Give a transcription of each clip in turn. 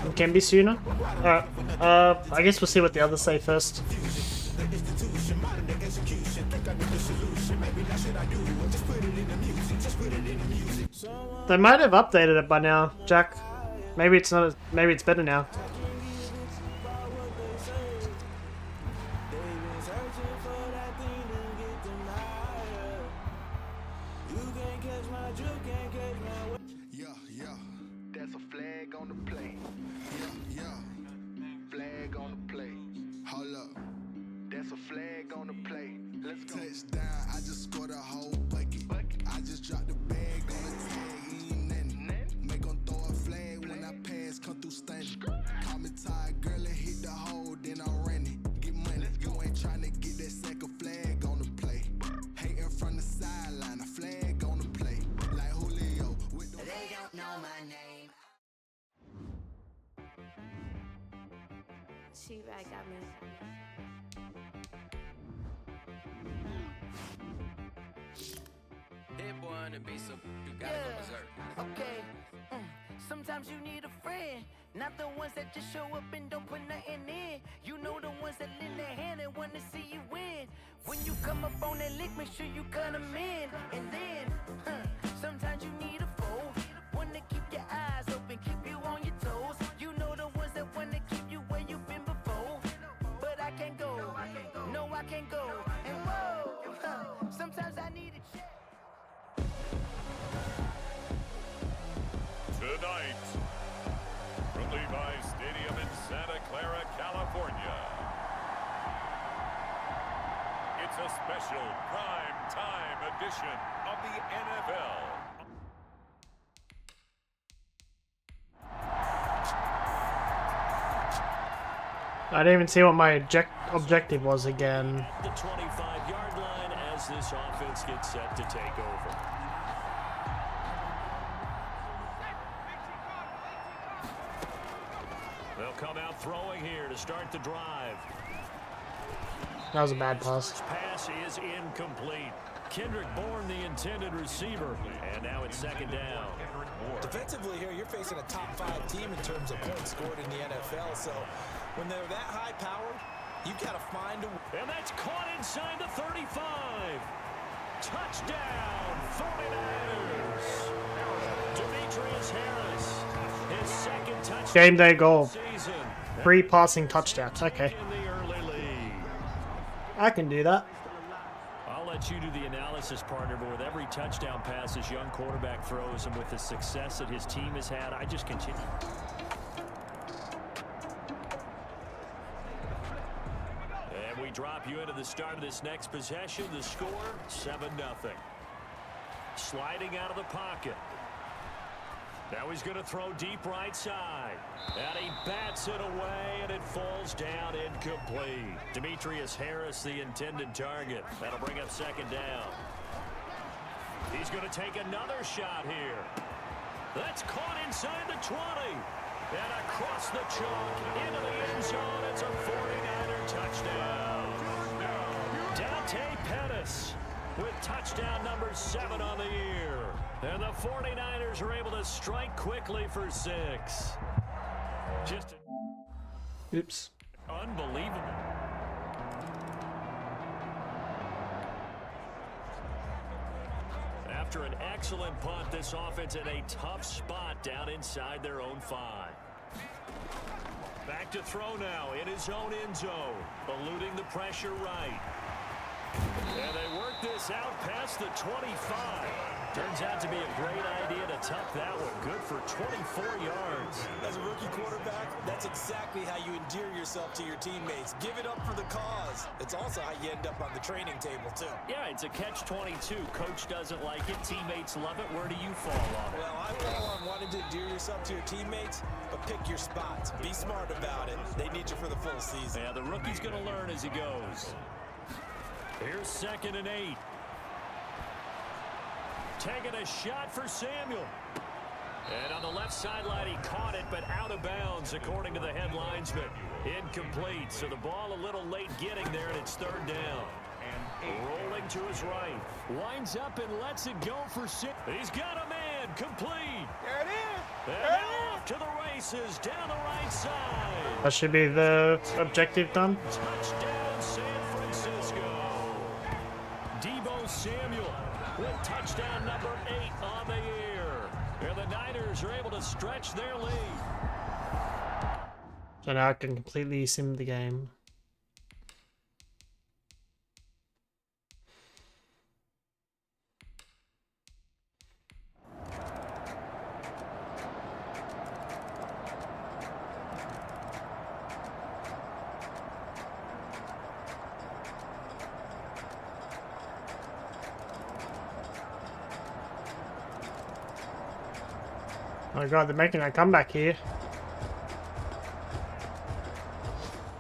It can be sooner. Alright. I guess we'll see what the others say first. They might have updated it by now, Jack. Maybe it's not. Maybe it's better now. That's a flag on the play. Flag on the play. Hold up. That's a flag on the play. Let's go. Touchdown. I just scored a whole bucket. I just dropped the bag on the tag. He ain't nothing. Make 'em throw a flag when I pass. Come through stunning. Call me tired, girl, and hit the hole. Then I'm running. Get money. You ain't trying to get that second flag on the play. Hating from the sideline. A flag on the play. Like Julio. With the they don't know my name. She right got me. Hit boy on the beat, so you gotta go berserk. Okay. Sometimes you need a friend, not the ones that just show up and don't put nothing in. You know the ones that lend their hand and want to see you win. When you come up on that lick, make sure you cut them in. And then, sometimes you need a foe, one to keep your eyes open, keep you on your toes. You know the ones that want to keep you where you've been before. But I can't go, no I can't go. And whoa, sometimes I need a check. Tonight, from Levi's Stadium in Santa Clara, California, it's a special prime time edition of the NFL. I didn't even see what my objective was again. The 25-yard line as this offense gets set to take over. They'll come out throwing here to start the drive. That was a bad pass. First pass is incomplete. Kendrick Bourne, the intended receiver. And now it's second down. Defensively here, you're facing a top 5 team in terms of points scored in the NFL. So when they're that high powered, you've got to find a... And that's caught inside the 35. Touchdown, 49ers. Demetrius Harris, his second touchdown. Game day goal. 3 passing touchdowns. Okay. In the early lead. I can do that. I'll let you do the analysis, partner, but with every touchdown pass his young quarterback throws and with the success that his team has had, I just continue. And we drop you into the start of this next possession. The score, 7-0. Sliding out of the pocket. Now he's going to throw deep right side. And he bats it away, and it falls down incomplete. Demetrius Harris, the intended target. That'll bring up second down. He's going to take another shot here. That's caught inside the 20. And across the chalk into the end zone. It's a 49er touchdown. Dante Pettis with touchdown number 7 on the year. And the 49ers are able to strike quickly for 6. Just Oops. unbelievable. After an excellent punt, this offense in a tough spot down inside their own 5. Back to throw now in his own end zone, eluding the pressure right. And they work this out past the 25. Turns out to be a great idea to tuck that one. Good for 24 yards. As a rookie quarterback, that's exactly how you endear yourself to your teammates. Give it up for the cause. It's also how you end up on the training table, too. Yeah, it's a catch-22. Coach doesn't like it. Teammates love it. Where do you fall on it? Well, I fall on wanting to endear yourself to your teammates, but pick your spots. Be smart about it. They need you for the full season. Yeah, the rookie's going to learn as he goes. Here's 2nd and 8. Taking a shot for Samuel. And on the left sideline, he caught it, but out of bounds, according to the head linesman. Incomplete, so the ball a little late getting there, and it's third down. Rolling to his right. Winds up and lets it go for 6. He's got a man. Complete. There it is. And now off to the races down the right side. That should be the objective done. Touchdown, San Francisco. Deebo Samuel with touchdown number 8 on the year. And the Niners are able to stretch their lead. So now I can completely sim the game. Oh my god, they're making a comeback here.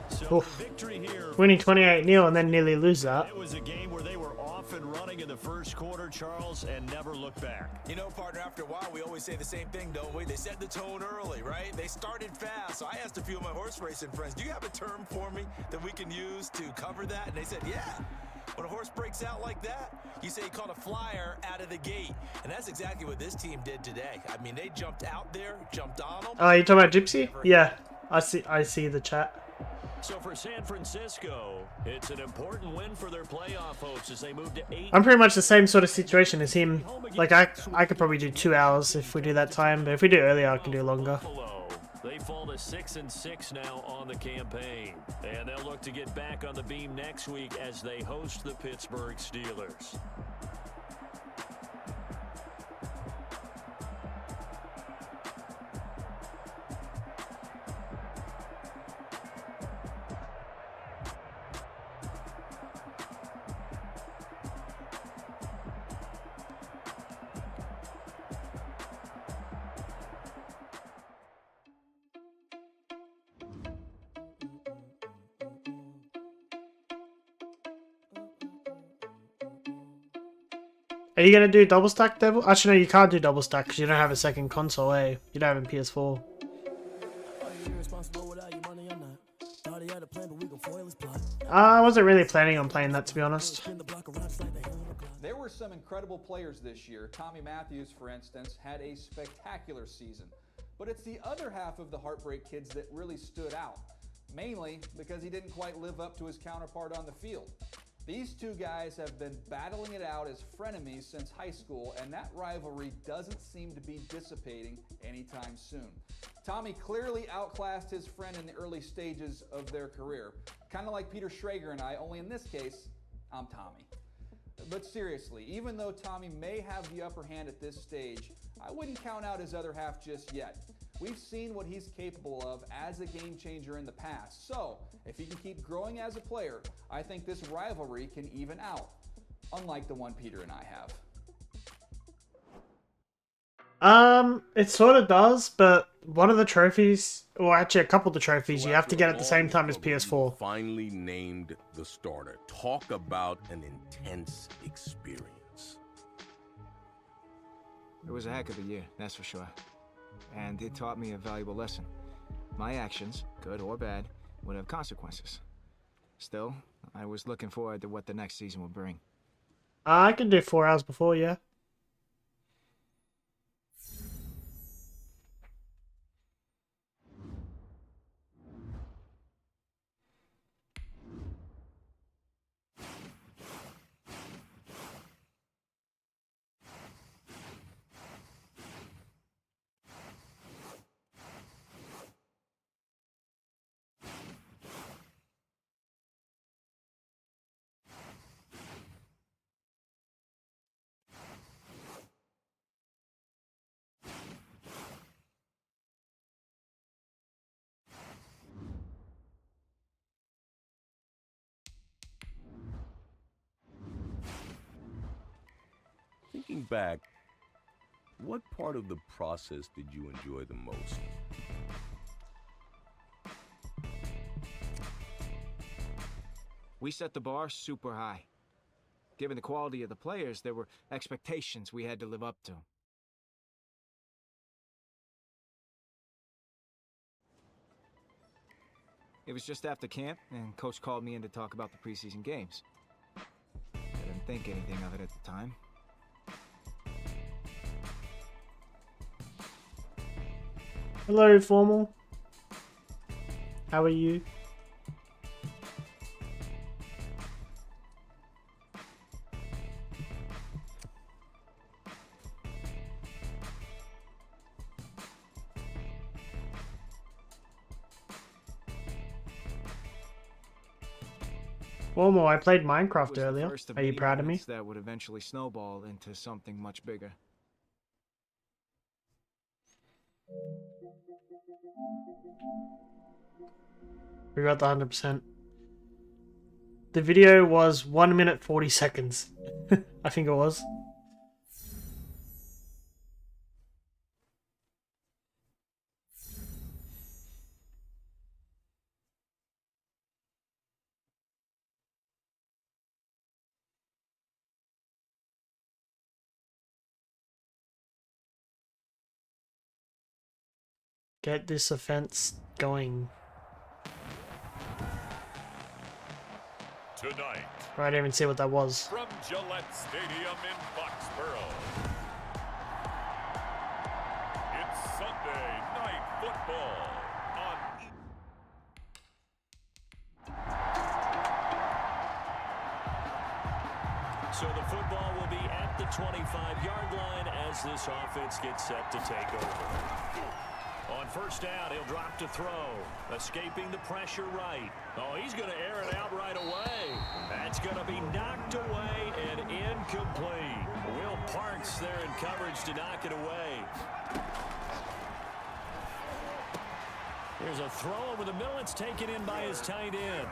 So victory here. Winning 28-0 and then nearly lose that. It was a game where they were off and running in the first quarter, Charles, and never looked back. You know, partner, after a while, we always say the same thing, don't we? They set the tone early, right? They started fast. So I asked a few of my horse racing friends, do you have a term for me that we can use to cover that? And they said, yeah. When a horse breaks out like that, you say he caught a flyer out of the gate. And that's exactly what this team did today. I mean, they jumped out there, jumped on them. Oh, you talking about Gypsy? Yeah, I see the chat. So for San Francisco, it's an important win for their playoff hopes as they move to 8. I'm pretty much the same sort of situation as him. Like, I could probably do 2 hours if we do that time, but if we do earlier, I can do longer. They fall to 6-6 now on the campaign, and they'll look to get back on the beam next week as they host the Pittsburgh Steelers. Are you gonna do double stack, Devil? Actually, no, you can't do double stack because you don't have a second console, eh? You don't have a PS4. I wasn't really planning on playing that, to be honest. There were some incredible players this year. Tommy Matthews, for instance, had a spectacular season. But it's the other half of the Heartbreak Kids that really stood out, mainly because he didn't quite live up to his counterpart on the field. These two guys have been battling it out as frenemies since high school, and that rivalry doesn't seem to be dissipating anytime soon. Tommy clearly outclassed his friend in the early stages of their career. Kind of like Peter Schrager and I, only in this case, I'm Tommy. But seriously, even though Tommy may have the upper hand at this stage, I wouldn't count out his other half just yet. We've seen what he's capable of as a game changer in the past. So, if he can keep growing as a player, I think this rivalry can even out, unlike the one Peter and I have. It sort of does, but one of the trophies, or actually a couple of the trophies, you have to get at the same time as PS4. Finally named the starter. Talk about an intense experience. It was a heck of a year, that's for sure. And it taught me a valuable lesson. My actions, good or bad, would have consequences. Still, I was looking forward to what the next season would bring. I can do 4 hours before, yeah. Thinking back, what part of the process did you enjoy the most? We set the bar super high. Given the quality of the players, there were expectations we had to live up to. It was just after camp, and Coach called me in to talk about the preseason games. I didn't think anything of it at the time. Hello, Formal. How are you? Formal, I played It Minecraft was the earlier. first Are you many proud of me? moments that would eventually snowball into something much bigger. We got the 100%. The video was 1 minute 40 seconds. I think it was. Get this offense going. Tonight, I didn't even see what that was. from Gillette Stadium in Foxborough, it's Sunday Night Football on So the football will be at the 25-yard line as this offense gets set to take over. On first down, he'll drop to throw. Escaping the pressure right. Oh, he's going to air it out right away. That's going to be knocked away and incomplete. Will Parks there in coverage to knock it away. Here's a throw over the middle. It's taken in by his tight end.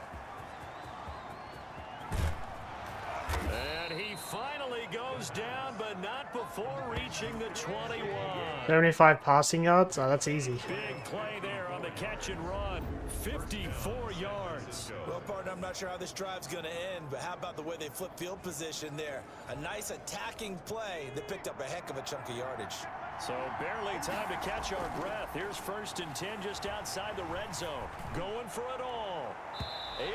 And he finally goes down, but not before reaching the 21. 75 passing yards? Oh, that's easy. Big play there on the catch and run. 54 yards. Well, partner, I'm not sure how this drive's going to end, but how about the way they flip field position there? A nice attacking play that picked up a heck of a chunk of yardage. So barely time to catch our breath. Here's 1st and 10 just outside the red zone. Going for it all.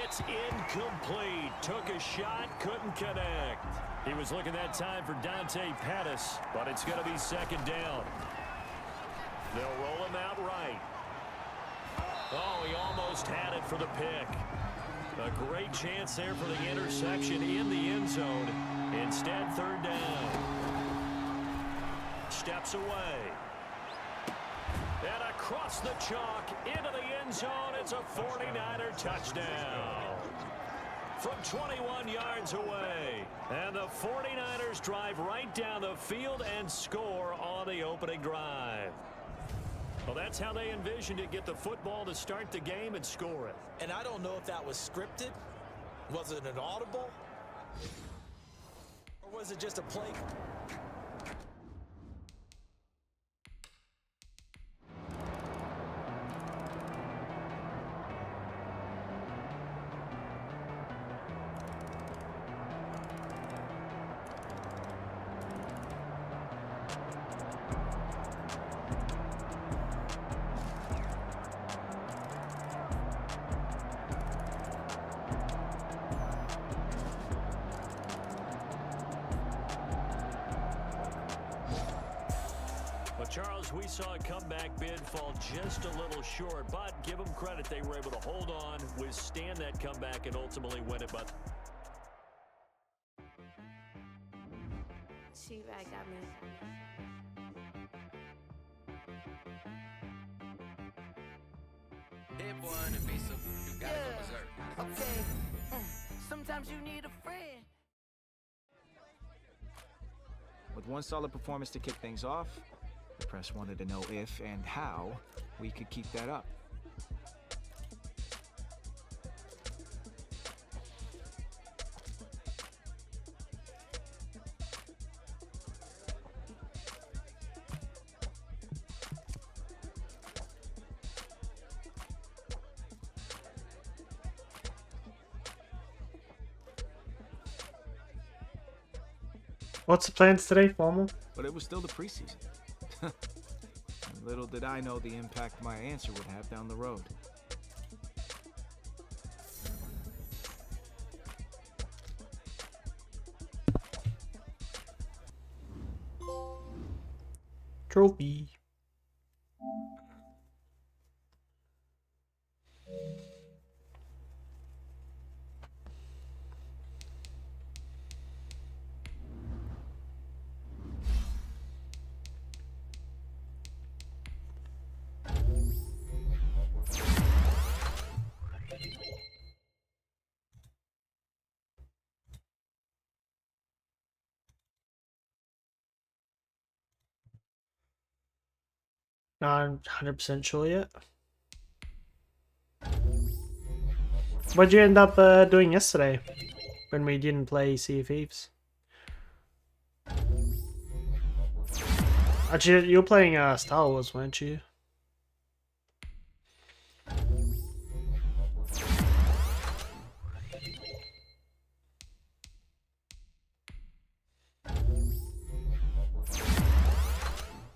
It's incomplete. Took a shot, couldn't connect. He was looking that time for Dante Pettis, but it's going to be 2nd down. They'll roll him out right. Oh, he almost had it for the pick. A great chance there for the interception in the end zone. Instead, 3rd down. Steps away. And across the chalk into the end zone, it's a 49er touchdown. From 21 yards away. And the 49ers drive right down the field and score on the opening drive. Well, that's how they envisioned it. Get the football to start the game and score it. And I don't know if that was scripted. Was it an audible? Or was it just a play? Charles, we saw a comeback bid fall just a little short, but give them credit. They were able to hold on, withstand that comeback, and ultimately win it. But she right got me. That boy in the beat, so you gotta go berserk. Okay. Sometimes you need a friend. With one solid performance to kick things off, the press wanted to know if and how we could keep that up. What's the plans today, Formal? But it was still the preseason. Little did I know the impact my answer would have down the road. Trophy. Not 100% sure yet. What'd you end up doing yesterday when we didn't play Sea of Thieves? Actually, you were playing Star Wars, weren't you?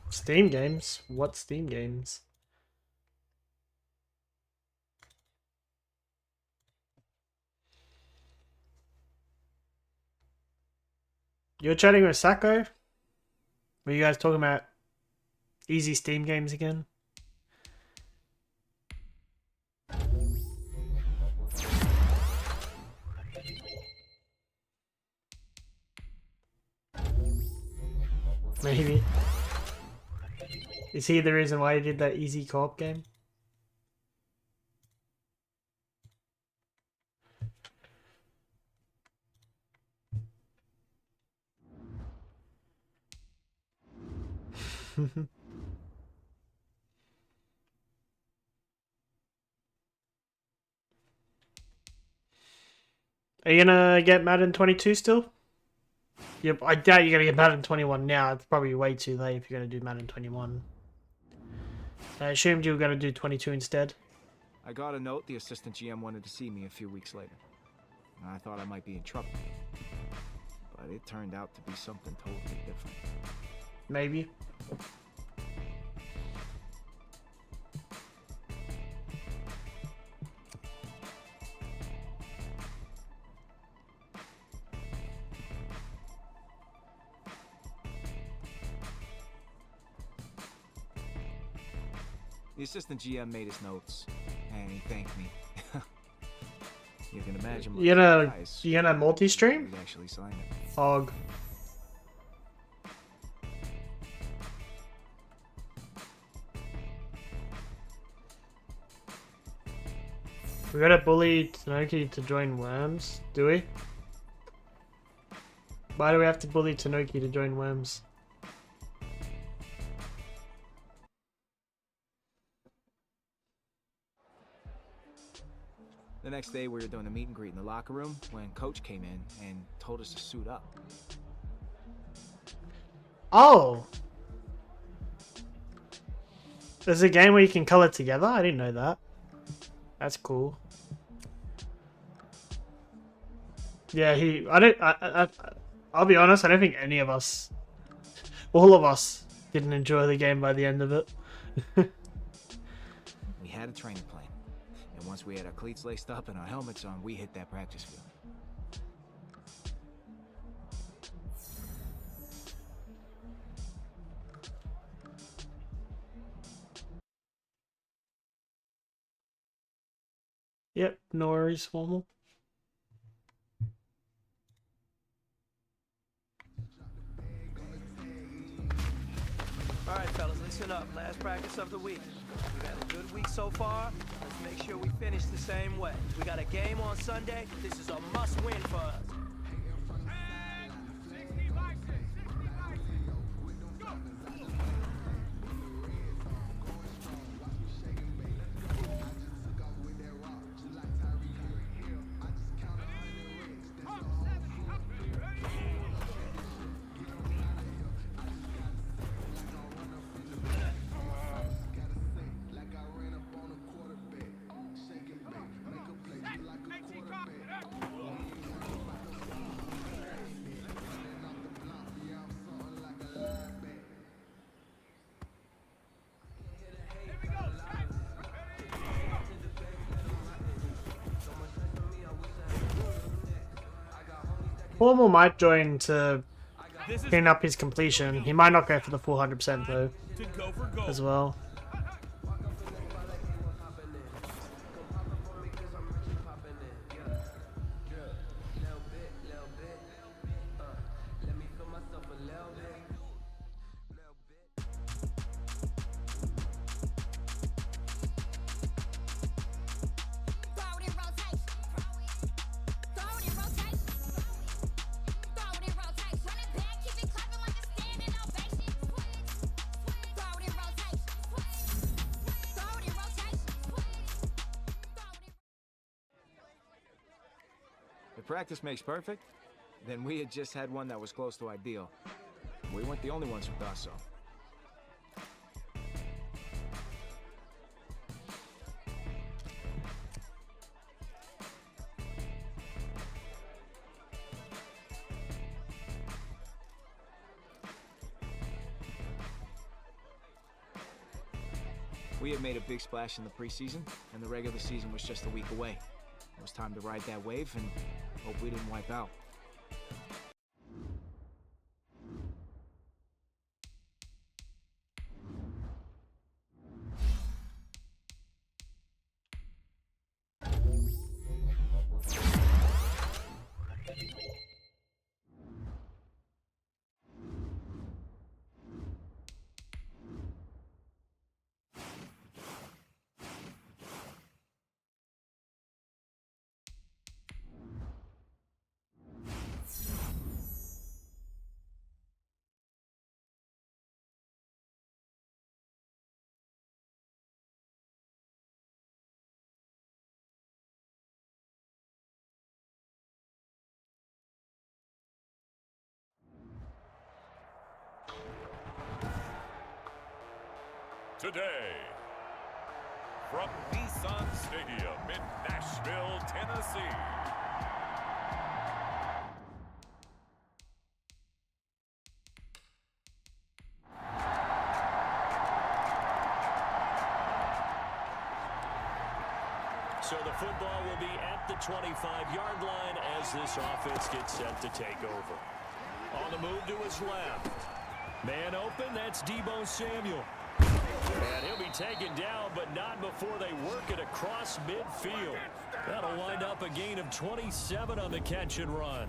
Steam games? What Steam games? You're chatting with Sacco? Were you guys talking about easy Steam games again? Maybe. Is he the reason why you did that easy co-op game? Are you gonna get Madden 22 still? Yep, I doubt you're gonna get Madden 21 now. It's probably way too late if you're gonna do Madden 21. I assumed you were gonna do 22 instead. I got a note the assistant GM wanted to see me a few weeks later. I thought I might be in trouble. But it turned out to be something totally different. Maybe. The assistant GM made his notes, and he thanked me. You can imagine. You gonna multi-stream? We actually signed it. Fog. We gotta bully Tanuki to join Worms, do we? Why do we have to bully Tanuki to join Worms? The next day, we were doing a meet and greet in the locker room when Coach came in and told us to suit up. Oh! There's a game where you can color together? I didn't know that. That's cool. Yeah, I'll be honest, I don't think any of us, all of us, didn't enjoy the game by the end of it. We had a training plan. And once we had our cleats laced up and our helmets on, we hit that practice field. Yep, no worries, formal. All right, fellas, listen up. Last practice of the week. We've had a good week so far. Let's make sure we finish the same way. We got a game on Sunday. This is a must-win for us. Formal might join to clean up his completion. He might not go for the full 100% though, as well. If practice makes perfect, then we had just had one that was close to ideal. We weren't the only ones who thought so. We had made a big splash in the preseason, and the regular season was just a week away. It was time to ride that wave and hope we didn't wipe out. Today, from Nissan Stadium in Nashville, Tennessee. So the football will be at the 25-yard line as this offense gets set to take over. On the move to his left. Man open, that's Deebo Samuel. And he'll be taken down, but not before they work it across midfield. That'll wind up a gain of 27 on the catch and run.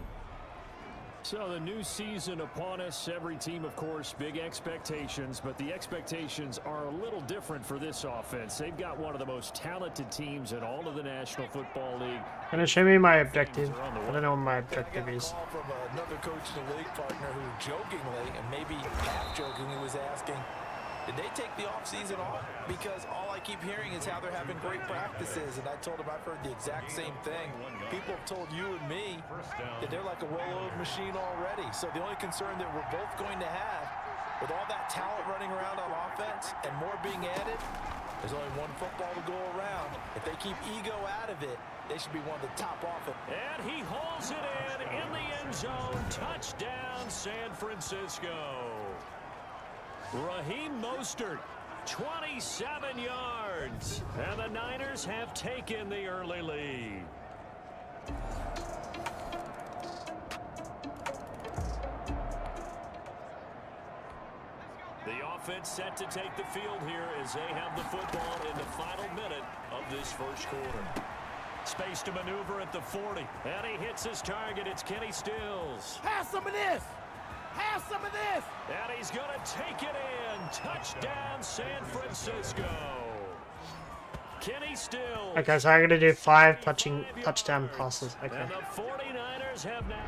So the new season upon us, every team, of course, big expectations, but the expectations are a little different for this offense. They've got one of the most talented teams in all of the National Football League. Gonna show me my objective. I don't know what my objective is. I got a call from another coach in the league partner who jokingly, and maybe half jokingly, was asking, did they take the offseason off? Because all I keep hearing is how they're having great practices. And I told him I've heard the exact same thing. People have told you and me that they're like a well-oiled machine already. So the only concern that we're both going to have, with all that talent running around on offense and more being added, there's only one football to go around. If they keep ego out of it, they should be one of the top offense. And he hauls it in the end zone. Touchdown, San Francisco. Raheem Mostert, 27 yards, and the Niners have taken the early lead. The offense set to take the field here as they have the football in the final minute of this first quarter. Space to maneuver at the 40, and he hits his target. It's Kenny Stills. Have some of this! Have some of this! And he's going to take it in. Touchdown, San Francisco. Kenny Stills. Okay, so I'm gonna do 5 touchdown passes. Okay. And the 49ers have now.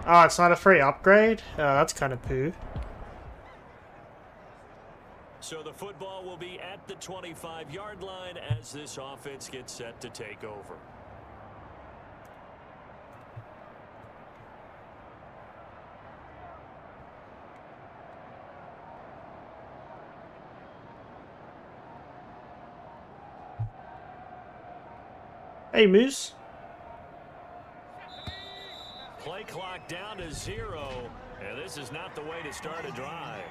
Oh, it's not a free upgrade? Oh, that's kind of poo. So the football will be at the 25-yard line as this offense gets set to take over. Hey, Moose. Play clock down to 0, and this is not the way to start a drive.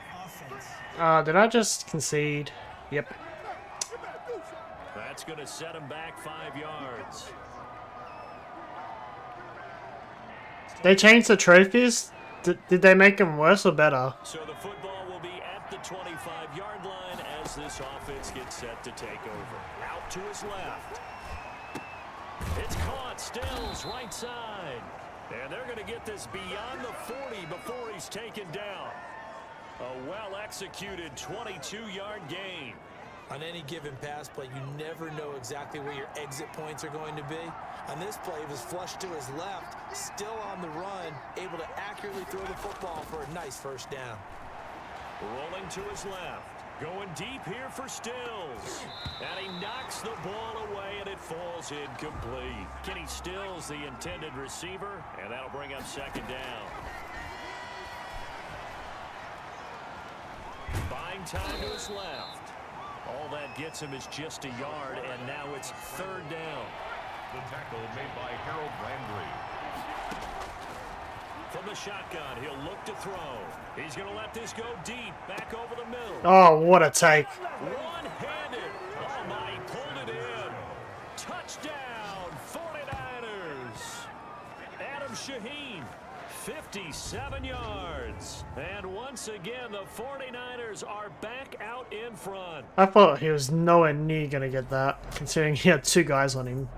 Did I just concede? Yep. That's going to set him back 5 yards. They changed the trophies? Did they make them worse or better? So the football will be at the 25-yard line as this offense gets set to take over. Out to his left. It's caught. Stills right side. And they're going to get this beyond the 40 before he's taken down. A well-executed 22-yard gain. On any given pass play, you never know exactly where your exit points are going to be. On this play, it was flushed to his left, still on the run, able to accurately throw the football for a nice first down. Rolling to his left. Going deep here for Stills. And he knocks the ball away, and it falls incomplete. Kenny Stills, the intended receiver, and that'll bring up second down. Buying time to his left. All that gets him is just a yard, and now it's third down. The tackle made by Harold Landry. From the shotgun, he'll look to throw. He's going to let this go deep, back over the middle. Oh, what a take. One-handed. Oh, my, he pulled it in. Touchdown, 49ers. Adam Shaheen, 57 yards. And once again, the 49ers are back out in front. I thought he was nowhere near going to get that, considering he had 2 guys on him.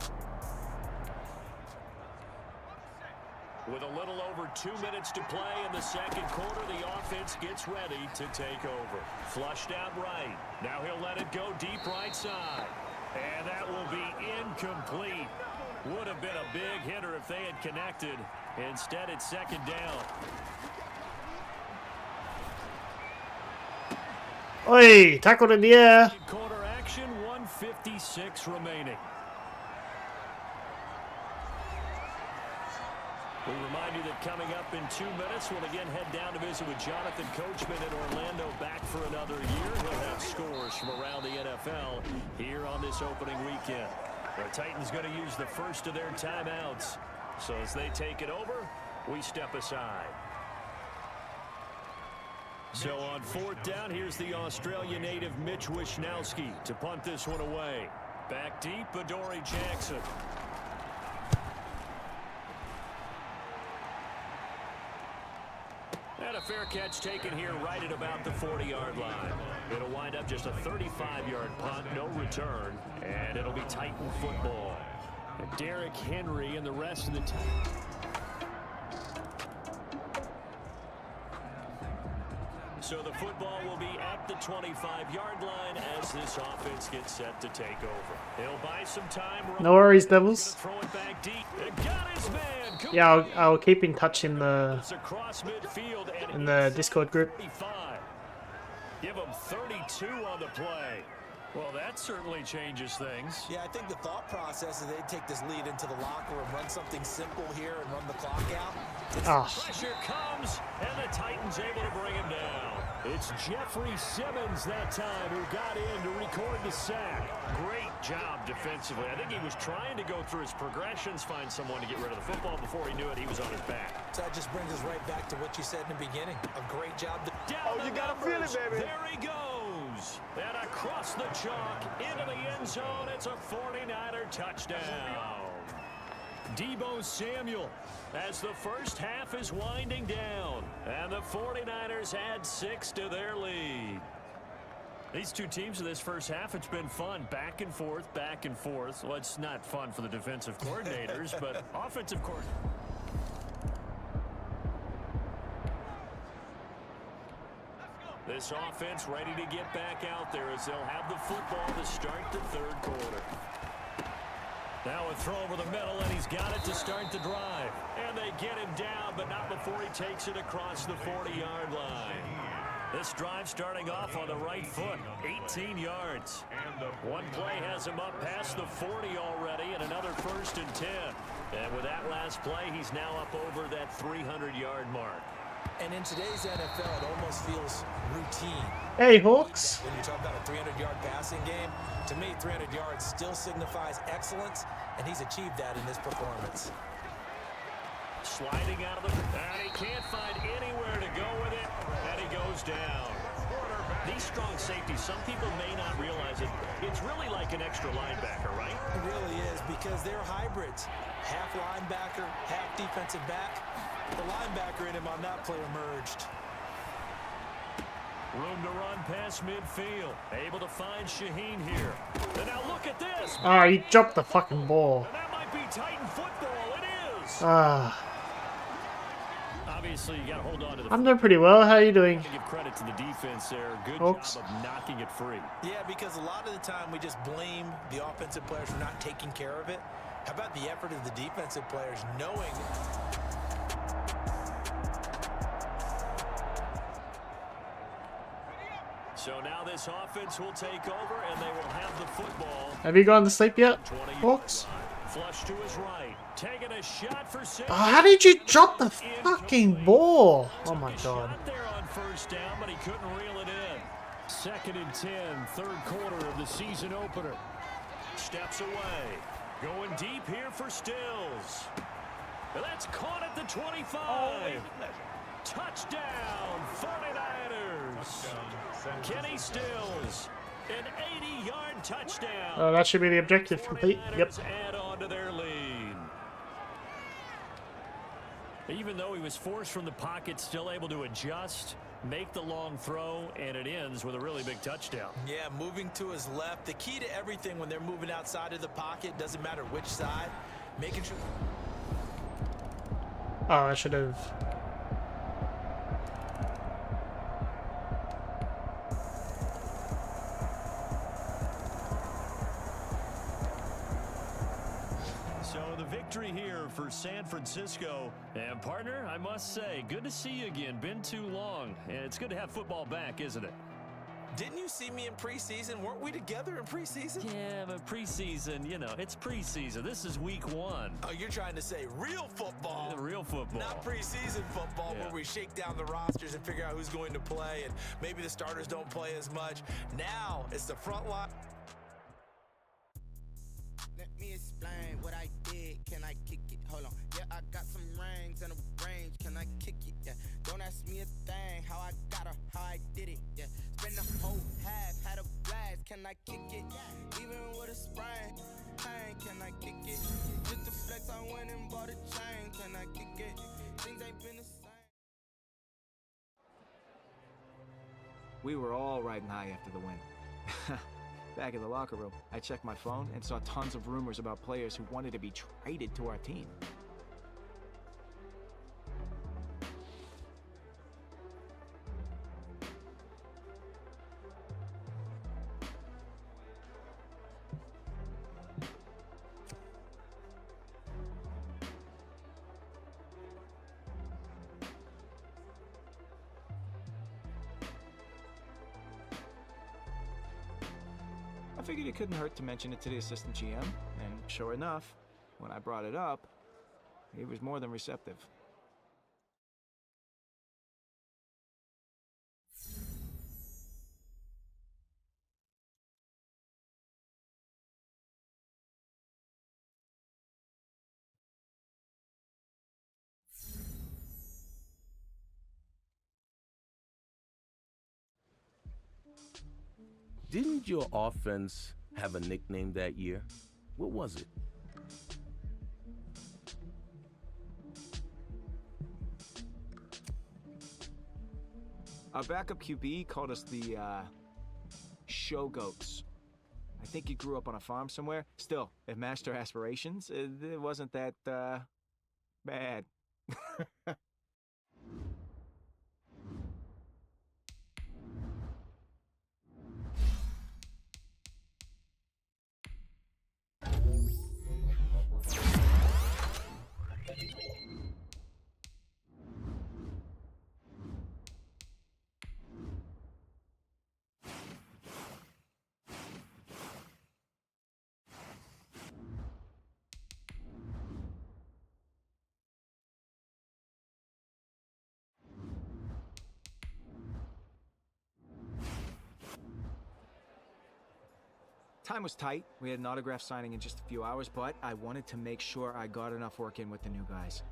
With a little over 2 minutes to play in the second quarter, the offense gets ready to take over. Flushed out right. Now he'll let it go deep right side. And that will be incomplete. Would have been a big hitter if they had connected. Instead, it's second down. Oi, tackled in the air. Quarter action, 1:56 remaining. We remind you that coming up in 2 minutes, we'll again head down to visit with Jonathan Coachman in Orlando, back for another year. He'll have scores from around the NFL here on this opening weekend. The Titans going to use the first of their timeouts. So as they take it over, we step aside. So on fourth down, here's the Australia native Mitch Wishnowsky to punt this one away. Back deep, Adoree Jackson. And a fair catch taken here right at about the 40-yard line. It'll wind up just a 35-yard punt, no return, and it'll be Titan football. And Derrick Henry and the rest of the team. So the football will be at the 25-yard line as this offense gets set to take over. He'll buy some time. No worries, Devils. Throw it back deep. It got his man. Yeah, I'll keep in touch in the Discord group. Give him 32 on the play. Well, that certainly changes things. Yeah, I think the thought process is they take this lead into the locker room, run something simple here, and run the clock out. Pressure comes, and the Titans able to bring him down. It's Jeffrey Simmons that time who got in to record the sack. Great job defensively. I think he was trying to go through his progressions, find someone to get rid of the football. Before he knew it, he was on his back. So that just brings us right back to what you said in the beginning. A great job. You gotta feel it, baby. There he goes. And across the chalk, into the end zone. It's a 49er touchdown. Deebo Samuel as the first half is winding down. And the 49ers add 6 to their lead. These two teams in this first half, it's been fun. Back and forth, back and forth. Well, it's not fun for the defensive coordinators, but offensive coordinators. This offense ready to get back out there as they'll have the football to start the third quarter. Now a throw over the middle, and he's got it to start the drive. And they get him down, but not before he takes it across the 40-yard line. This drive starting off on the right foot, 18 yards. One play has him up past the 40 already, and another 1st and 10. And with that last play, he's now up over that 300-yard mark. And in today's NFL, it almost feels routine. Hey, Hawks. When you talk about a 300-yard passing game, to me, 300 yards still signifies excellence, and he's achieved that in this performance. Sliding out of the... And he can't find anywhere to go with it, and he goes down. These strong safeties, some people may not realize it. It's really like an extra linebacker, right? It really is, because because they're hybrids. Half linebacker, half defensive back. The linebacker in him on that play emerged. Room to run past midfield. Able to find Shaheen here. And now look at this. Ah, he dropped the fucking ball. And that might be Titan football. It is. Ah. Obviously, you got to hold on to the. I'm doing pretty well. How are you doing? Give credit to the defense there. Good Hawks. job of knocking it free. Yeah, because a lot of the time we just blame the offensive players for not taking care of it. How about the effort of the defensive players knowing? So now this offense will take over, and they will have the football. Have you gone to sleep yet, Hawks? Flush to his right. Taking a shot for six. Oh, how did you drop the fucking ball? Oh my god. Shot there on first down, but he couldn't reel it in. 2nd and 10, third quarter of the season opener. Steps away. Going deep here for Stills. And that's caught at the 25. Touchdown, 49ers. Kenny Stills, an 80-yard touchdown. Oh, that should be the objective complete. Yep. Add on to their lead. Even though he was forced from the pocket, still able to adjust, make the long throw, and it ends with a really big touchdown. Yeah, moving to his left. The key to everything when they're moving outside of the pocket, doesn't matter which side, making sure. Oh, I should have. So the victory here for San Francisco. And partner, I must say, good to see you again. Been too long. And it's good to have football back, isn't it? Didn't you see me in preseason? Weren't we together in preseason? Yeah, but preseason, you know, it's preseason. This is week 1. Oh, you're trying to say real football. Real football. Not preseason football where we shake down the rosters and figure out who's going to play and maybe the starters don't play as much. Now it's the front line. Let me explain what I did. Can I kick it? Hold on. Yeah, I got some rings and a range. Can I kick it? Yeah. Don't ask me a thing. How I got her, how I did it. Yeah. Spend the whole half, had a blast. Can I kick it? Even with a sprain. Pain, can I kick it? Just the flex, I went and bought a chain. Can I kick it? Things ain't been the same. We were all riding high after the win. Back in the locker room, I checked my phone and saw tons of rumors about players who wanted to be traded to our team. I figured it couldn't hurt to mention it to the assistant GM, and sure enough, when I brought it up, he was more than receptive. Didn't your offense have a nickname that year? What was it? Our backup QB called us the, show goats. I think he grew up on a farm somewhere. Still, it matched our aspirations. It wasn't that, bad. Time was tight. We had an autograph signing in just a few hours, but I wanted to make sure I got enough work in with the new guys.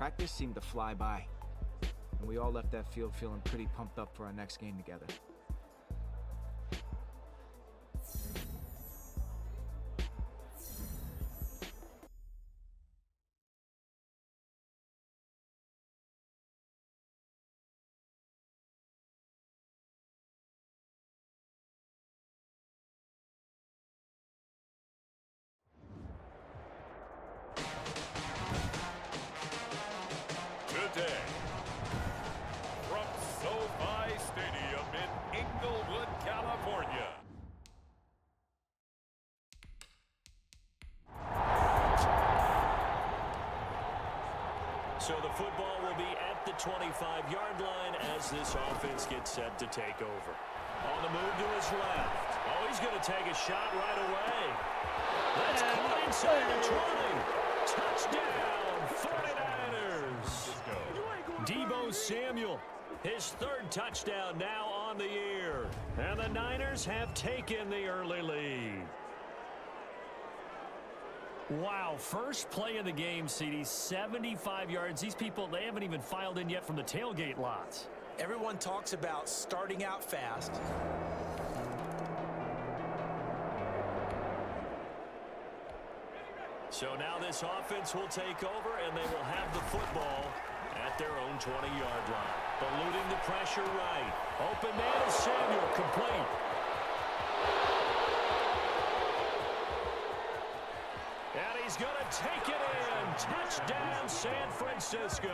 Practice seemed to fly by, and we all left that field feeling pretty pumped up for our next game together. Today, from SoFi Stadium in Inglewood, California. So the football will be at the 25-yard line as this offense gets set to take over. On the move to his left. Oh, he's going to take a shot right away. That's caught inside the 20. Touchdown, 49ers. Deebo Samuel, his third touchdown now on the year. And the Niners have taken the early lead. Wow, first play of the game, CD, 75 yards. These people, they haven't even filed in yet from the tailgate lots. Everyone talks about starting out fast. So now this offense will take over, and they will have the football at their own 20-yard line. Eluding the pressure right. Open man is Samuel, complete. And he's going to take it in. Touchdown, San Francisco.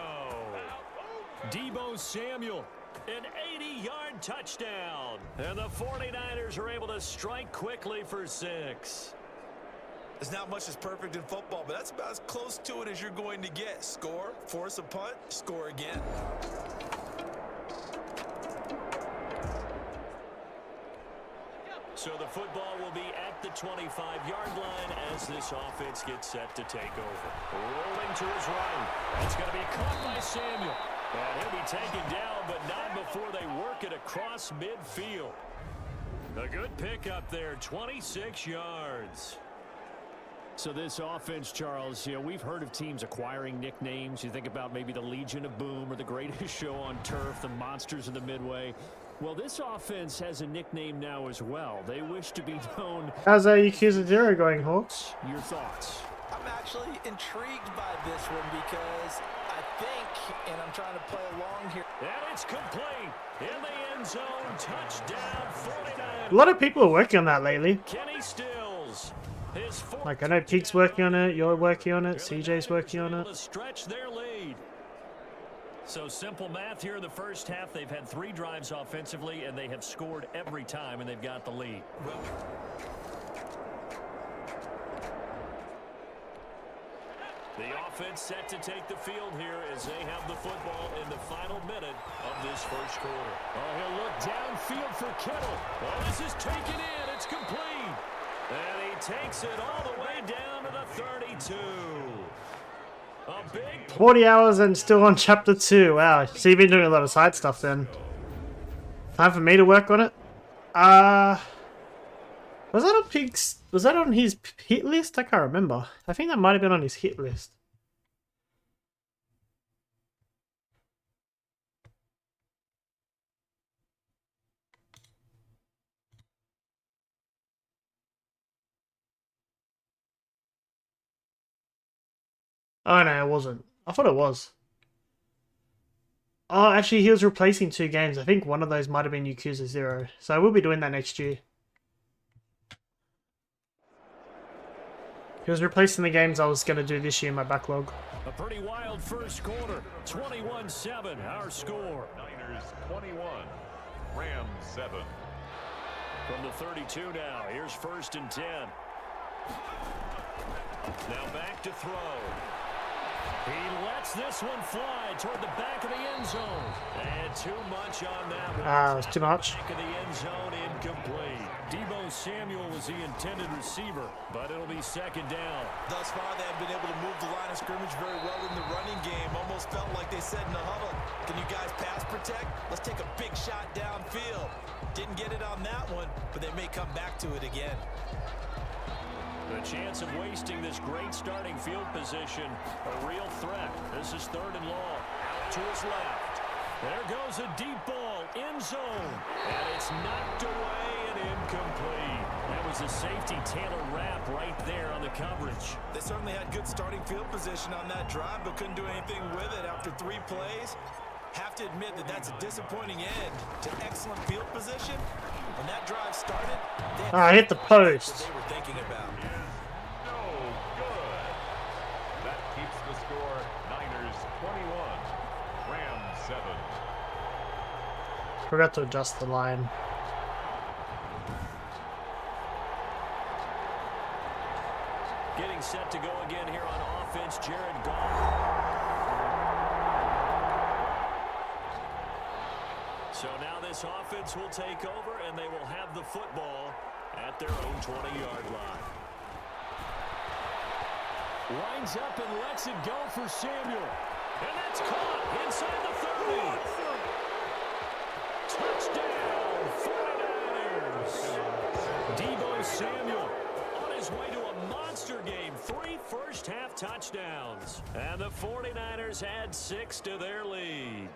Deebo Samuel, an 80-yard touchdown. And the 49ers are able to strike quickly for 6. There's not much that's perfect in football, but that's about as close to it as you're going to get. Score, force a punt, score again. So the football will be at the 25-yard line as this offense gets set to take over. Rolling to his right. It's going to be caught by Samuel. And he'll be taken down, but not before they work it across midfield. A good pickup there, 26 yards. So this offense, Charles, you know, we've heard of teams acquiring nicknames. You think about maybe the Legion of Boom or the Greatest Show on Turf, the Monsters of the Midway. Well, this offense has a nickname now as well. They wish to be known. How's Yakuza 0 going, Hawks? Your thoughts? I'm actually intrigued by this one because I think, and I'm trying to play along here. And it's complete. In the end zone, touchdown, 49. A lot of people are working on that lately. Kenny Stills. Like, I know Pete's working on it, you're working on it, CJ's working on it. Stretch their lead. So simple math here in the first half. They've had 3 drives offensively, and they have scored every time, and they've got the lead. The offense set to take the field here as they have the football in the final minute of this first quarter. Oh, he'll look downfield for Kittle. Oh, this is taken in. It's complete. And he takes it all the way down to the 32. A big 40 hours and still on chapter 2. Wow. So you've been doing a lot of side stuff then. Time for me to work on it. Was that on Pete's? Was that on his hit list? I can't remember. I think that might have been on his hit list. Oh no, it wasn't. I thought it was. Oh, actually, he was replacing 2 games. I think one of those might have been Yakuza 0. So I will be doing that next year. He was replacing the games I was going to do this year in my backlog. A pretty wild first quarter. 21-7, our score. Niners 21, Rams 7. From the 32 now, here's 1st and 10. Now back to throw. He lets this one fly toward the back of the end zone. And too much on that one. It was too much. Back of the end zone, incomplete. Deebo Samuel was the intended receiver, but it'll be 2nd down. Thus far, they have been able to move the line of scrimmage very well in the running game. Almost felt like they said in the huddle, can you guys pass protect? Let's take a big shot downfield. Didn't get it on that one, but they may come back to it again. The chance of wasting this great starting field position, a real threat. This is 3rd and long. Out to his left. There goes a deep ball, end zone. And it's knocked away and incomplete. That was a safety Taylor Rapp right there on the coverage. They certainly had good starting field position on that drive, but couldn't do anything with it after 3 plays. Have to admit that that's a disappointing end to excellent field position. When that drive started, I hit the post. they were thinking about. No good. That keeps the score Niners 21, Rams 7. Forgot to adjust the line. Getting set to go again here on offense, Jared Goff. So now this offense will take over, and they will have the football at their own 20-yard line. Lines up and lets it go for Samuel. And that's caught inside the 30. Touchdown, 49ers. Deebo Samuel on his way to a monster game. 3 first-half touchdowns. And the 49ers add 6 to their lead.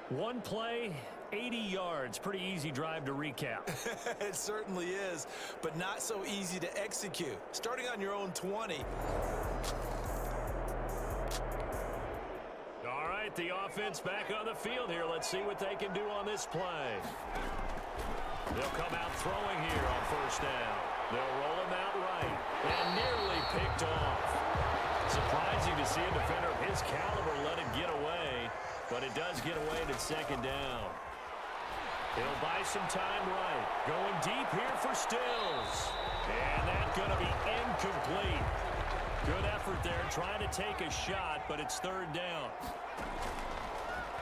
One play, 80 yards. Pretty easy drive to recap. It certainly is, but not so easy to execute. Starting on your own 20. All right, the offense back on the field here. Let's see what they can do on this play. They'll come out throwing here on 1st down. They'll roll him out right and nearly picked off. Surprising to see a defender of his caliber let it get away, but it does get away to 2nd down. He'll buy some time right. Going deep here for Stills. And that's going to be incomplete. Good effort there, trying to take a shot, but it's 3rd down.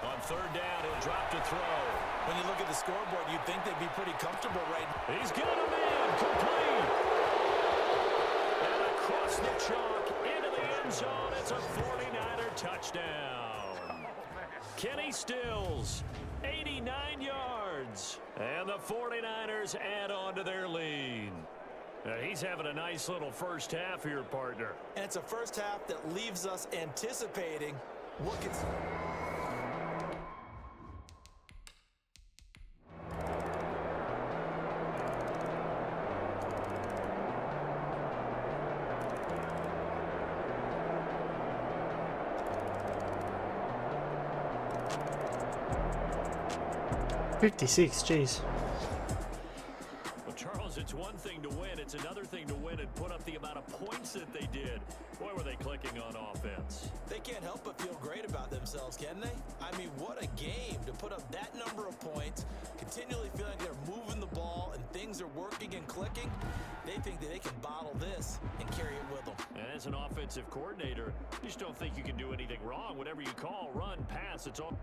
On 3rd down, he'll drop to throw. When you look at the scoreboard, you'd think they'd be pretty comfortable right now. He's got him in, complete. And across the chalk, into the end zone, it's a 49er touchdown. Kenny Stills, 89 yards. And the 49ers add on to their lead. He's having a nice little first half here, partner. And it's a first half that leaves us anticipating what can... 56, jeez. Well, Charles, it's one thing to win. It's another thing to win and put up the amount of points that they did. Boy, were they clicking on offense. They can't help but feel great about themselves, can they? I mean, what a game to put up that number of points, continually feeling like they're moving the ball and things are working and clicking. They think that they can bottle this and carry it with them. And as an offensive coordinator, you just don't think you can do anything wrong. Whatever you call, run, pass, it's all...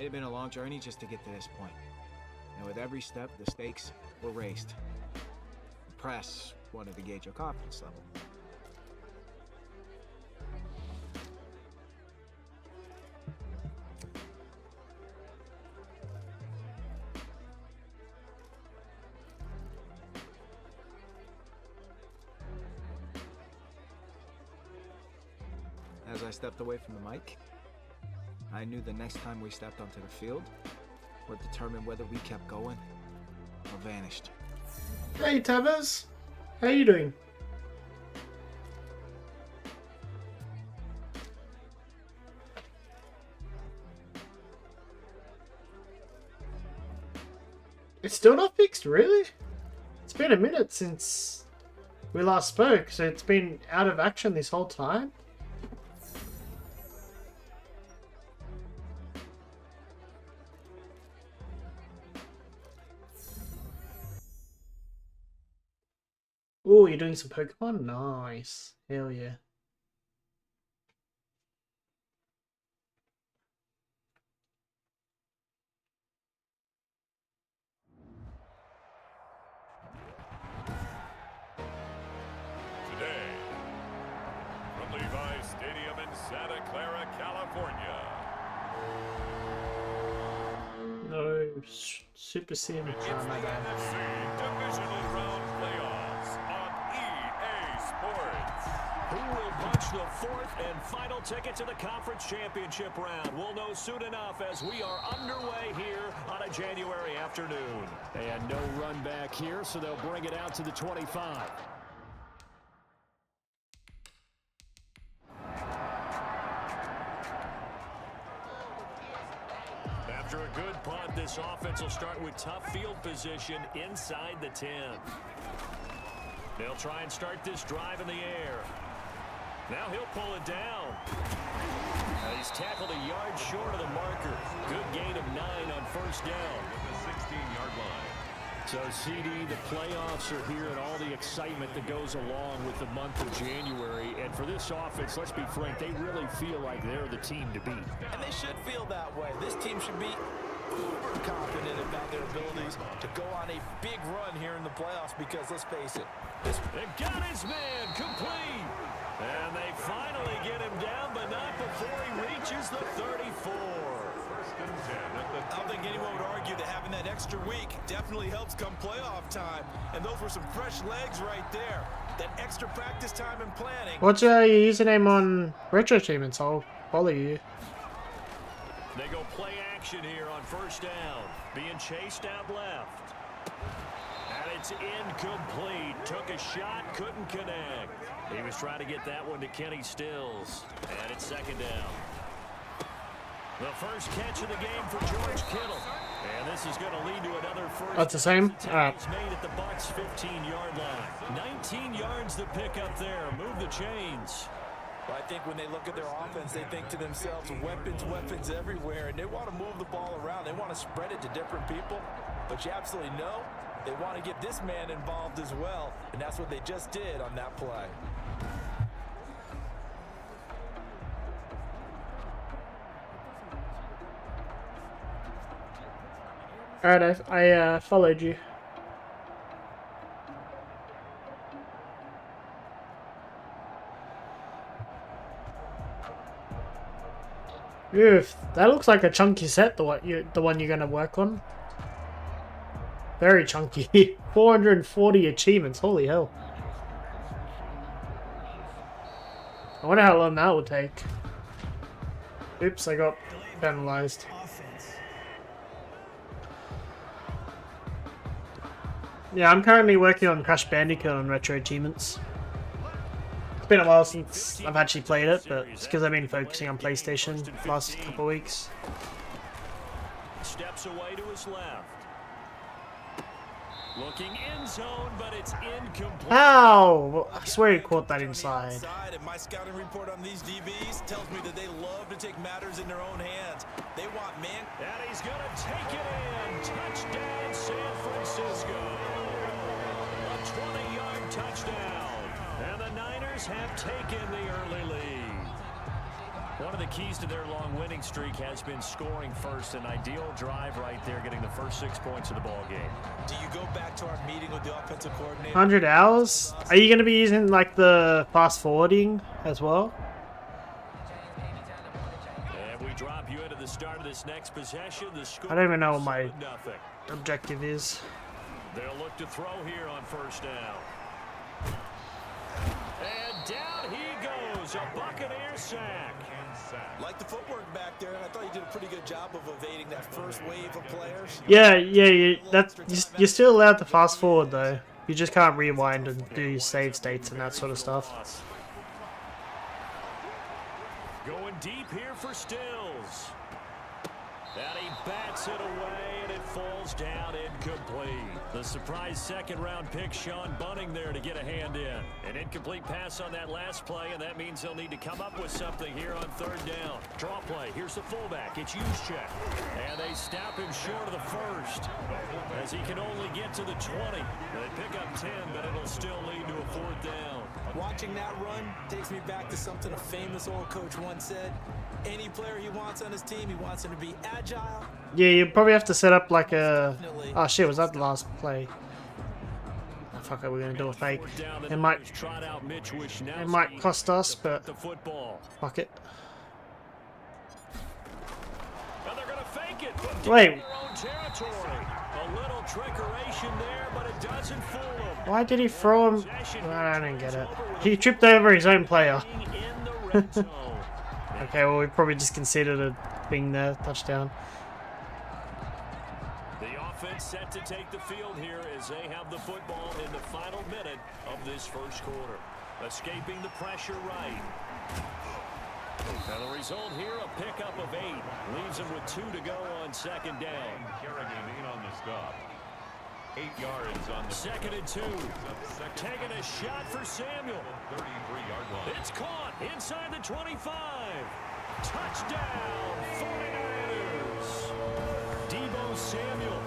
It had been a long journey just to get to this point. And with every step, the stakes were raised. The press wanted to gauge your confidence level. As I stepped away from the mic, I knew the next time we stepped onto the field would determine whether we kept going or vanished. Hey Tavers, how you doing? It's still not fixed, really? It's been a minute since we last spoke, so it's been out of action this whole time? Oh, you're doing some Pokemon? Nice. Hell yeah. Today, from Levi's Stadium in Santa Clara, California. No, Super Sim. It's the NFC Divisional Round Playoffs on EA Sports. Who will punch the fourth and final ticket to the conference championship round? We'll know soon enough as we are underway here on a January afternoon. And no run back here, so they'll bring it out to the 25. After a good punt, this offense will start with tough field position inside the 10. They'll try and start this drive in the air. Now he'll pull it down. He's tackled a yard short of the marker. Good gain of 9 on first down. At the 16-yard line. So, CD, the playoffs are here and all the excitement that goes along with the month of January. And for this offense, let's be frank, they really feel like they're the team to beat. And they should feel that way. This team should be uber confident about their abilities to go on a big run here in the playoffs because, let's face it, They got his man complete. And they finally get him down, but not before he reaches the 34. First and 10 at the I don't think anyone would argue that having that extra week definitely helps come playoff time. And those were some fresh legs right there. That extra practice time and planning. What's your username on Retro Achievements? I'll follow you. They go play action here on first down. Being chased out left. And it's incomplete. Took a shot, couldn't connect. He was trying to get that one to Kenny Stills. And it's second down. The first catch of the game for George Kittle. And this is going to lead to another first. That's the same? Alright. He's made at the Bucs 15-yard line. 19 yards to pick up there. Move the chains. Well, I think when they look at their offense, they think to themselves, weapons everywhere, and they want to move the ball around. They want to spread it to different people, but you absolutely know they want to get this man involved as well, and that's what they just did on that play. Alright, I followed you. Oof, that looks like a chunky set, the one you're gonna work on. Very chunky. 440 achievements, holy hell. I wonder how long that will take. Oops, I got penalized. Yeah, I'm currently working on Crash Bandicoot on Retro Achievements. It's been a while since I've actually played it, but it's because I've been focusing on PlayStation the last couple of weeks. Steps away to his left. Looking in zone, but it's incomplete. Ow! I swear he caught that inside. And my scouting report on these DBs tells me that they love to take matters in their own hands. They want man. And he's going to take it in. Touchdown, San Francisco. A 20-yard touchdown. And the Niners have taken the early lead. One one of the keys to their long winning streak has been scoring first. An ideal drive right there, getting the first 6 points of the ball game. Do you go back to our meeting with the offensive coordinator? 100 hours? Are you going to be using like the fast forwarding as well? And we drop you into the start of this next possession. The score I don't even know what my 7-0. objective is. They'll look to throw here on first down. And down he goes, a Buccaneer sack. Like the footwork back there, I thought you did a pretty good job of evading that first wave of players. Yeah, you're still allowed to fast forward though. You just can't rewind and do your save states and that sort of stuff. Going deep here for Stills. And he bats it away, and it falls down incomplete. The surprise second-round pick, Sean Bunting, there to get a hand in. An incomplete pass on that last play, and that means they'll need to come up with something here on third down. Draw play. Here's the fullback. It's Juszczyk. And they stop him short of the first, as he can only get to the 20. They pick up 10, but it'll still lead to a fourth down. Watching that run takes me back to something a famous old coach once said. Any player he wants on his team, he wants him to be agile. Yeah, you probably have to set up like a... Oh shit, was that the last play? Oh, fuck it, we're going to do a fake. It might cost us, but fuck it. Wait. A little trickeration there, but it doesn't fool him. Why did he throw him? I don't get it. He tripped over his own player. Okay, well, we probably just conceded a thing there, touchdown. The offense set to take the field here as they have the football in the final minute of this first quarter. Escaping the pressure right. And the result here, a pickup of 8. Leaves them with 2 to go on second down. Kerrigan in on the stop. 8 yards on the second and 2. Taking a shot for Samuel. 33-yard line. It's caught inside the 25. Touchdown, 49ers. Deebo Samuel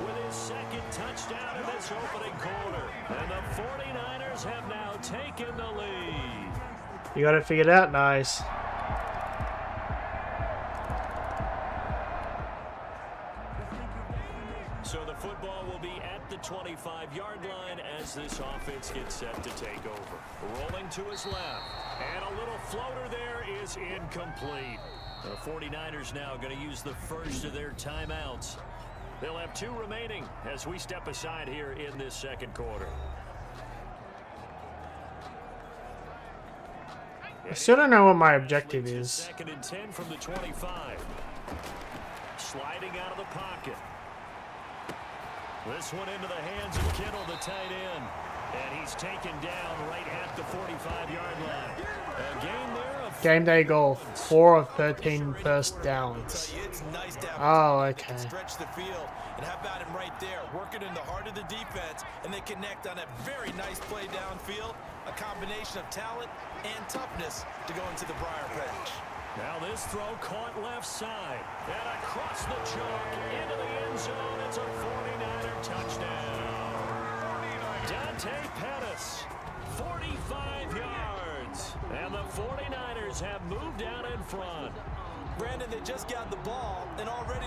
with his second touchdown in this opening quarter. And the 49ers have now taken the lead. You got it figured out? Nice. So the football will be at the 25-yard line as this offense gets set to take over. Rolling to his left. And a little floater there is incomplete. The 49ers now going to use the first of their timeouts. They'll have 2 remaining as we step aside here in this second quarter. I still don't know what my objective is. Second and 10 from the 25. Sliding out of the pocket. This one into the hands of Kittle, the tight end. And he's taken down right at the 45-yard line. A gain there of... Game day goal. 4 of 13 first downs. Oh, okay. Stretch the field. And how about him right there, working in the heart of the defense, and they connect on a very nice play downfield. A combination of talent and toughness to go into the briar patch. Now this throw caught left side. And across the chalk into the end zone. It's a 49er touchdown. Dante Pettis, 45 yards. And the 49ers have moved out in front. Brandon, they just got the ball, and already...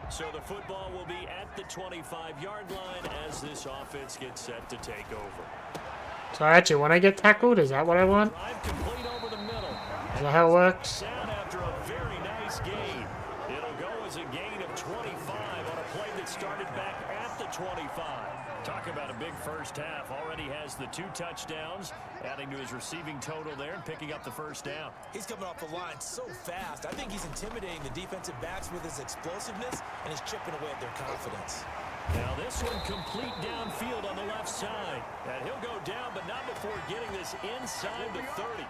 So the football will be at the 25-yard line as this offense gets set to take over. So actually, when I get tackled, is that what I want? Drive complete over the middle. Is that how it works? Down after a very nice gain. It'll go as a gain of 25 on a play that started back at the 25. Talk about a big first half. Already has the 2 touchdowns, adding to his receiving total there and picking up the first down. He's coming off the line so fast. I think he's intimidating the defensive backs with his explosiveness, and he's chipping away at their confidence. Now this one complete downfield on the left side. And he'll go down, but not before getting this inside the 30.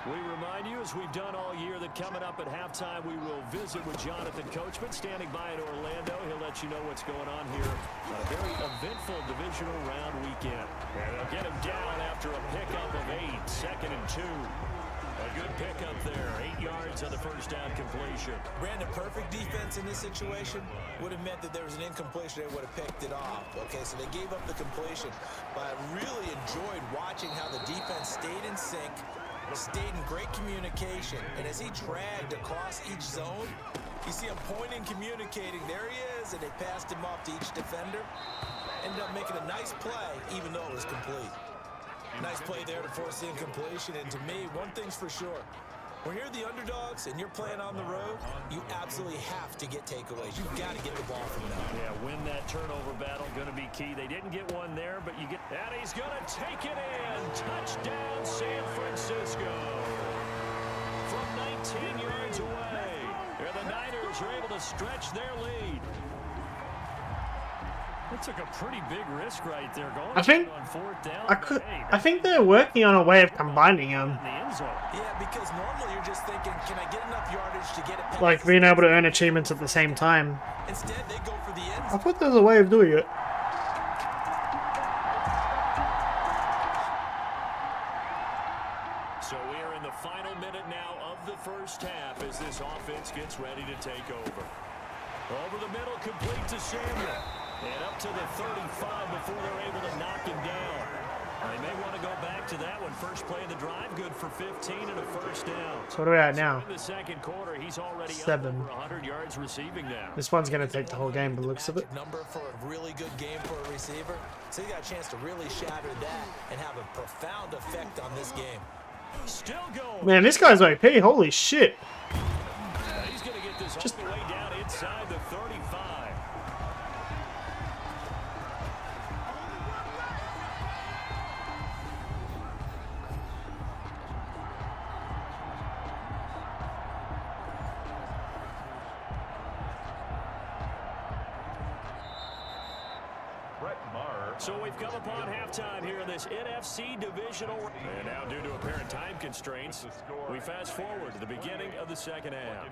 We remind you, as we've done all year, that coming up at halftime, we will visit with Jonathan Coachman, standing by in Orlando. He'll let you know what's going on here on a very eventful divisional round weekend. And they'll get him down after a pickup of 8, second and 2. A good pickup there. 8 yards on the first down completion. Brandon, perfect defense in this situation would have meant that there was an incompletion. They would have picked it off. Okay, so they gave up the completion. But I really enjoyed watching how the defense stayed in sync, stayed in great communication. And as he dragged across each zone, you see him pointing, communicating. There he is, and they passed him off to each defender. Ended up making a nice play, even though it was complete. Nice play there to force the incompletion. And to me, one thing's for sure. When you're the underdogs and you're playing on the road, you absolutely have to get takeaways. You've got to get the ball from them. Yeah, win that turnover battle, going to be key. They didn't get one there, but you get... And he's going to take it in. Touchdown, San Francisco. From 19 yards away. And the Niners are able to stretch their lead. That took a pretty big risk right there. Going I think on fourth down. I think they're working on a way of combining them. Yeah, because normally you're just thinking, can I get enough yardage to get it? Like being able to earn achievements at the same time. Instead, they go for the end. I thought there was a way of doing it. So we're in the final minute now of the first half as this offense gets ready to take over. Over the middle, complete to Samuel. And up to the 35 before they're able to knock him down. They may want to go back to that one. First play of the drive, good for 15 and a first down. So what are we at now? In the second quarter, he's already 7. up over 100 yards receiving now. This one's going to take the whole game, by the looks of it. Number for a really good game for a receiver. So you got a chance to really shatter that and have a profound effect on this game. Still going. Man, this guy's OP. Holy shit. He's going to get this all the way down inside the 35. So we've come upon halftime here in this NFC divisional. And now due to apparent time constraints, we fast forward to the beginning of the second half.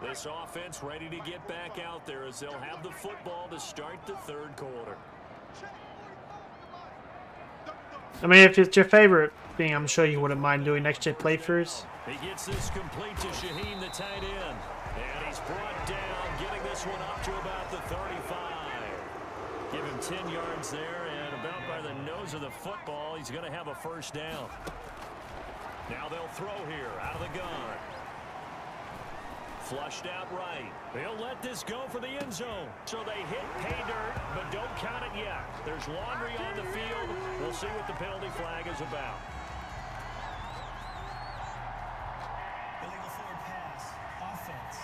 This offense ready to get back out there as they'll have the football to start the third quarter. I mean, if it's your favorite thing, I'm sure you wouldn't mind doing next gen playthroughs. He gets this complete to Shaheen, the tight end. And he's brought down, getting this one up to about the 35. Give him 10 yards there, and about by the nose of the football, he's going to have a first down. Now they'll throw here, out of the gun. Flushed out right. They'll let this go for the end zone. So they hit pay dirt, but don't count it yet. There's laundry on the field. We'll see what the penalty flag is about. Illegal forward pass. Offense.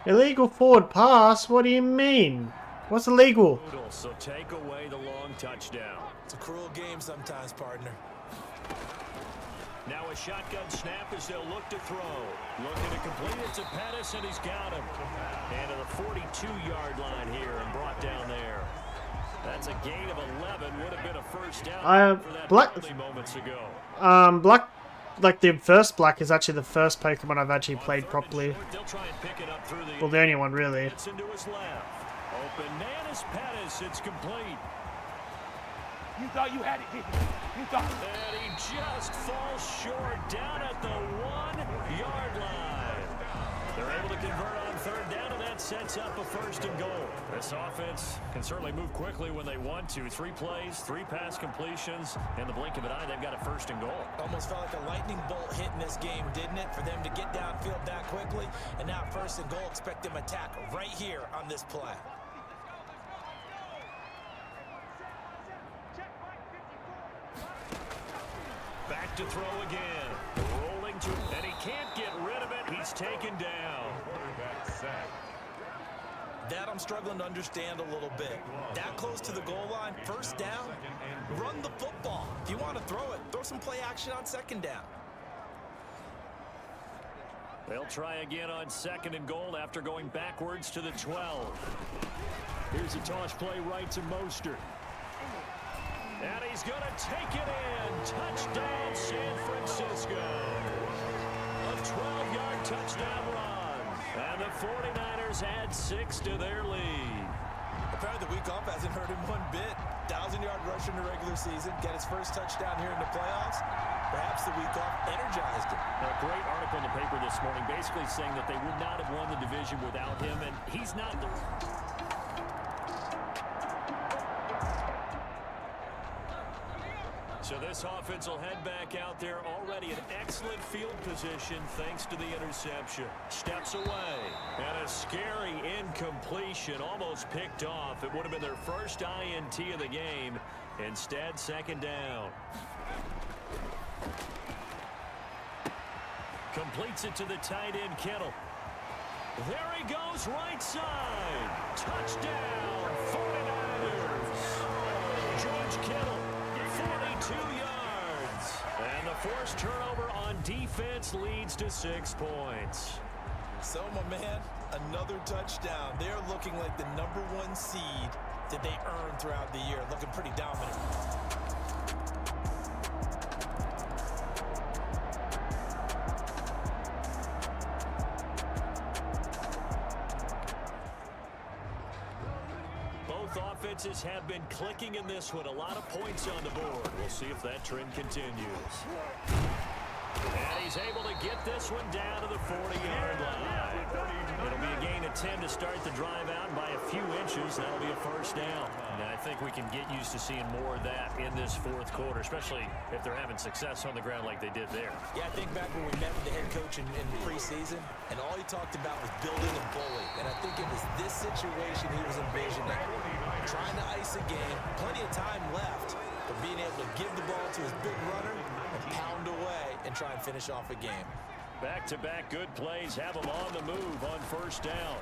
Illegal forward pass? What do you mean? What's illegal? So take away the long touchdown. It's a cruel game sometimes, partner. Now a shotgun snap as they'll look to throw. Looking to complete it to Pettis, and he's got him. And to the 42-yard line here and brought down there. That's a gain of 11. Would have been a first down for that penalty moments ago. Black, like the first Black is actually the first Pokemon I've actually played properly. They'll try and pick it up through the... Well, the only one, really. It's into his left. Open man is Pettis. It's complete. You thought you had it, didn't you? You thought. And he just falls short down at the 1-yard line. They're able to convert on third down, and that sets up a first and goal. This offense can certainly move quickly when they want to. 3 plays, 3 pass completions. In the blink of an eye, they've got a first and goal. Almost felt like a lightning bolt hit in this game, didn't it? For them to get downfield that quickly. And now first and goal, expect them attack right here on this play. Back to throw again. Rolling to, and he can't get rid of it. He's taken down. That I'm struggling to understand a little bit. That close to the goal line, first down, run the football. If you want to throw it, throw some play action on second down. They'll try again on second and goal after going backwards to the 12. Here's a toss play right to Mostert. And he's going to take it in. Touchdown, San Francisco. A 12-yard touchdown run. And the 49ers add 6 to their lead. Apparently the week off hasn't hurt him one bit. 1,000-yard rush in the regular season, get his first touchdown here in the playoffs. Perhaps the week off energized him. A great article in the paper this morning basically saying that they would not have won the division without him, and he's not the... So this offense will head back out there already in excellent field position thanks to the interception. Steps away. And a scary incompletion, almost picked off. It would have been their first INT of the game. Instead, second down. Completes it to the tight end, Kittle. There he goes, right side. Touchdown, 49ers. George Kittle. 42 yards. And the forced turnover on defense leads to 6 points. So, my man, another touchdown. They're looking like the #1 seed that they earned throughout the year. Looking pretty dominant. Offenses have been clicking in this one. A lot of points on the board. We'll see if that trend continues. And he's able to get this one down to the 40-yard line. It'll be a gain of 10 to start the drive out, and by a few inches, that'll be a first down. And I think we can get used to seeing more of that in this fourth quarter, especially if they're having success on the ground like they did there. Yeah, I think back when we met with the head coach in preseason, and all he talked about was building and bully. And I think it was this situation he was envisioning. Trying to ice a game, plenty of time left, but being able to give the ball to his big runner and pound away and try and finish off a game. Back-to-back good plays have him on the move on first down.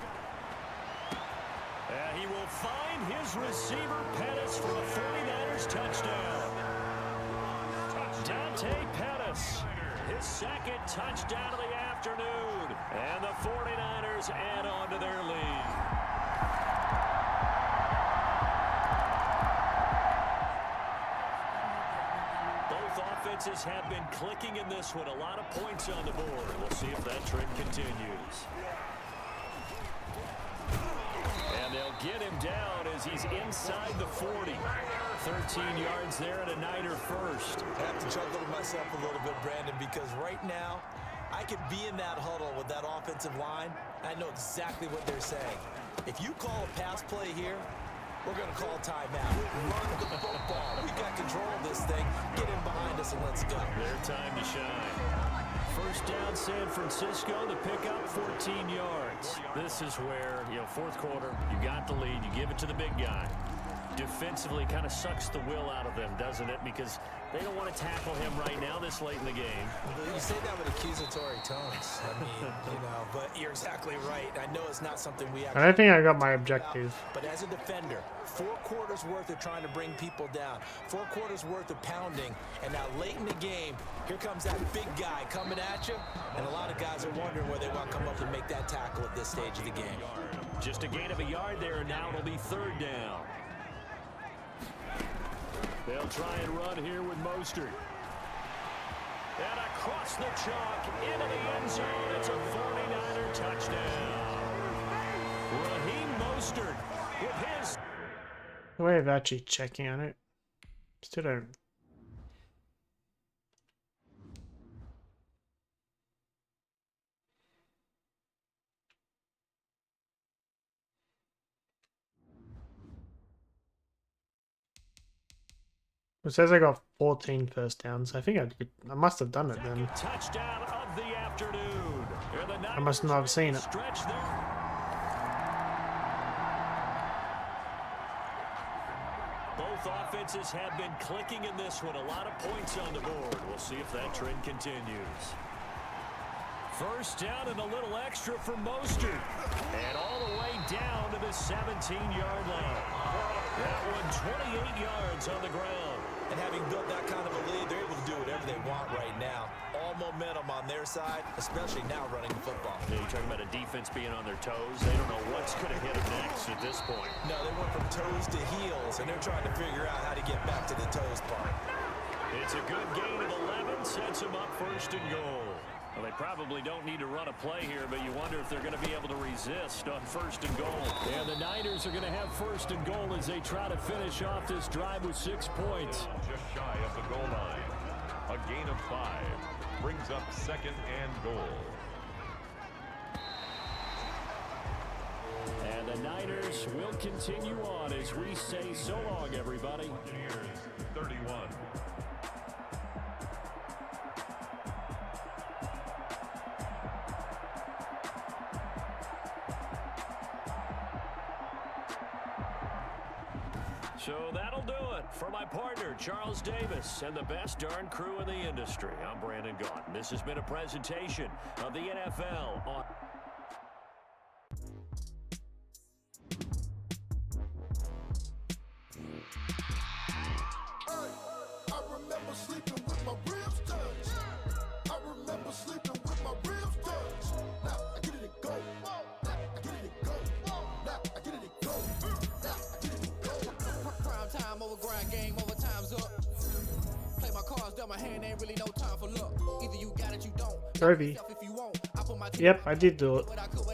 And he will find his receiver, Pettis, for a 49ers touchdown. Dante Pettis, his second touchdown of the afternoon. And the 49ers add on to their lead. Offenses have been clicking in this one. A lot of points on the board. We'll see if that trend continues. And they'll get him down as he's inside the 40. 13 yards there and a Niner first. I have to chuckle to myself a little bit, Brandon, because right now I could be in that huddle with that offensive line. I know exactly what they're saying. If you call a pass play here, we're going to call timeout. Run the football. We got control of this thing. Get in behind us and let's go. Their time to shine. First down, San Francisco. The pickup, 14 yards. This is where, fourth quarter, you got the lead. You give it to the big guy. Defensively kind of sucks the will out of them, doesn't it? Because they don't want to tackle him right now this late in the game. You say that with accusatory tones. I mean, but you're exactly right. I know it's not something we have. I think I got my objective. But as a defender, 4 quarters worth of trying to bring people down, 4 quarters worth of pounding, and now late in the game, here comes that big guy coming at you, and a lot of guys are wondering where they want to come up and make that tackle at this stage of the game. Just a gain of a yard there, and now it'll be third down. They'll try and run here with Mostert. And across the chalk, into the end zone. It's a 49er touchdown. Raheem Mostert with his... The way of actually checking on it. Still don't... It says I got 14 first downs. I think I must have done it then. Touchdown of the afternoon. I must not have seen it. Both offenses have been clicking in this one. A lot of points on the board. We'll see if that trend continues. First down and a little extra for Mostert. And all the way down to the 17-yard line. That one 28 yards on the ground. And having built that kind of a lead, they're able to do whatever they want right now. All momentum on their side, especially now running the football. Yeah, you're talking about a defense being on their toes. They don't know what's going to hit them next at this point. No, they went from toes to heels, and they're trying to figure out how to get back to the toes part. It's a good gain of 11, sets them up first and goal. Well, they probably don't need to run a play here, but you wonder if they're going to be able to resist on 1st and goal. And the Niners are going to have 1st and goal as they try to finish off this drive with 6 points. Just shy of the goal line. A gain of 5 brings up 2nd and goal. And the Niners will continue on as we say so long, everybody. 31. So that'll do it for my partner, Charles Davis, and the best darn crew in the industry. I'm Brandon Gaudin. This has been a presentation of the NFL on... I remember sleeping with my ribs touched. I remember sleeping with my ribs touched. Now I get it and go. Now I get it and go. Now I get it and go. Now I get it and go. Prime time over grind game, overtime's up. Play my cards dealt my hand, ain't really no time for luck. Either you got it, you don't. Roby. Yep, I did do it.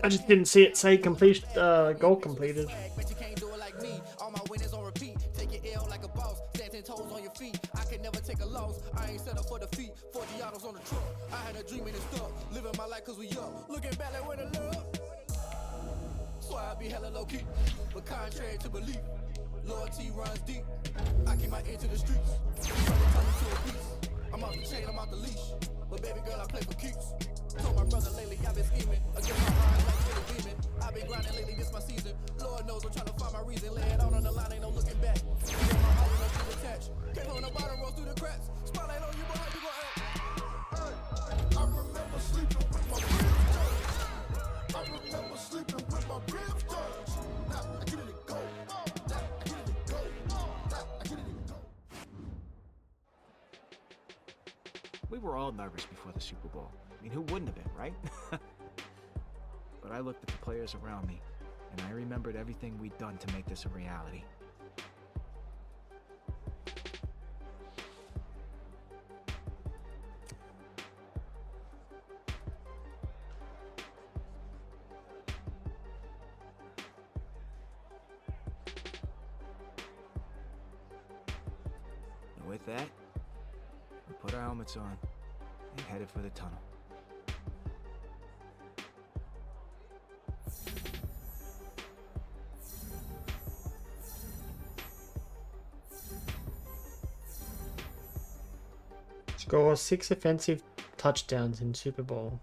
I just didn't see it say completion, goal completed. Bet you can't do it like me. All my winners on repeat. Take your L like a boss. Stand 10 toes on your feet. I can never take a loss. I ain't set up for defeat. 40 autos on the truck. I had a dream and it's stuck. Living my life cause we up. Looking back like where the love. So I be hella low key. But contrary to belief, loyalty runs deep. I keep my ear to the streets. Trying to turn me to a beast. I'm off the chain, I'm off the leash. But baby girl, I play for keeps. Told my brother lately I've been scheming. Against my eyes like really beaming. I've been grinding lately, this my season. Lord knows I'm trying to find my reason. Lay it out on the line, ain't no looking back. Get my heart enough to attach. Came on the bottom, roll through the cracks. Spotlight on you, but how you gon' act? I remember sleeping with my ribs touched. I remember sleeping with my ribs touched. Now I get it and go. Now I get it and go. Now I get it and go. We were all nervous before the Super Bowl. I mean, who wouldn't have been, right? But I looked at the players around me, and I remembered everything we'd done to make this a reality. And with that, we put our helmets on and headed for the tunnel. Score 6 offensive touchdowns in Super Bowl.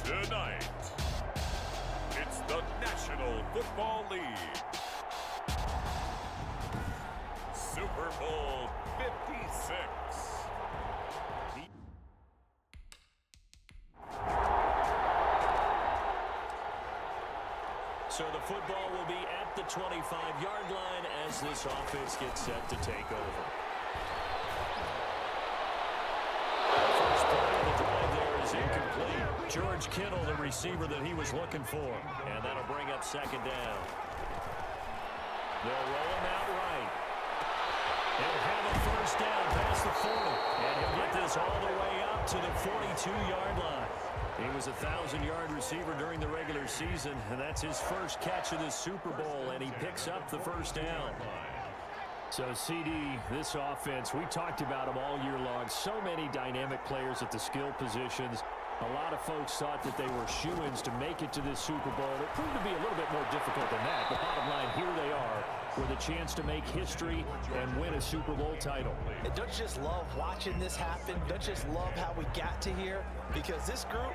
Tonight, it's the National Football League. Super Bowl 56. So the football will be at the 25-yard line as this offense gets set to take over. The first play of the drive there is incomplete. George Kittle, the receiver that he was looking for. And that'll bring up 2nd down. They'll roll him out right. He'll have a 1st down past the 40. And he'll get this all the way up to the 42-yard line. He was a 1,000-yard receiver during the regular season, and that's his first catch of the Super Bowl, and he picks up the 1st down. So, CD, this offense, we talked about them all year long. So many dynamic players at the skill positions. A lot of folks thought that they were shoo-ins to make it to this Super Bowl. It proved to be a little bit more difficult than that. The bottom line, here they are with a chance to make history and win a Super Bowl title. And don't you just love watching this happen? Don't you just love how we got to here? Because this group,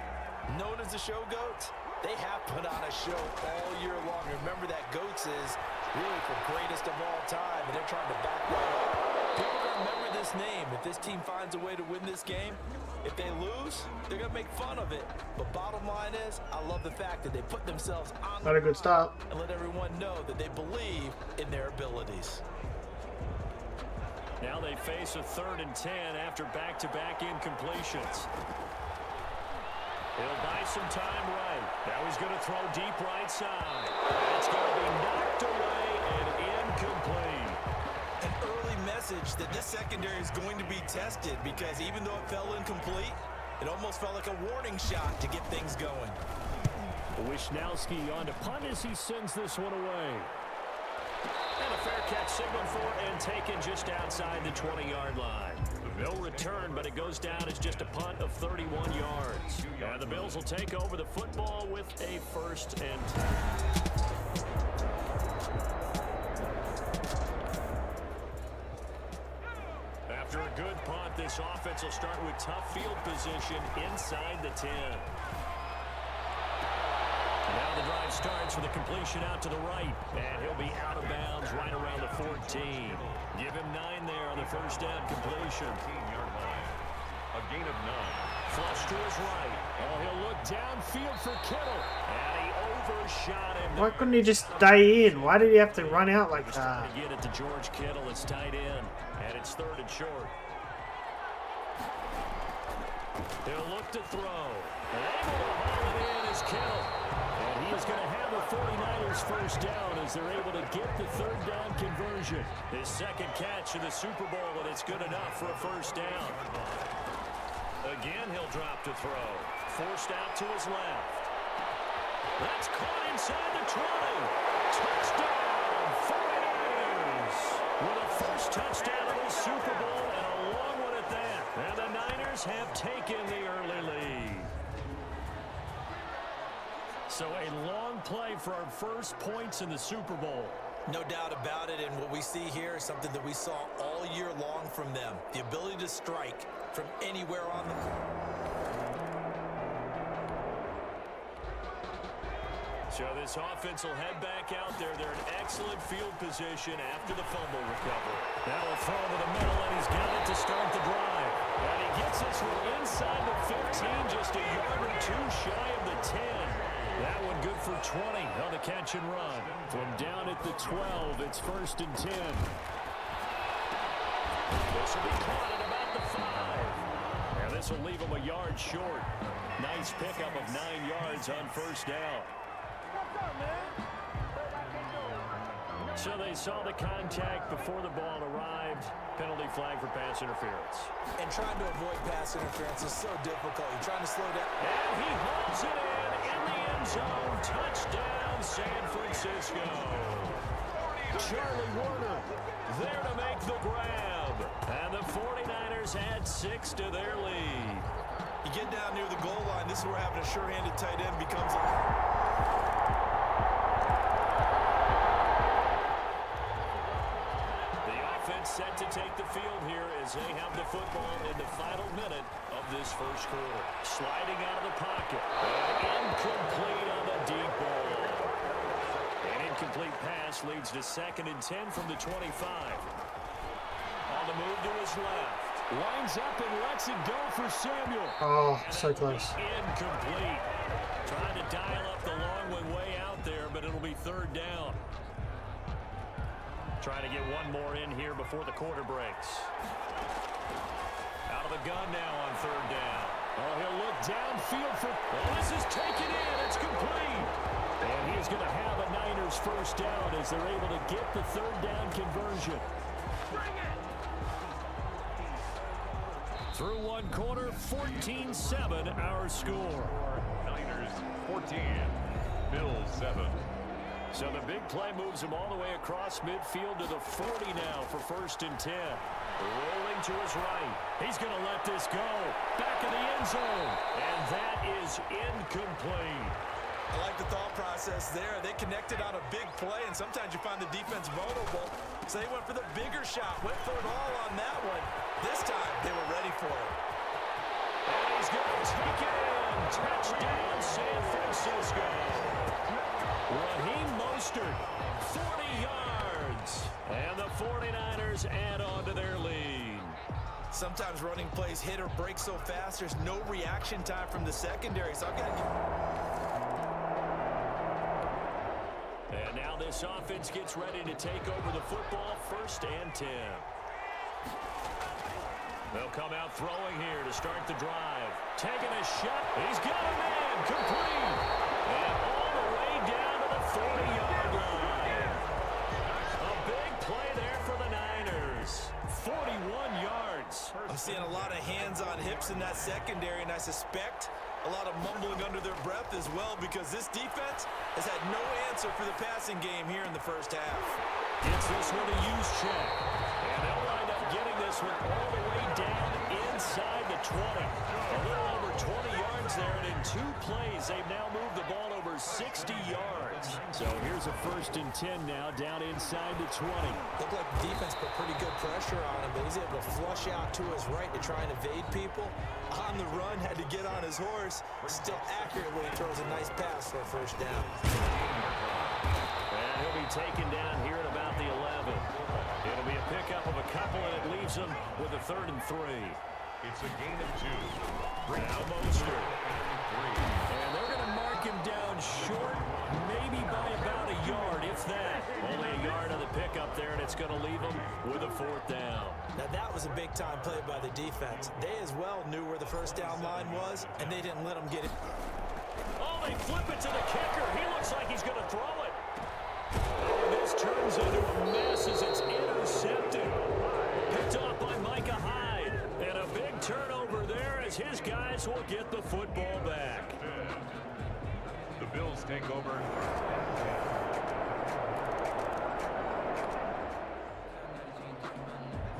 known as the Show Goats, they have put on a show all year long. Remember that Goats is really the greatest of all time, and they're trying to back that up. People are going to remember this name. If this team finds a way to win this game, if they lose, they're going to make fun of it. But bottom line is, I love the fact that they put themselves on Not a good start. and let everyone know that they believe in their abilities. Now they face a 3rd and 10 after back-to-back incompletions. He'll buy some time right. Now he's going to throw deep right side. It's going to be knocked away and incomplete. An early message that this secondary is going to be tested because even though it fell incomplete, it almost felt like a warning shot to get things going. Wisnowski on to punt as he sends this one away. And a fair catch signaled for and taken just outside the 20-yard line. No return, but it goes down as just a punt of 31 yards. And the Bills will take over the football with a 1st and 10. After a good punt, this offense will start with tough field position inside the 10. Now the drive starts with a completion out to the right, and he'll be out of bounds right around the 14. Give him 9 there on the 1st down completion. 15-yard line. A gain of 9. Flush to his right. Oh, he'll look downfield for Kittle. And he overshot him. Why couldn't he just stay in? Why did he have to run out like that? To get it to George Kittle. It's tight end, and it's 3rd and short. He'll look to throw. And able to haul it in is Kittle. And he is going to have the 49ers 1st down as they're able to get the 3rd down conversion. His 2nd catch in the Super Bowl, and it's good enough for a 1st down. Again, he'll drop to throw. Forced out to his left. That's caught inside the 20. Touchdown, 49ers. With a 1st touchdown of the Super Bowl and a long one at that. And the Niners have taken the early lead. So a long play for our 1st points in the Super Bowl. No doubt about it, and what we see here is something that we saw all year long from them. The ability to strike from anywhere on the court. So this offense will head back out there. They're in excellent field position after the fumble recovery. That'll throw to the middle, and he's got it to start the drive. And he gets this one inside the 15, just a yard or 2 shy of the 10. That one good for 20 on the catch and run. From down at the 12, it's 1st and 10. This will be caught at about the 5. And this will leave him a yard short. Nice pickup of 9 yards on 1st down. So they saw the contact before the ball arrived. Penalty flag for pass interference. And trying to avoid pass interference is so difficult. You're trying to slow down. And he hauls it in the end zone. Touchdown, San Francisco. Charlie Warner there to make the grab. And the 49ers add 6 to their lead. You get down near the goal line, this is where having a sure-handed tight end becomes a... Set to take the field here as they have the football in the final minute of this 1st quarter. Sliding out of the pocket. Incomplete on the deep ball. An incomplete pass leads to 2nd and 10 from the 25. On the move to his left. Lines up and lets it go for Samuel. Oh, so close. Incomplete. Trying to dial up the long one way out there, but it'll be 3rd down. Trying to get one more in here before the quarter breaks. Out of the gun now on 3rd down. Oh, he'll look downfield for... Well, this is taken in. It's complete. And he's going to have a Niners 1st down as they're able to get the 3rd down conversion. Through one quarter, 14-7 our score. Niners 14. Bills 7. So the big play moves him all the way across midfield to the 40 now for 1st and 10. Rolling to his right. He's going to let this go. Back of the end zone. And that is incomplete. I like the thought process there. They connected on a big play, and sometimes you find the defense vulnerable. So they went for the bigger shot. Went for it all on that one. This time, they were ready for it. And he's going to take it in. Touchdown, San Francisco. Raheem Mostert, 40 yards. And the 49ers add on to their lead. Sometimes running plays hit or break so fast, there's no reaction time from the secondary. So I've got to... And now this offense gets ready to take over the football. 1st and 10. They'll come out throwing here to start the drive. Taking a shot. He's got a man. Complete. And all the way down to the 40-yard line. A big play there for the Niners. 41 yards. I'm seeing a lot of hands on hips in that secondary, and I suspect a lot of mumbling under their breath as well, because this defense has had no answer for the passing game here in the first half. Gets this one to use check. And they'll wind up getting this one all the way down inside the 20. A little over 20 yards there, and in 2 plays, they've now moved the ball over 60 yards. So here's a 1st and 10 now, down inside the 20. Looked like the defense put pretty good pressure on him, but he's able to flush out to his right to try and evade people. On the run, had to get on his horse. Still accurately throws a nice pass for a 1st down. And he'll be taken down here at about the 11. It'll be a pickup of a couple, and it leaves them with a 3rd and 3. It's a gain of 2. Now Mostert. And they're going to mark him down short, maybe by about a yard, if that. Only a yard on the pickup there, and it's going to leave them with a 4th down. Now that was a big-time play by the defense. They as well knew where the 1st down line was, and they didn't let them get it. Oh, they flip it to the kicker. He looks like he's going to throw it. Oh, this turns into a mess as it's intercepted. Picked off by Micah Hyde. And a big turnover there as his guys will get the football back. The Bills take over.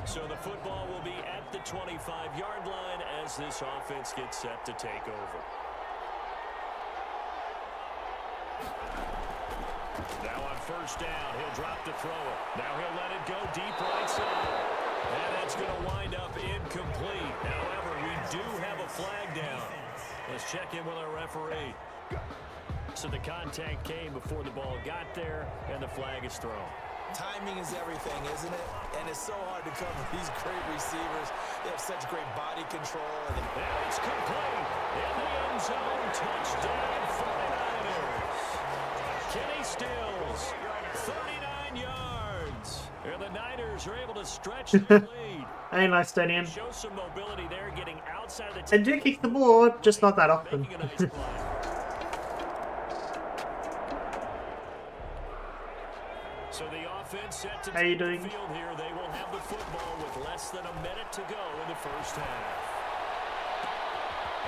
So the football will be at the 25-yard line as this offense gets set to take over. Now on 1st down, he'll drop to throw it. Now he'll let it go deep right side. And that's going to wind up incomplete. However, we do have a flag down. Let's check in with our referee. So the contact came before the ball got there, and the flag is thrown. Timing is everything, isn't it? And it's so hard to cover these great receivers. They have such great body control. And it's complete. In the end zone, touchdown 49ers. Kenny Stills, 39 yards. And the Niners are able to stretch their lead. Hey, nice stadium. Show some mobility there, getting outside the... And do kick the ball, just not that often. So the offense set to How you take the doing? field here. They will have the football with less than a minute to go in the 1st half.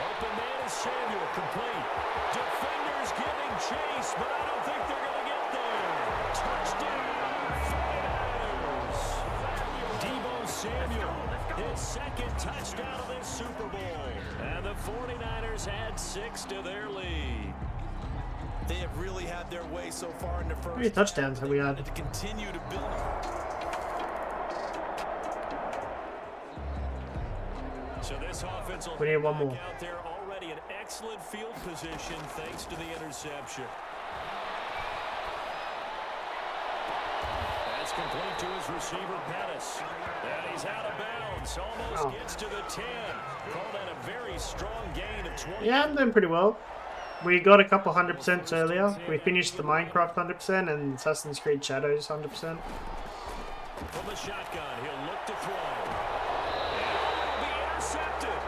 Open man is Samuel, complete. Defenders giving chase, but I don't think they're going to get there. Touchdown, 49ers. Deebo Samuel, his 2nd touchdown of this Super Bowl. And the 49ers add 6 to their lead. They have really had their way so far in the first. How many touchdowns have we had? To continue to build. So this offense will We need one more. out there already in excellent field position thanks to the interception. That's complete to his receiver, Pettis. And he's out of bounds. Almost gets to the 10. Call that a very strong gain of 20. Yeah, I'm doing pretty well. We got a couple 100% earlier. We finished the Minecraft 100% and Assassin's Creed Shadows 100%. From the shotgun, he'll look to throw. And it'll be intercepted.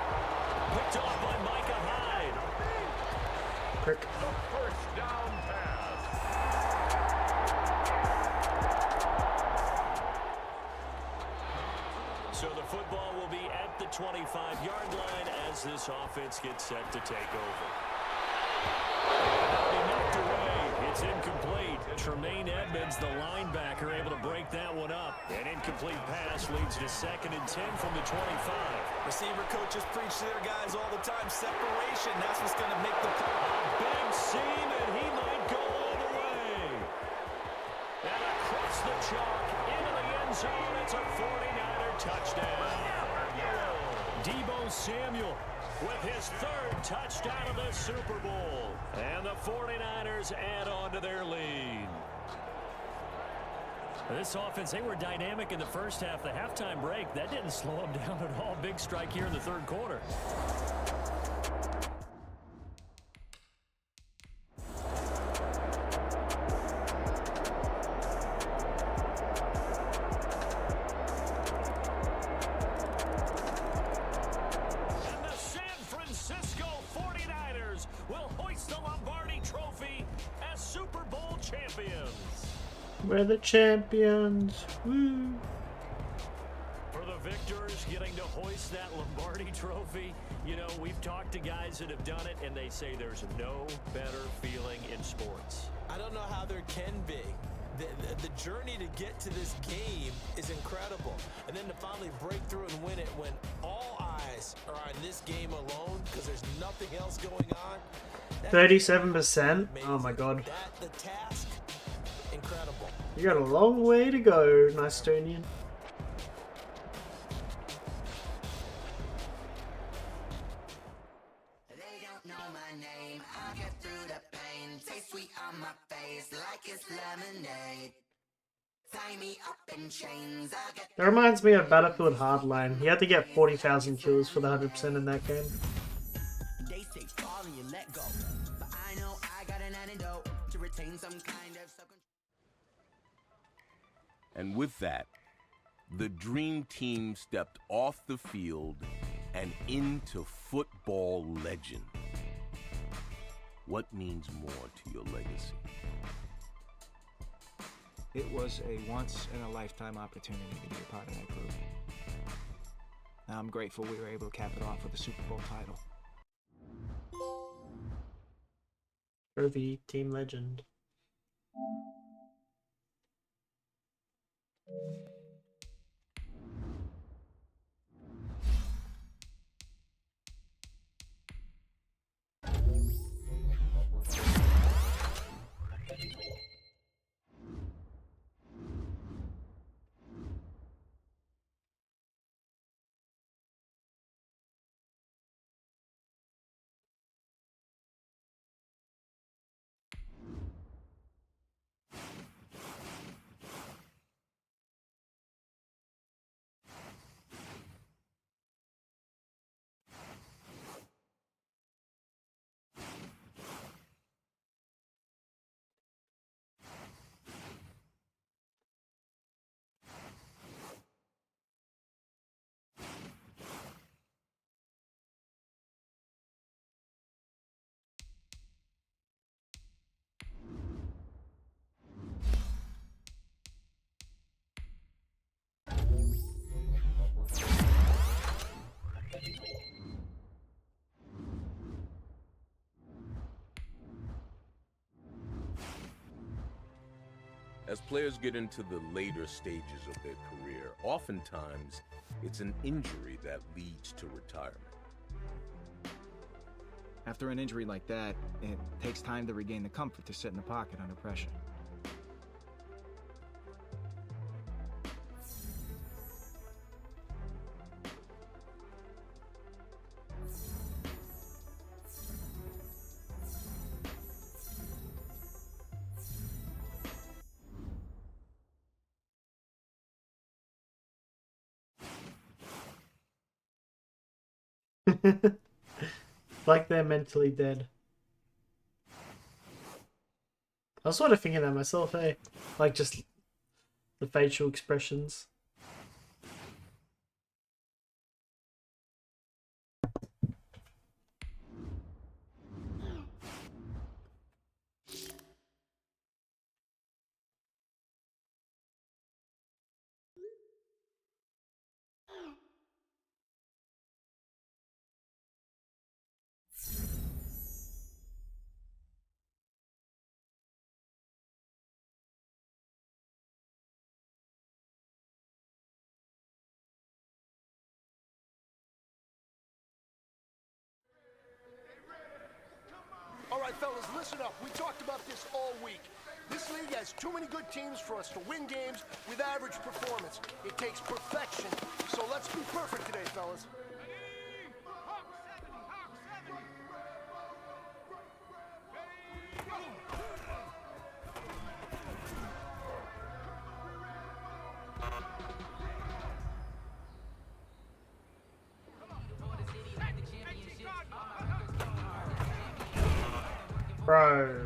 Picked off by Micah Hyde. Prick. The 1st down pass. So the football will be at the 25-yard line as this offense gets set to take over. Knocked away. It's incomplete. Tremaine Edmonds, the linebacker, able to break that one up. An incomplete pass leads to 2nd and 10 from the 25. Receiver coaches preach to their guys all the time. Separation, that's what's going to make the play. A big seam, and he might go all the way. And across the chalk, into the end zone, it's a 49er touchdown. Deebo Samuel with his 3rd touchdown of the Super Bowl. And the 49ers add on to their lead. This offense, they were dynamic in the first half. The halftime break, that didn't slow them down at all. Big strike here in the 3rd quarter. We're the champions. Woo. For the victors, getting to hoist that Lombardi trophy. You know, we've talked to guys that have done it, and they say there's no better feeling in sports. I don't know how there can be. The journey to get to this game is incredible. And then to finally break through and win it when all eyes are on this game alone because there's nothing else going on. 37%? Oh my god. The task, incredible. You got a long way to go, Estonian. That reminds me of Battlefield Hardline. You had to get 40,000 kills for the 100% in that game. They say fall and you let go, but I know I got an antidote to retain some kind of self-control. And with that, the Dream Team stepped off the field and into football legend. What means more to your legacy? It was a once-in-a-lifetime opportunity to be a part of that group. I'm grateful we were able to cap it off with a Super Bowl title. Trophy Team Legend. As players get into the later stages of their career, oftentimes it's an injury that leads to retirement. After an injury like that, it takes time to regain the comfort to sit in the pocket under pressure. Like they're mentally dead. I was sort of thinking that myself, eh? Like just the facial expressions. All right, fellas, listen up. We talked about this all week. This league has too many good teams for us to win games with average performance. It takes perfection. So let's be perfect today, fellas. Bro.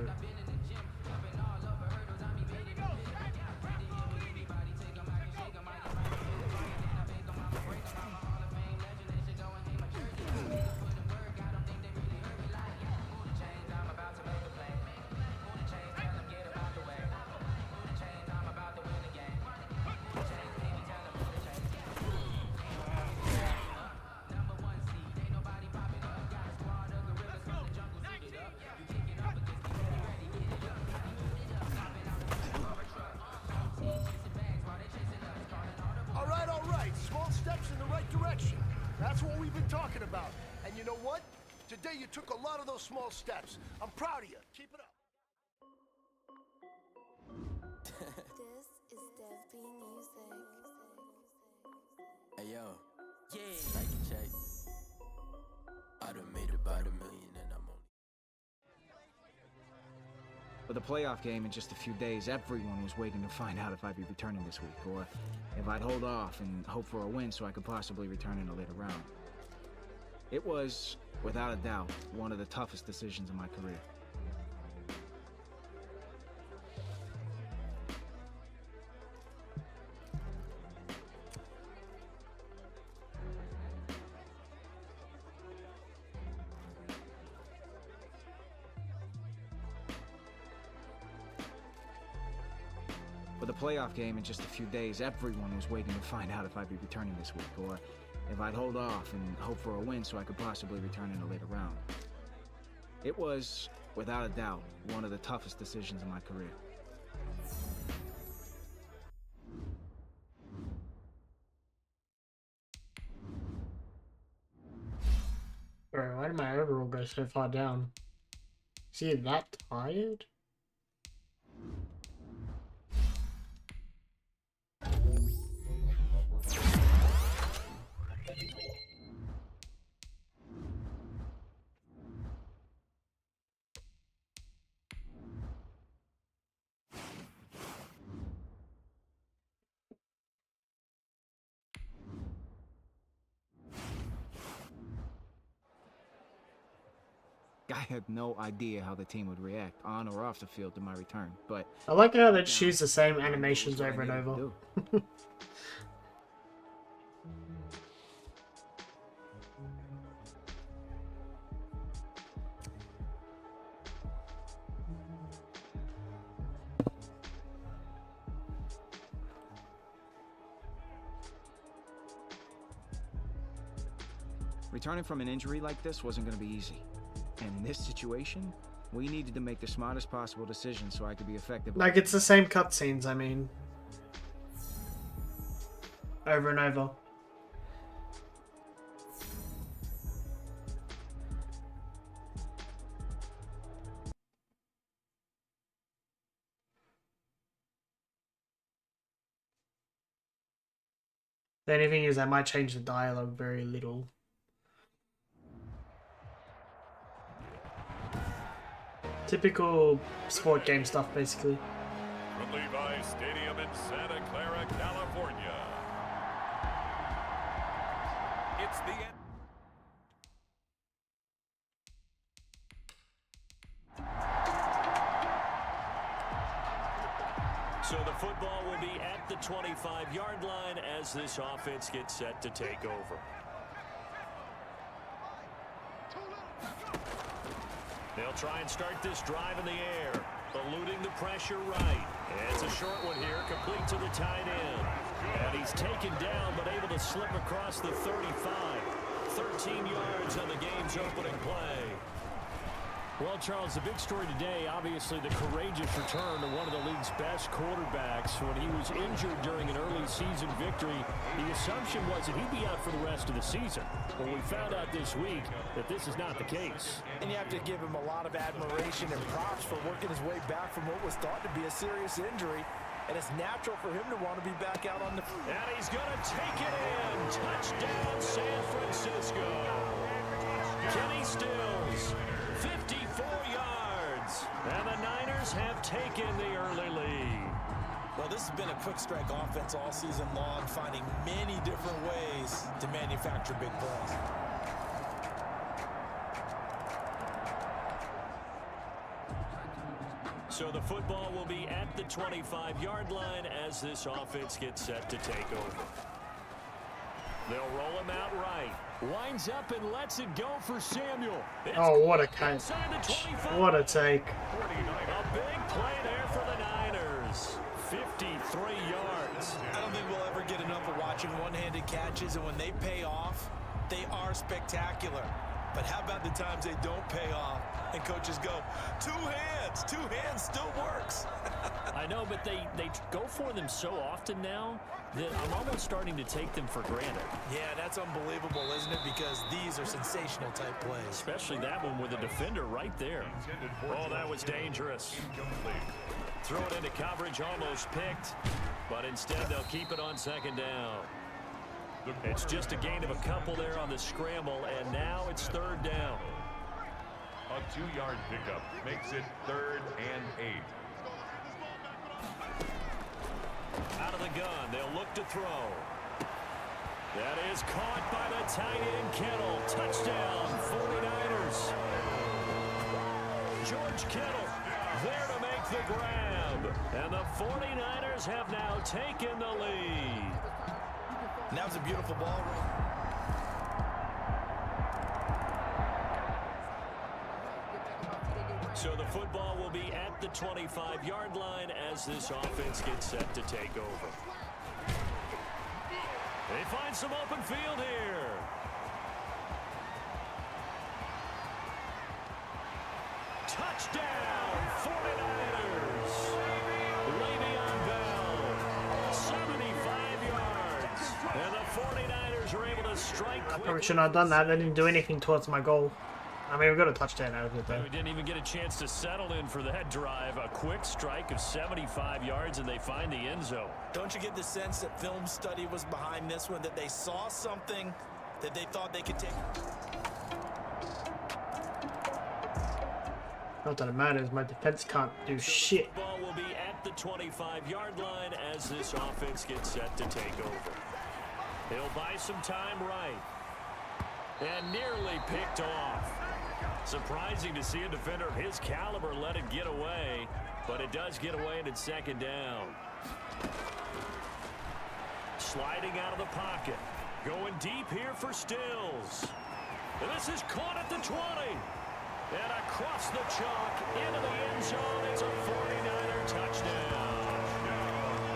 we've been talking about. And you know what? Today you took a lot of those small steps. I'm proud of you. Keep it up. This is Dev B Music. Hey yo, yeah, like a check. I done made about $1 million and I'm only. For the playoff game in just a few days, everyone was waiting to find out if I'd be returning this week, or if I'd hold off and hope for a win so I could possibly return in a later round. It was, without a doubt, one of the toughest decisions of my career. For the playoff game in just a few days, everyone was waiting to find out if I'd be returning this week, or if I'd hold off and hope for a win so I could possibly return in a later round. It was, without a doubt, one of the toughest decisions of my career. Bro, why did my overall go so far down? Is he that tired? I had no idea how the team would react, on or off the field, to my return, but... I like how they just use the same animations over and over. Returning from an injury like this wasn't going to be easy. And in this situation, we needed to make the smartest possible decision so I could be effective. Like, it's the same cutscenes, I mean. Over and over. The only thing is I might change the dialogue very little. Typical sport game stuff, basically. From Levi's Stadium in Santa Clara, California, it's the end. So the football will be at the 25-yard line as this offense gets set to take over. They'll try and start this drive in the air, eluding the pressure right. It's a short one here, complete to the tight end. And he's taken down, but able to slip across the 35. 13 yards on the game's opening play. Well, Charles, the big story today, obviously the courageous return to one of the league's best quarterbacks. When he was injured during an early season victory, the assumption was that he'd be out for the rest of the season. Well, we found out this week that this is not the case. And you have to give him a lot of admiration and props for working his way back from what was thought to be a serious injury. And it's natural for him to want to be back out on the field. And he's going to take it in. Touchdown, San Francisco. Kenny Stills, 54 yards. And the Niners have taken the early lead. Well, this has been a quick strike offense all season long, finding many different ways to manufacture big plays. So the football will be at the 25-yard line as this offense gets set to take over. They'll roll him out right. Winds up and lets it go for Samuel. Oh, what a catch. What a take. A big play there for the Niners. 53 yards. I don't think we'll ever get enough of watching one-handed catches, and when they pay off, they are spectacular. But how about the times they don't pay off and coaches go, two hands still works. I know, but they go for them so often now that I'm almost starting to take them for granted. Yeah, that's unbelievable, isn't it? Because these are sensational type plays. Especially that one with a defender right there. Oh, that was dangerous. Throw it into coverage, almost picked, but instead they'll keep it on second down. It's just a gain of a couple there on the scramble, and now it's third down. A 2-yard pickup makes it 3rd and 8. Out of the gun, they'll look to throw. That is caught by the tight end Kittle. Touchdown, 49ers. George Kittle there to make the grab. And the 49ers have now taken the lead. And that was a beautiful ball. So the football will be at the 25-yard line as this offense gets set to take over. They find some open field here. Touchdown, 49ers. Le'Veon Bell, 75 yards. And the 49ers are able to strike quickly. I probably shouldn't have done that. They didn't do anything towards my goal. I mean, we got a touchdown out of it, though. We didn't even get a chance to settle in for that drive. A quick strike of 75 yards, and they find the end zone. Don't you get the sense that film study was behind this one, that they saw something that they thought they could take? Not that it matters. My defense can't do shit. The ball will be at the 25-yard line as this offense gets set to take over. He'll buy some time right. And nearly picked off. Surprising to see a defender of his caliber let it get away, but it does get away and it's second down. Sliding out of the pocket. Going deep here for Stills. And this is caught at the 20. And across the chalk into the end zone. It's a 49er touchdown.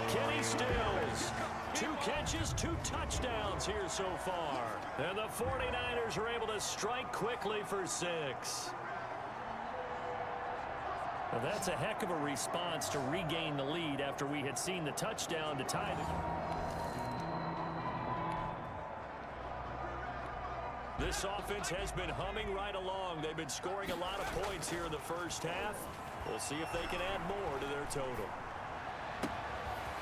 Kenny Stills. 2 catches, 2 touchdowns here so far. And the 49ers are able to strike quickly for 6. Well, that's a heck of a response to regain the lead after we had seen the touchdown to tie it. This offense has been humming right along. They've been scoring a lot of points here in the first half. We'll see if they can add more to their total.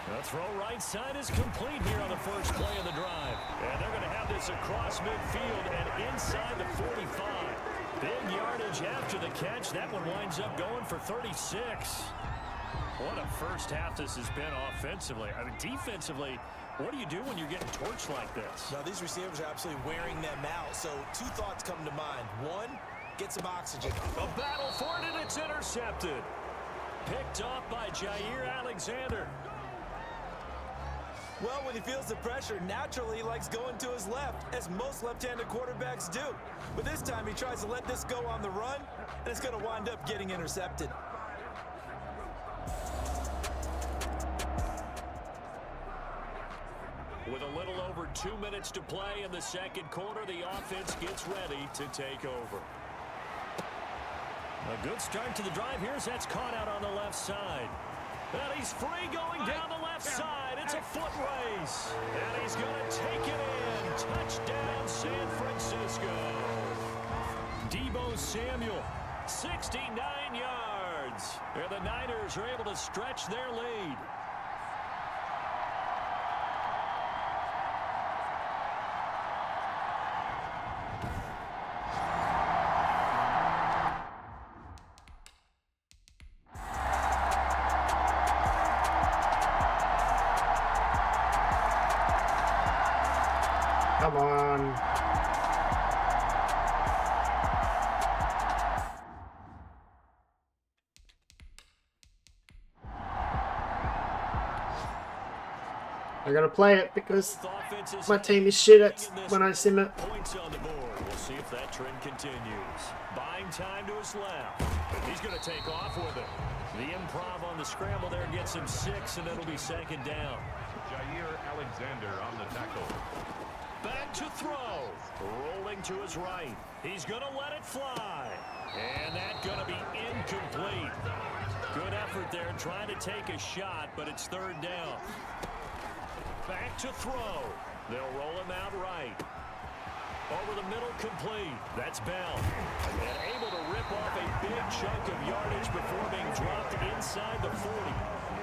The throw right side is complete here on the first play of the drive. And they're going to have this across midfield and inside the 45. Big yardage after the catch. That one winds up going for 36. What a first half this has been offensively. I mean, defensively, what do you do when you're getting torched like this? Now, these receivers are absolutely wearing them out. So 2 thoughts come to mind. 1, get some oxygen. A battle for it, and it's intercepted. Picked off by Jair Alexander. Well, when he feels the pressure, naturally he likes going to his left, as most left-handed quarterbacks do. But this time he tries to let this go on the run, and it's going to wind up getting intercepted. With a little over 2 minutes to play in the second quarter, the offense gets ready to take over. A good start to the drive here as that's caught out on the left side. And he's free going down the left side. It's a foot race. And he's going to take it in. Touchdown, San Francisco. Deebo Samuel, 69 yards. And the Niners are able to stretch their lead. Come on. I gotta play it because my team is shit at when I sim it. Points on the board. We'll see if that trend continues. Buying time to his left. He's going to take off with it. The improv on the scramble there gets him 6, and it'll be second down. Jair Alexander on the tackle. Back to throw. Rolling to his right. He's going to let it fly. And that's going to be incomplete. Good effort there trying to take a shot, but it's third down. Back to throw. They'll roll him out right. Over the middle, complete. That's Bell. And able to rip off a big chunk of yardage before being dropped inside the 40.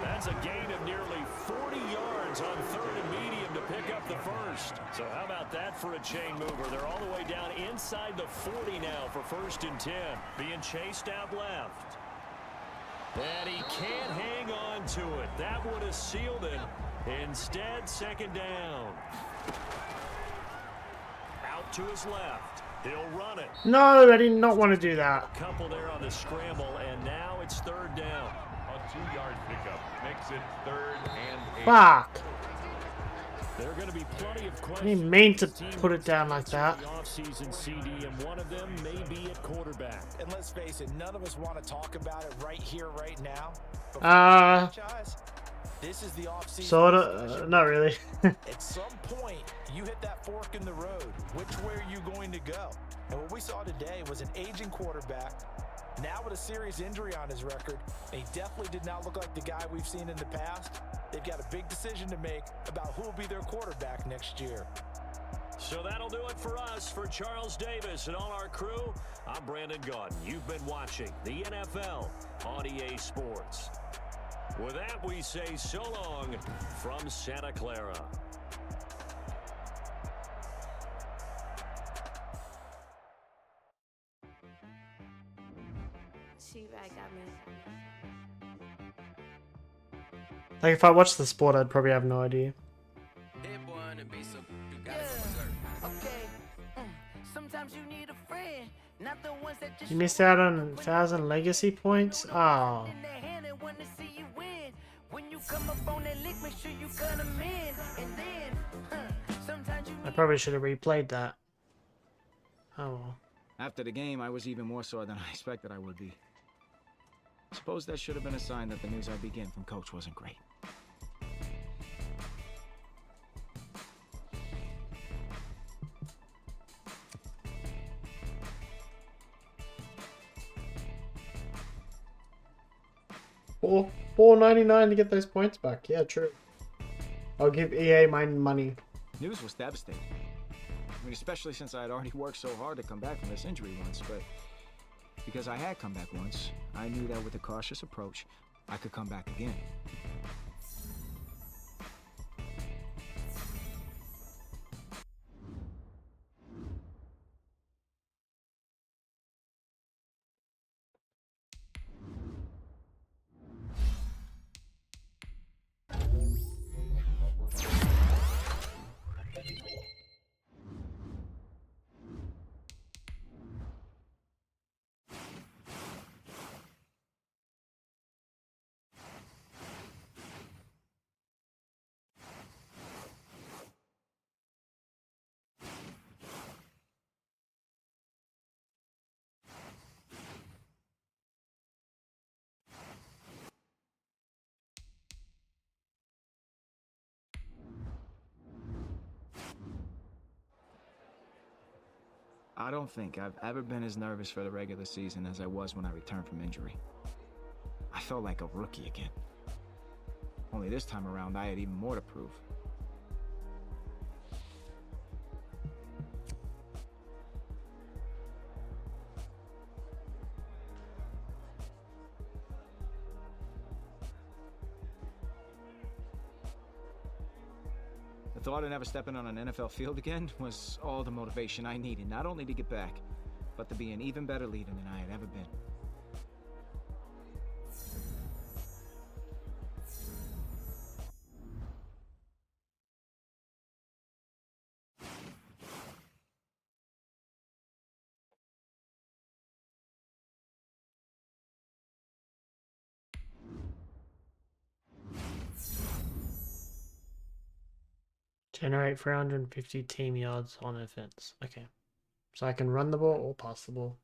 That's a gain of nearly 40 yards on third and medium to pick up the first. So how about that for a chain mover? They're all the way down inside the 40 now for first and 10. Being chased out left. And he can't hang on to it. That would have sealed it. Instead, second down. Out to his left. He'll run it. No, I did not want to do that. A couple there on the scramble, and now it's third down. A 2-yard pickup makes it 3rd and 8. Fuck. There are going to be plenty of I questions. didn't mean to put it down like that. The offseason CD, and one of them may be at quarterback. And let's face it, none of us want to talk about it right here, right now. But for the franchise, this is the offseason. Sorta, not really. At some point, you hit that fork in the road. Which way are you going to go? And what we saw today was an aging quarterback, now with a serious injury on his record. And he definitely did not look like the guy we've seen in the past. They've got a big decision to make about who will be their quarterback next year. So that'll do it for us. For Charles Davis and all our crew, I'm Brandon Gaudin. You've been watching the NFL on EA Sports. With that, we say so long from Santa Clara. Like, if I watched the sport, I'd probably have no idea. You missed out on 1,000 legacy points? Oh. I probably should have replayed that. Oh well. After the game, I was even more sore than I expected I would be. Suppose that should have been a sign that the news I'd be getting from Coach wasn't great. $4.99 to get those points back. Yeah, true. I'll give EA my money. News was devastating. I mean, especially since I had already worked so hard to come back from this injury once, but because I had come back once, I knew that with a cautious approach, I could come back again. I don't think I've ever been as nervous for the regular season as I was when I returned from injury. I felt like a rookie again. Only this time around, I had even more to prove. The thought of never stepping on an NFL field again was all the motivation I needed, not only to get back, but to be an even better leader than I had ever been. Generate 350 team yards on offense. Okay. So I can run the ball or pass the ball.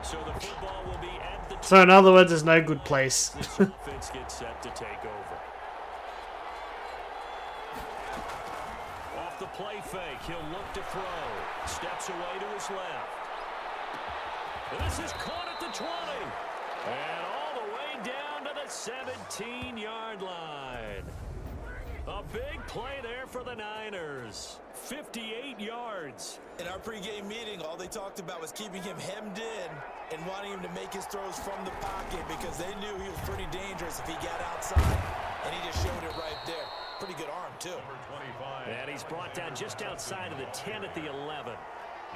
So the football will be at the So in other words, there's no good place. This offense gets set to take over. Off the play fake, he'll look to throw. Steps away to his left. And this is caught at the 20. And all the way down to the 17-yard line. A big play there for the Niners. 58 yards. In our pregame meeting, all they talked about was keeping him hemmed in and wanting him to make his throws from the pocket because they knew he was pretty dangerous if he got outside. And he just showed it right there. Pretty good arm, too. And he's brought down just outside of the 10 at the 11.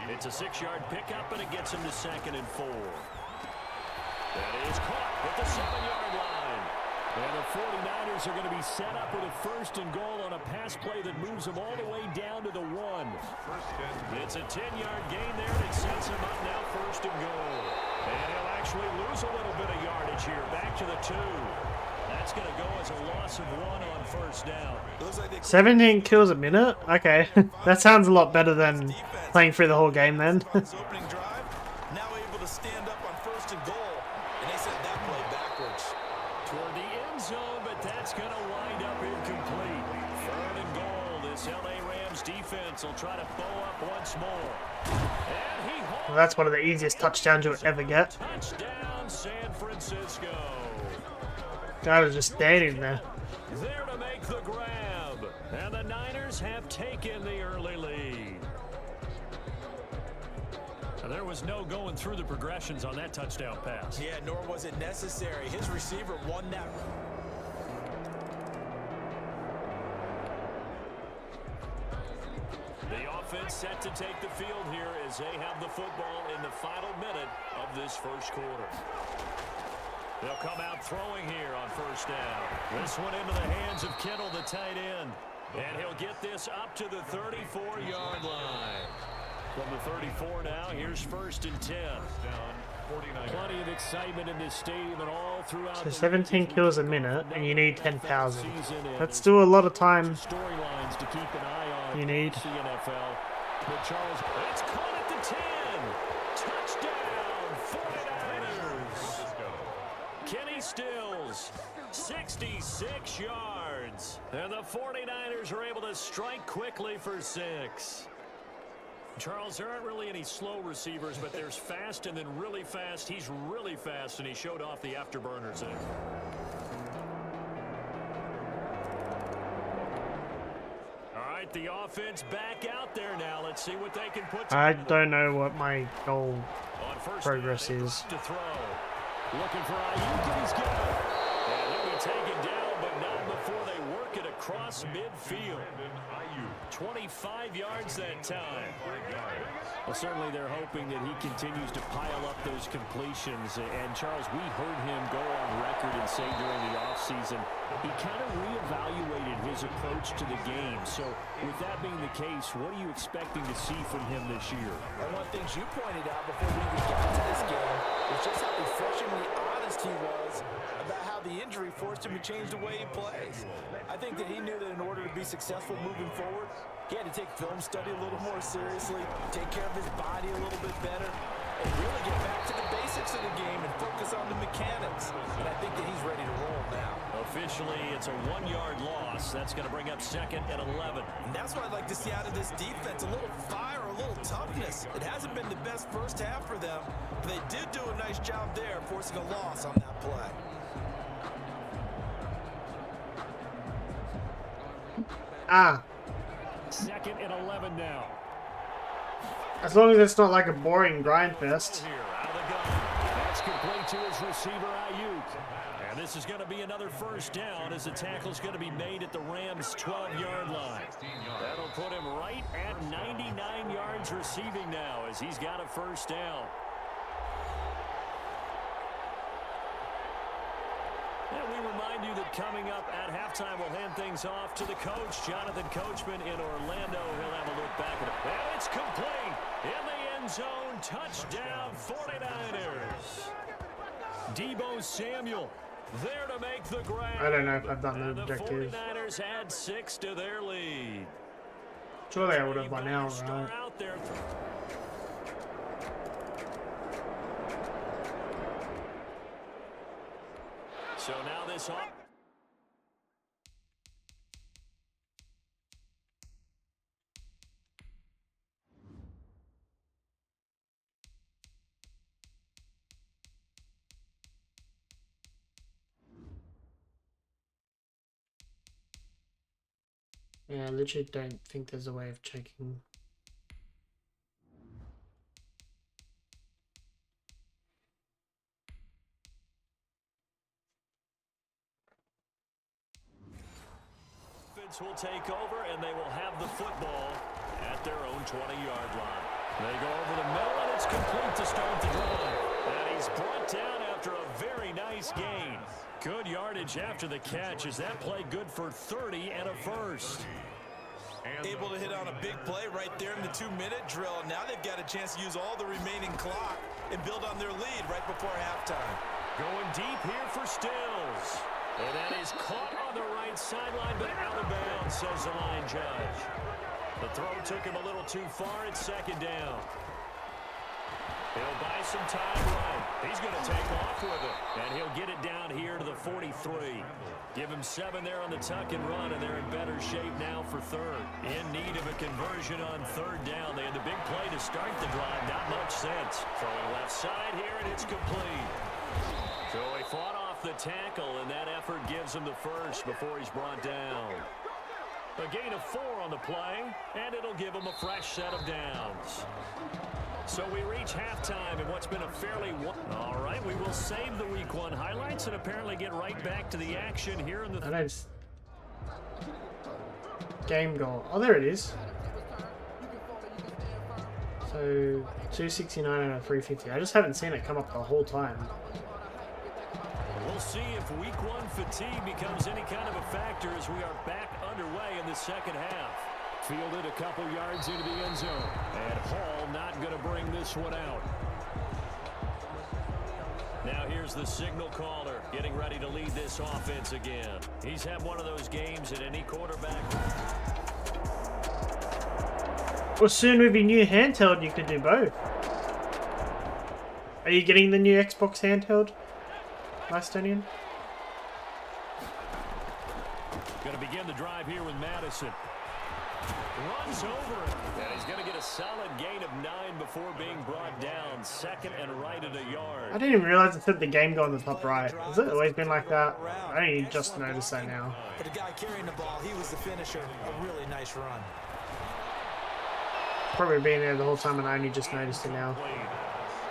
It's a 6-yard pickup, and it gets him to 2nd and 4. That is caught at the 7-yard line. And the 49ers are going to be set up with a 1st and goal on a pass play that moves them all the way down to the 1. It's a 10-yard gain there, and it sets him up now 1st and goal. And he'll actually lose a little bit of yardage here, back to the 2. That's going to go as a loss of 1 on 1st down. 17 kills a minute? Okay. That sounds a lot better than playing through the whole game then. Opening drive, now able to stand up on 1st and goal. And they sent that play backwards. Toward the end zone, but that's going to wind up incomplete. 3rd and goal. This LA Rams defense will try to bow up once more. And he holds. Well, that's one of the easiest touchdowns you'll ever get. Touchdown, San Francisco. Guy was just standing there. There to make the grab. And the Niners have taken the early lead. Now, there was no going through the progressions on that touchdown pass. Yeah, nor was it necessary. His receiver won that. The offense set to take the field here as they have the football in the final minute of this 1st quarter. They'll come out throwing here on 1st down. This one into the hands of Kittle, the tight end. And he'll get this up to the 34-yard line. From the 34 now, here's 1st and 10. Plenty of excitement in this stadium and all throughout. So 17 kills a minute, and you need 10,000. That's still a lot of time. Storylines to keep an eye on. You need. The NFL. But Charles, it's caught at the 10. Touchdown, 49ers. Kenny Stills, 66 yards. And the 49ers are able to strike quickly for 6. Charles, there aren't really any slow receivers, but there's fast and then really fast. He's really fast, and he showed off the afterburners there. All right, the offense back out there now. Let's see what they can put I together. don't know what my goal progress is. To throw. Looking for Ayuk, and he's got it. And they'll be taken down, but not before they work it across midfield. 25 yards that time. Well, certainly they're hoping that he continues to pile up those completions. And Charles, we heard him go on record and say during the offseason, he kind of reevaluated his approach to the game. So with that being the case, what are you expecting to see from him this year? And one of the things you pointed out before we even got to this game was just how refreshingly honest he was about how the injury forced him to change the way he plays. I think that he knew that in order to be successful moving forward, he had to take film study a little more seriously, take care of his body a little bit better, and really get back to the basics of the game and focus on the mechanics. And I think that he's ready to roll now. Officially, it's a 1-yard loss. That's going to bring up 2nd and 11. And that's what I'd like to see out of this defense, a little fire, a little toughness. It hasn't been the best first half for them, but they did do a nice job there, forcing a loss on that play. Ah. 2nd and 11 now. As long as it's not like a boring grind fest. That's complete to his receiver, Ayuk. And this is going to be another 1st down as the tackle's going to be made at the Rams' 12-yard line. That'll put him right at 99 yards receiving now as he's got a 1st down. And we remind you that coming up at halftime, we'll hand things off to the coach, Jonathan Coachman in Orlando. He'll have a look back at it. And it's complete in the end zone. Touchdown, 49ers. Deebo Samuel there to make the grab. I don't know if I've done the objective. The 49ers add 6 to their lead. Surely I would have by now, right? Out there. So now this off. Yeah, I literally don't think there's a way of checking. Will take over, and they will have the football at their own 20-yard line. They go over the middle, and it's complete to start the drive. And he's brought down after a very nice gain. Good yardage after the catch. Is that play good for 30 and a first? Able to hit on a big play right there in the 2-minute drill. And now they've got a chance to use all the remaining clock and build on their lead right before halftime. Going deep here for Stills. And that is caught on the right sideline, but out of bounds, says the line judge. The throw took him a little too far. It's second down. He'll buy some time right. He's going to take off with it. And he'll get it down here to the 43. Give him 7 there on the tuck and run, and they're in better shape now for third. In need of a conversion on third down. They had the big play to start the drive. Not much sense. Throwing left side here, and it's complete. So he fought off the tackle, and that effort gives him the first before he's brought down. A gain of 4 on the play, and it'll give him a fresh set of downs. So we reach halftime in what's been a fairly... All right, we will save the Week 1 highlights and apparently get right back to the action here in the... Game goal. Oh, there it is. So, 269 out of 350. I just haven't seen it come up the whole time. We'll see if Week 1 fatigue becomes any kind of a factor as we are back underway in the second half. Fielded a couple yards into the end zone. And Hall not going to bring this one out. Now here's the signal caller getting ready to lead this offense again. He's had one of those games that any quarterback... Well, soon with your new handheld, you could do both. Are you getting the new Xbox handheld, Macedonian? Going to begin the drive here with Madison. Runs over it. And he's going to get a solid gain of 9 before being brought down. Second and right at a yard. I didn't even realize it said the game go on the top right. Has it always been like that? I only just noticed that now. For the guy carrying the ball, he was the finisher. A really nice run. Probably been there the whole time and I only just noticed it now.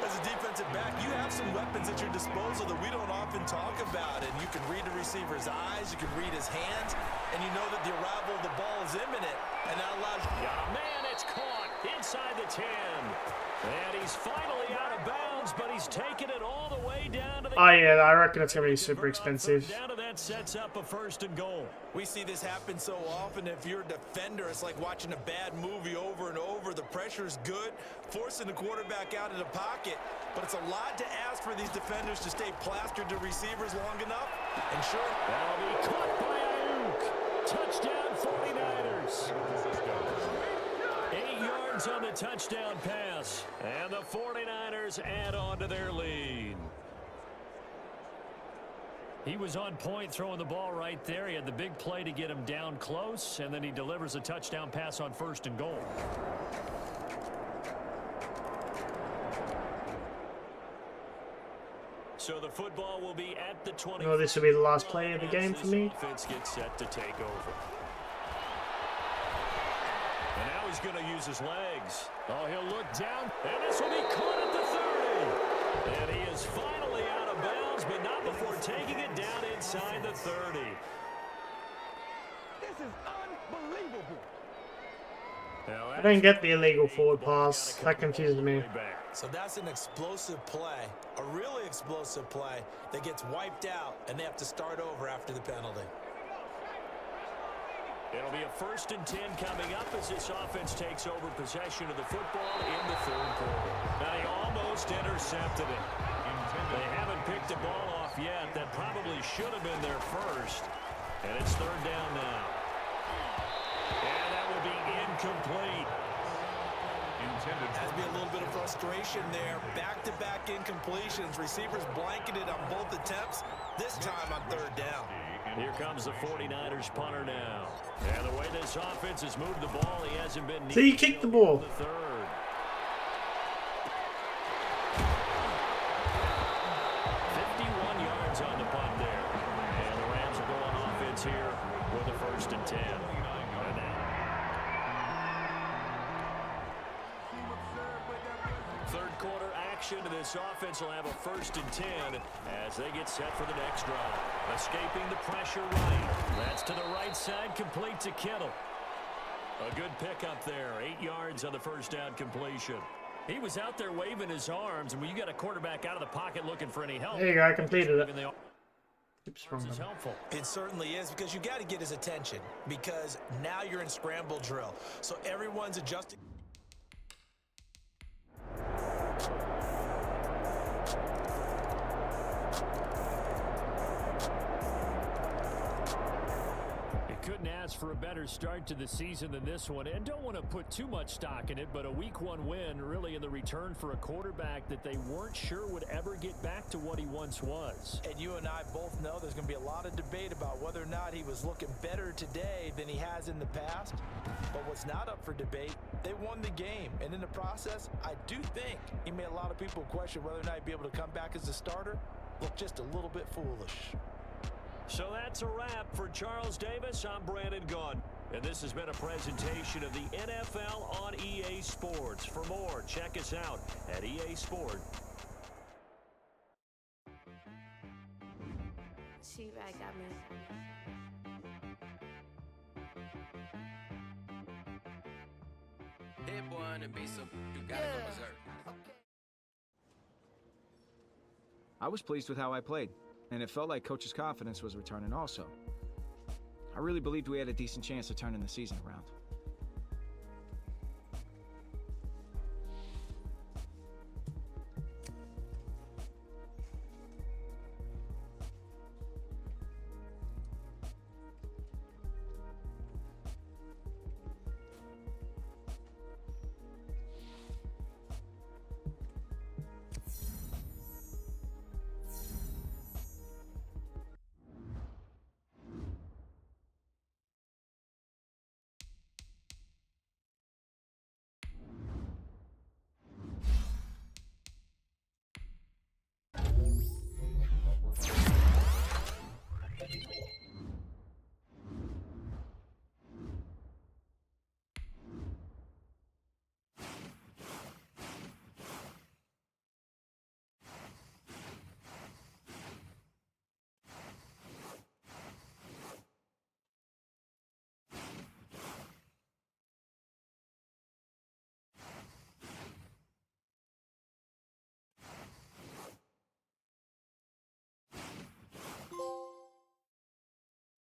As a defensive back, you have some weapons at your disposal that we don't often talk about. And you can read the receiver's eyes, you can read his hands, and you know that the arrival of the ball is imminent. And that allows you... Yeah, man, it's caught inside the 10. And he's finally out of bounds, but he's taken it all the way down to the... Oh yeah, I reckon it's going to be super expensive. Down to that sets up a first and goal. We see this happen so often. If you're a defender, it's like watching a bad movie over and over. The pressure's good, forcing the quarterback out of the pocket. But it's a lot to ask for these defenders to stay plastered to receivers long enough. And sure, that'll be caught by Ayuk. Touchdown 49ers. 8 yards on the touchdown pass. And the 49ers add on to their lead. He was on point throwing the ball right there. He had the big play to get him down close, and then he delivers a touchdown pass on first and goal. So the football will be at the 20. Oh, this will be the last play of the game for me. Offense gets set to take over. And now he's going to use his legs. Oh, he'll look down, and this will be caught at the 30. And he is finally out of bounds, but not before taking it down inside the 30. This is unbelievable. I don't get the illegal forward pass. That confuses me. So that's an explosive play, a really explosive play that gets wiped out, and they have to start over after the penalty. It'll be a 1st and 10 coming up as this offense takes over possession of the football in the third quarter. Now he almost intercepted it. They haven't picked the ball off yet. That probably should have been their first. And it's third down now. And that will be incomplete. Has to be a little bit of frustration there. Back-to-back incompletions. Receivers blanketed on both attempts. This time on third down. Here comes the 49ers punter now. And the way this offense has moved the ball, he hasn't been... So he kicked the ball. The third. 51 yards on the punt there. And the Rams are going offense here with a 1st and 10. And now. Third quarter action, and this offense will have a 1st and 10 as they get set for the next drive. Escaping the pressure right. That's to the right side, complete to Kittle. A good pickup there, 8 yards on the 1st down completion. He was out there waving his arms, and when you got a quarterback out of the pocket looking for any help... There you go, I completed it. It's helpful. It certainly is, because you got to get his attention, because now you're in scramble drill. So everyone's adjusting. Couldn't ask for a better start to the season than this one, and don't want to put too much stock in it, but a week 1 win really in the return for a quarterback that they weren't sure would ever get back to what he once was. And you and I both know there's going to be a lot of debate about whether or not he was looking better today than he has in the past. But what's not up for debate, they won the game, and in the process, I do think he made a lot of people question whether or not he'd be able to come back as a starter. Look just a little bit foolish. So that's a wrap for Charles Davis. I'm Brandon Gaudin. And this has been a presentation of the NFL on EA Sports. For more, check us out at EA Sport. She-Rag got me. Hit boy on the beat, so you gotta go berserk. I was pleased with how I played, and it felt like Coach's confidence was returning also. I really believed we had a decent chance of turning the season around.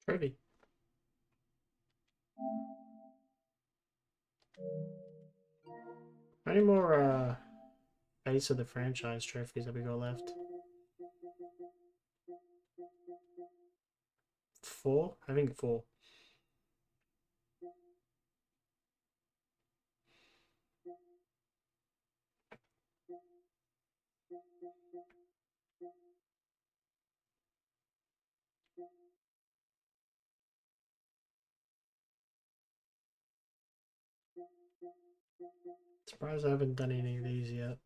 Trophy. How many more Face of the Franchise trophies have we got left? 4? I think 4. Surprised I haven't done any of these yet.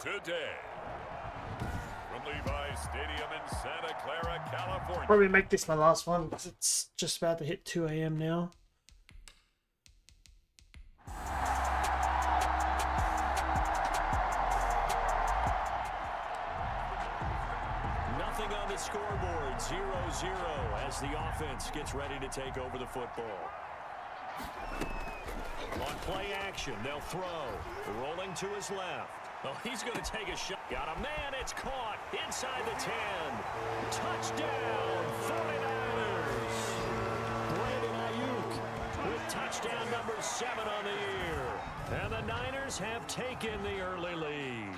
Today, from Levi's Stadium in Santa Clara, California. Probably make this my last one because it's just about to hit 2 AM now. Nothing on the scoreboard. 0-0 as the offense gets ready to take over the football. On play action, they'll throw. Rolling to his left. Oh, he's going to take a shot. Got a man. It's caught inside the 10. Touchdown, 49ers. Brandon Ayuk with touchdown number 7 on the year. And the Niners have taken the early lead.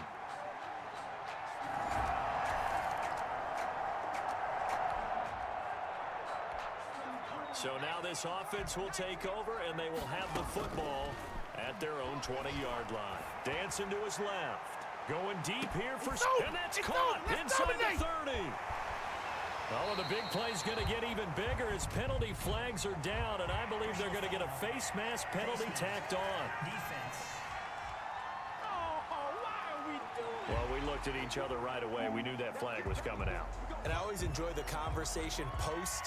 So now this offense will take over, and they will have the football at their own 20-yard line. Dancing to his left. Going deep here for... And that's caught inside the 30. Oh, and the big play's going to get even bigger as penalty flags are down, and I believe they're going to get a face mask penalty tacked on. Defense. Well, we looked at each other right away. We knew that flag was coming out. And I always enjoy the conversation post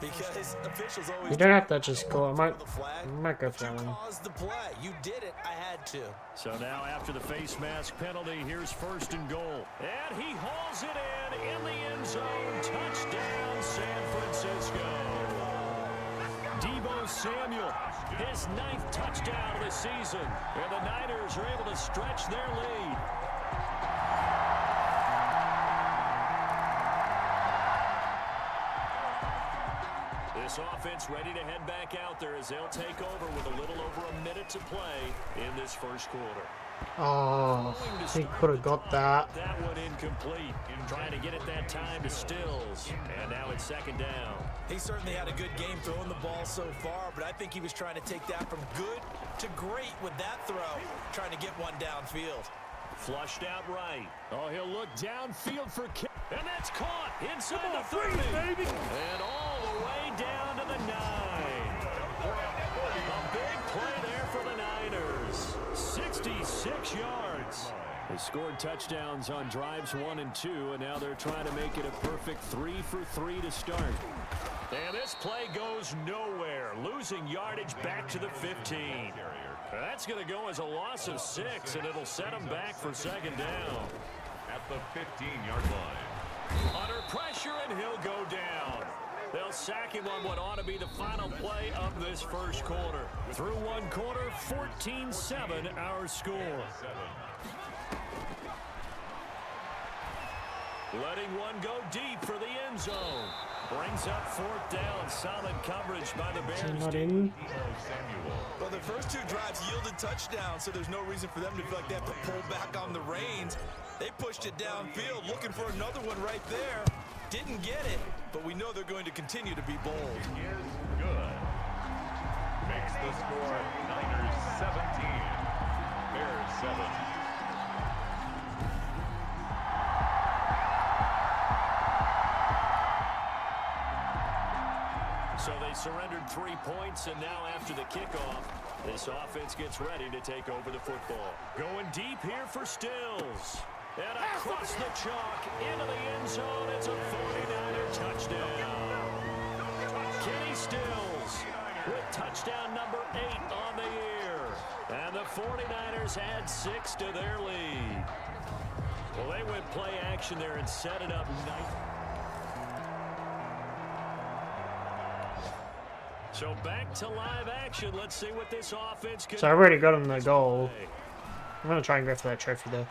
because officials always... You don't have to just go. I might go for that one. Caused the play. You did it. I had to. So now after the face mask penalty, here's 1st and goal. And he hauls it in the end zone. Touchdown, San Francisco. Deebo Samuel, his 9th touchdown of the season. And the Niners are able to stretch their lead. This offense ready to head back out there as they'll take over with a little over a minute to play in this first quarter. Oh, he could have got that. That one incomplete. Trying to get it that time to Stills. And now it's 2nd down. He certainly had a good game throwing the ball so far, but I think he was trying to take that from good to great with that throw, trying to get one downfield. Flushed out right. Oh, he'll look downfield for kick. And that's caught inside the 30. Baby. And all the way down to the 9. A big play there for the Niners. 66 yards. They scored touchdowns on drives 1 and 2, and now they're trying to make it a perfect 3 for 3 to start. And this play goes nowhere. Losing yardage back to the 15. That's going to go as a loss of 6, and it'll set them back for 2nd down. At the 15-yard line. Under pressure, and he'll go down. They'll sack him on what ought to be the final play of this first quarter. Through 1 quarter, 14-7 our score. Letting one go deep for the end zone. Brings up 4th down. Solid coverage by the Bears. Not in. Well, the first 2 drives yielded touchdowns, so there's no reason for them to feel like they have to pull back on the reins. They pushed it downfield, looking for another one right there. Didn't get it, but we know they're going to continue to be bold. Is good. Makes the score Niners 17, Bears 7. So they surrendered 3 points, and now after the kickoff, this offense gets ready to take over the football. Going deep here for Stills. And across the chalk, into the end zone, it's a 49er touchdown. Kenny Stills with touchdown number 8 on the year. And the 49ers add 6 to their lead. Well, they went play action there and set it up nice. So back to live action. Let's see what this offense can do. So I've already got him the goal. I'm going to try and go for that trophy though.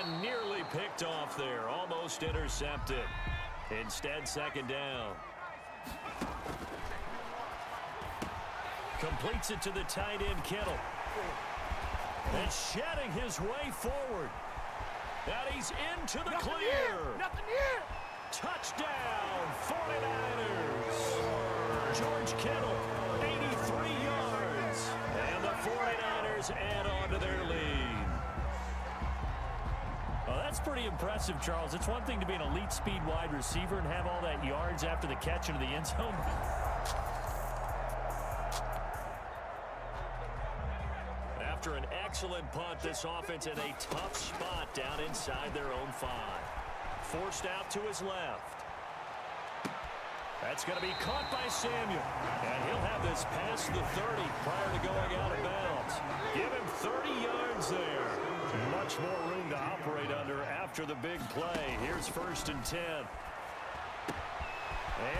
And nearly picked off there. Almost intercepted. Instead, 2nd down. Completes it to the tight end, Kittle. And shedding his way forward. And he's into the clear. Nothing here. Touchdown, 49ers. George Kittle, 83 yards. And the 49ers add on to their lead. Well, that's pretty impressive, Charles. It's one thing to be an elite speed wide receiver and have all that yards after the catch into the end zone. After an excellent punt, this offense in a tough spot down inside their own 5. Forced out to his left. That's going to be caught by Samuel. And he'll have this past the 30 prior to going out of bounds. Give him 30 yards there. Much more room to operate under after the big play. Here's 1st and 10.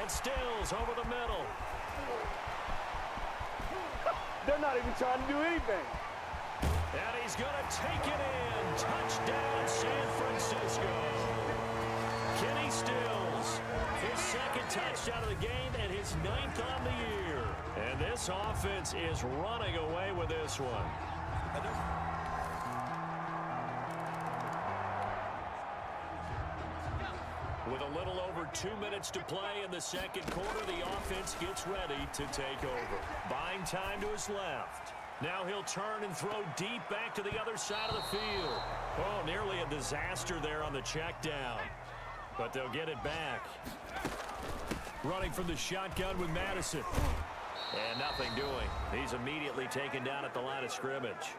And Stills over the middle. They're not even trying to do anything. And he's going to take it in. Touchdown, San Francisco. Kenny Stills, his 2nd touchdown of the game and his 9th on the year. And this offense is running away with this one. With a little over 2 minutes to play in the 2nd quarter, the offense gets ready to take over. Buying time to his left. Now he'll turn and throw deep back to the other side of the field. Oh, nearly a disaster there on the check down. But they'll get it back. Running from the shotgun with Madison. And nothing doing. He's immediately taken down at the line of scrimmage.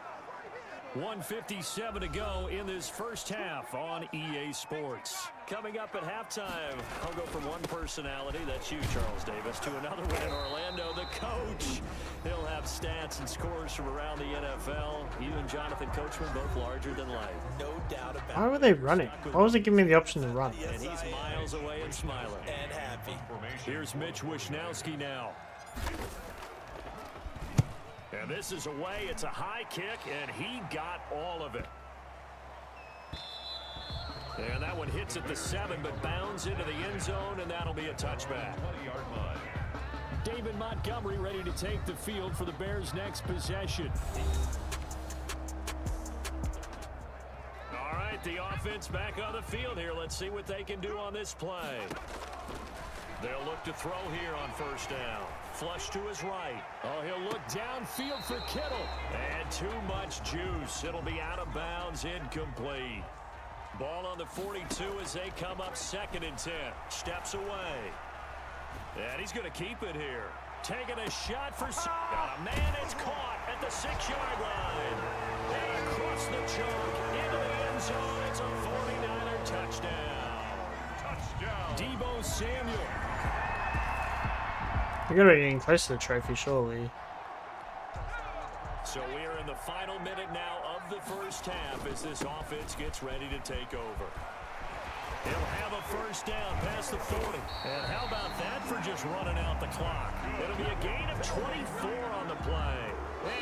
1:57 to go in this first half on EA Sports. Coming up at halftime, I'll go from one personality, that's you, Charles Davis, to another one in Orlando, the coach. He'll have stats and scores from around the NFL. You and Jonathan Coachman, both larger than life. No doubt about it. Why were they running? Why was it giving me the option to run? And he's miles away and smiling. And happy. Here's Mitch Wishnowski now. And this is away. It's a high kick, and he got all of it. And that one hits at the 7, but bounds into the end zone, and that'll be a touchback. David Montgomery ready to take the field for the Bears' next possession. All right, the offense back on the field here. Let's see what they can do on this play. They'll look to throw here on 1st down. Flush to his right. Oh, he'll look downfield for Kittle. And too much juice. It'll be out of bounds, incomplete. Ball on the 42 as they come up 2nd and 10. Steps away. And he's going to keep it here. Taking a shot for... Oh, man, it's caught at the 6-yard line. And across the chalk into the end zone. It's a 49er touchdown. Deebo Samuel. You're gonna be getting close to the trophy, surely. So we are in the final minute now of the first half as this offense gets ready to take over. He'll have a 1st down past the 40. And how about that for just running out the clock? It'll be a gain of 24 on the play.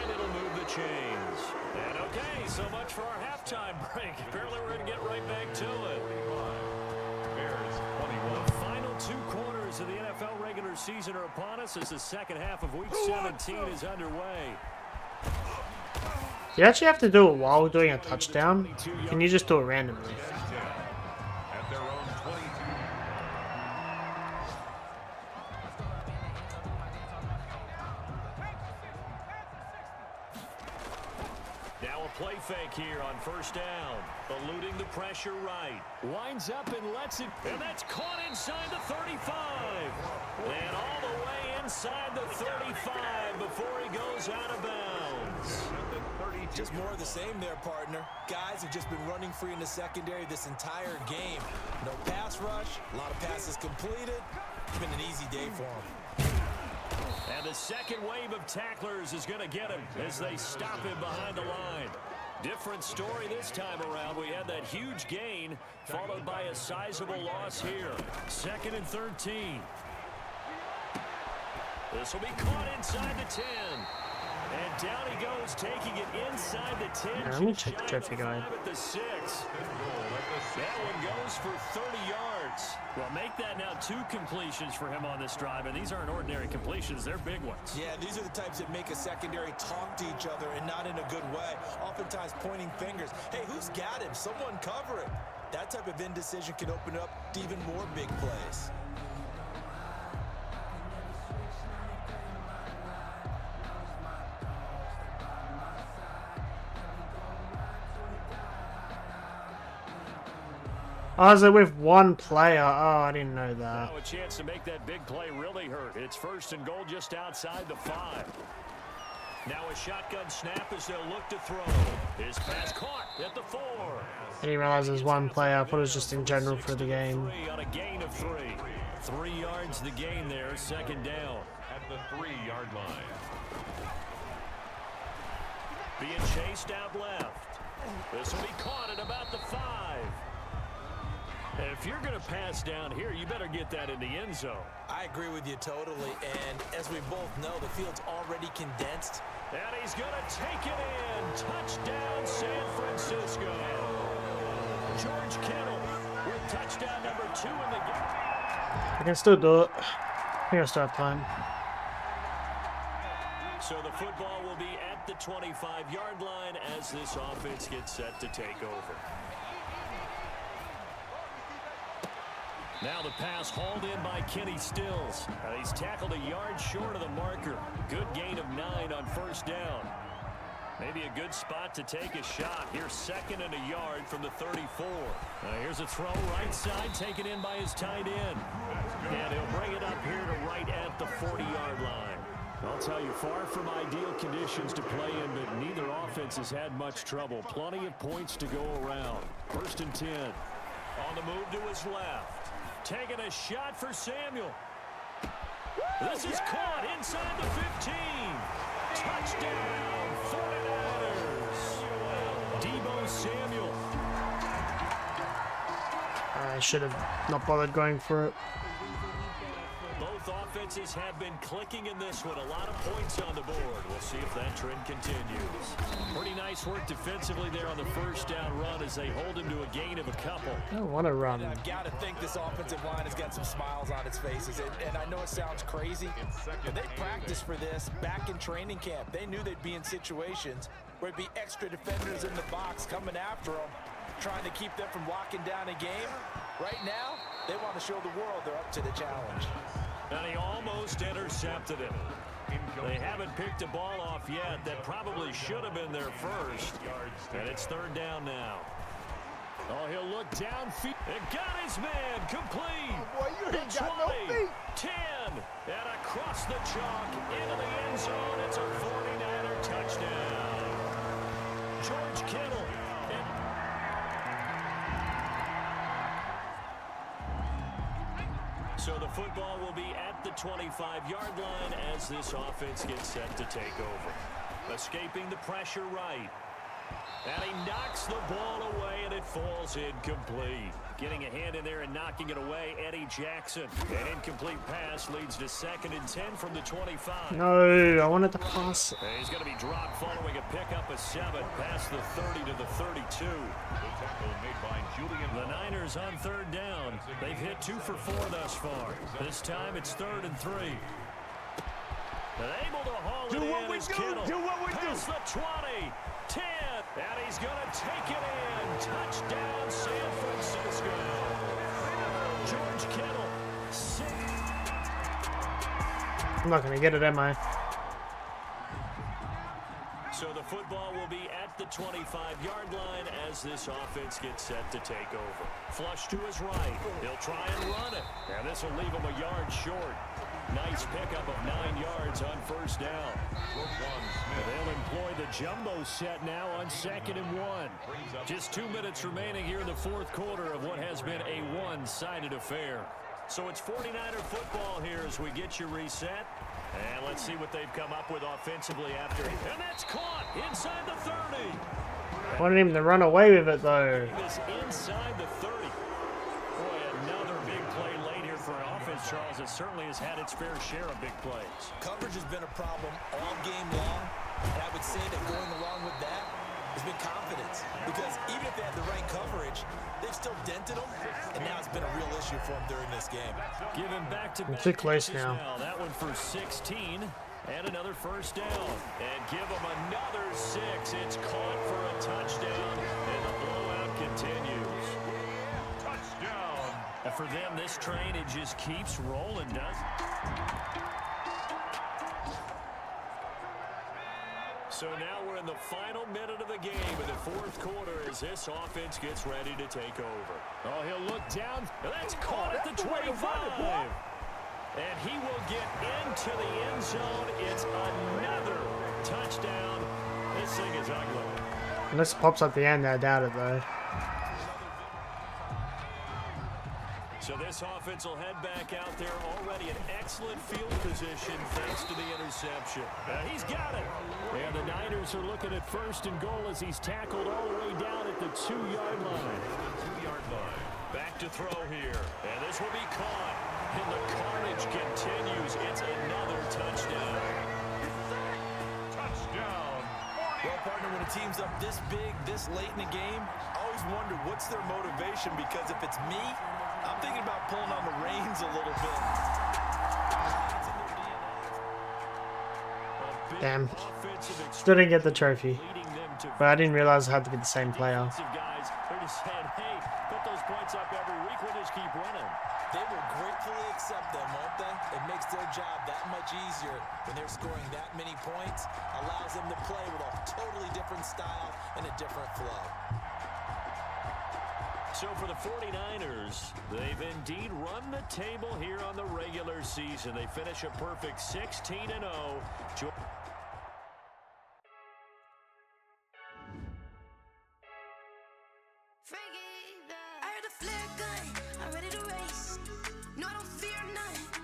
And it'll move the chains. And okay, so much for our halftime break. Apparently we're going to get right back to it. The final 2 quarters of the NFL regular season are upon us as the 2nd half of Week 17 is underway. You actually have to do it while doing a touchdown? Can you just do it randomly? At their own 22. Now a play fake here on 1st down. Eluding the pressure right. Winds up and lets it. And that's caught inside the 35. And all the way inside the 35 before he goes out of bounds. Just more of the same there, partner. Guys have just been running free in the secondary this entire game. No pass rush, a lot of passes completed. It's been an easy day for them. And the second wave of tacklers is going to get him as they stop him behind the line. Different story this time around. We had that huge gain followed by a sizable loss here. 2nd and 13. This will be caught inside the 10. And down he goes, taking it inside the 10. Yeah, let me check the trophy guide. At the 6. That one goes for 30 yards. Well, make that now 2 completions for him on this drive, and these aren't ordinary completions. They're big ones. Yeah, these are the types that make a secondary talk to each other and not in a good way. Oftentimes pointing fingers. Hey, who's got him? Someone cover him. That type of indecision can open up to even more big plays. Oh, is it with one player? Oh, I didn't know that. Now a chance to make that big play really hurt. It's 1st and goal just outside the 5. Now a shotgun snap as they'll look to throw. His pass caught at the 4. I didn't realize there's one player. I thought it was just in general for the game. On a gain of 3. 3 yards the gain there, 2nd down. At the 3-yard line. Being chased out left. This will be caught at about the 5. if you're going to pass down here, you better get that in the end zone. I agree with you totally, and as we both know, the field's already condensed. And he's going to take it in. Touchdown, San Francisco. George Kittle with touchdown number 2 in the game. I can still do it. I think I still have time. So the football will be at the 25-yard line as this offense gets set to take over. Now the pass hauled in by Kenny Stills. He's tackled a yard short of the marker. Good gain of 9 on first down. Maybe a good spot to take a shot. Here's 2nd and a yard from the 34. Here's a throw right side taken in by his tight end. And he'll bring it up here to right at the 40-yard line. I'll tell you, far from ideal conditions to play in, but neither offense has had much trouble. Plenty of points to go around. 1st and 10. On the move to his left. Taking a shot for Samuel. This is caught inside the 15. Touchdown, 49ers. Deebo Samuel. I should have not bothered going for it. Both offenses have been clicking in this one. A lot of points on the board. We'll see if that trend continues. Pretty nice work defensively there on the first down run as they hold him to a gain of a couple. I don't want to run. I've got to think this offensive line has got some smiles on its faces. And I know it sounds crazy, but they practiced for this back in training camp. They knew they'd be in situations where it'd be extra defenders in the box coming after them, trying to keep them from locking down a game. Right now, they want to show the world they're up to the challenge. And he almost intercepted it. They haven't picked a ball off yet. That probably should have been their first. And it's 3rd down now. Oh, he'll look downfield. It got his man complete. Oh, boy, you ain't the got no 20, feet. 10, and across the chalk into the end zone. It's a 49er touchdown. George Kittle. So the football will be at the 25-yard line as this offense gets set to take over. Escaping the pressure right. And he knocks the ball away, and it falls incomplete. Getting a hand in there and knocking it away, Eddie Jackson. An incomplete pass leads to 2nd and 10 from the 25. No, I wanted to pass. And he's going to be dropped following a pickup of 7 past the 30 to the 32. The Niners on 3rd down. They've hit 2 for 4 thus far. This time it's 3rd and 3. And able to haul it in is Kittle. Do what we do. Past the 20, 10, and he's going to take it in. Touchdown, San Francisco. George Kittle. I'm not going to get it, am I? So the football will be at the 25-yard line as this offense gets set to take over. Flush to his right. He'll try and run it. And this will leave him a yard short. Nice pickup of 9 yards on first down. They'll employ the jumbo set now on 2nd and 1. Just 2 minutes remaining here in the 4th quarter of what has been a one-sided affair. So it's 49er football here as we get you reset. And let's see what they've come up with offensively after. And that's caught inside the 30. I wanted him to run away with it, though. This inside the 30. Boy, another big play late here for an offense, Charles. It certainly has had its fair share of big plays. Coverage has been a problem all game long, and I would say that going along with that has been confidence. Because even if they had the right coverage, they've still dented them, and now it's been a real issue for them during this game. Given back to I'm too close catches now. That one for 16, and another first down. And give them another 6. It's caught for a touchdown, and the blowout continues. Touchdown. And for them, this train, it just keeps rolling, doesn't it? So now we're in the final minute of the game in the 4th quarter as this offense gets ready to take over. Oh, he'll look down. That's caught at the 25. And he will get into the end zone. It's another touchdown. This thing is ugly. Unless it pops at the end, I doubt it, though. So this offense will head back out there, already in excellent field position thanks to the interception. He's got it. And the Niners are looking at 1st and goal as he's tackled all the way down at the 2-yard line. Back back to throw here. And this will be caught. And the carnage continues. It's another touchdown. Touchdown. Well, partner, when a team's up this big, this late in the game, I always wonder what's their motivation, because if it's me, I'm thinking about pulling on the reins a little bit. Damn. Still didn't get the trophy. But I didn't realize it had to be the same player. Guys, they're just saying, hey, put those points up every week. We'll just keep running. They will gratefully accept them, won't they? It makes their job that much easier when they're scoring that many points. Allows them to play with a totally different style and a different flow. So for the 49ers, they've indeed run the table here on the regular season. They finish a perfect 16-0. I heard a flare gun, I'm ready to race. No, I don't fear none,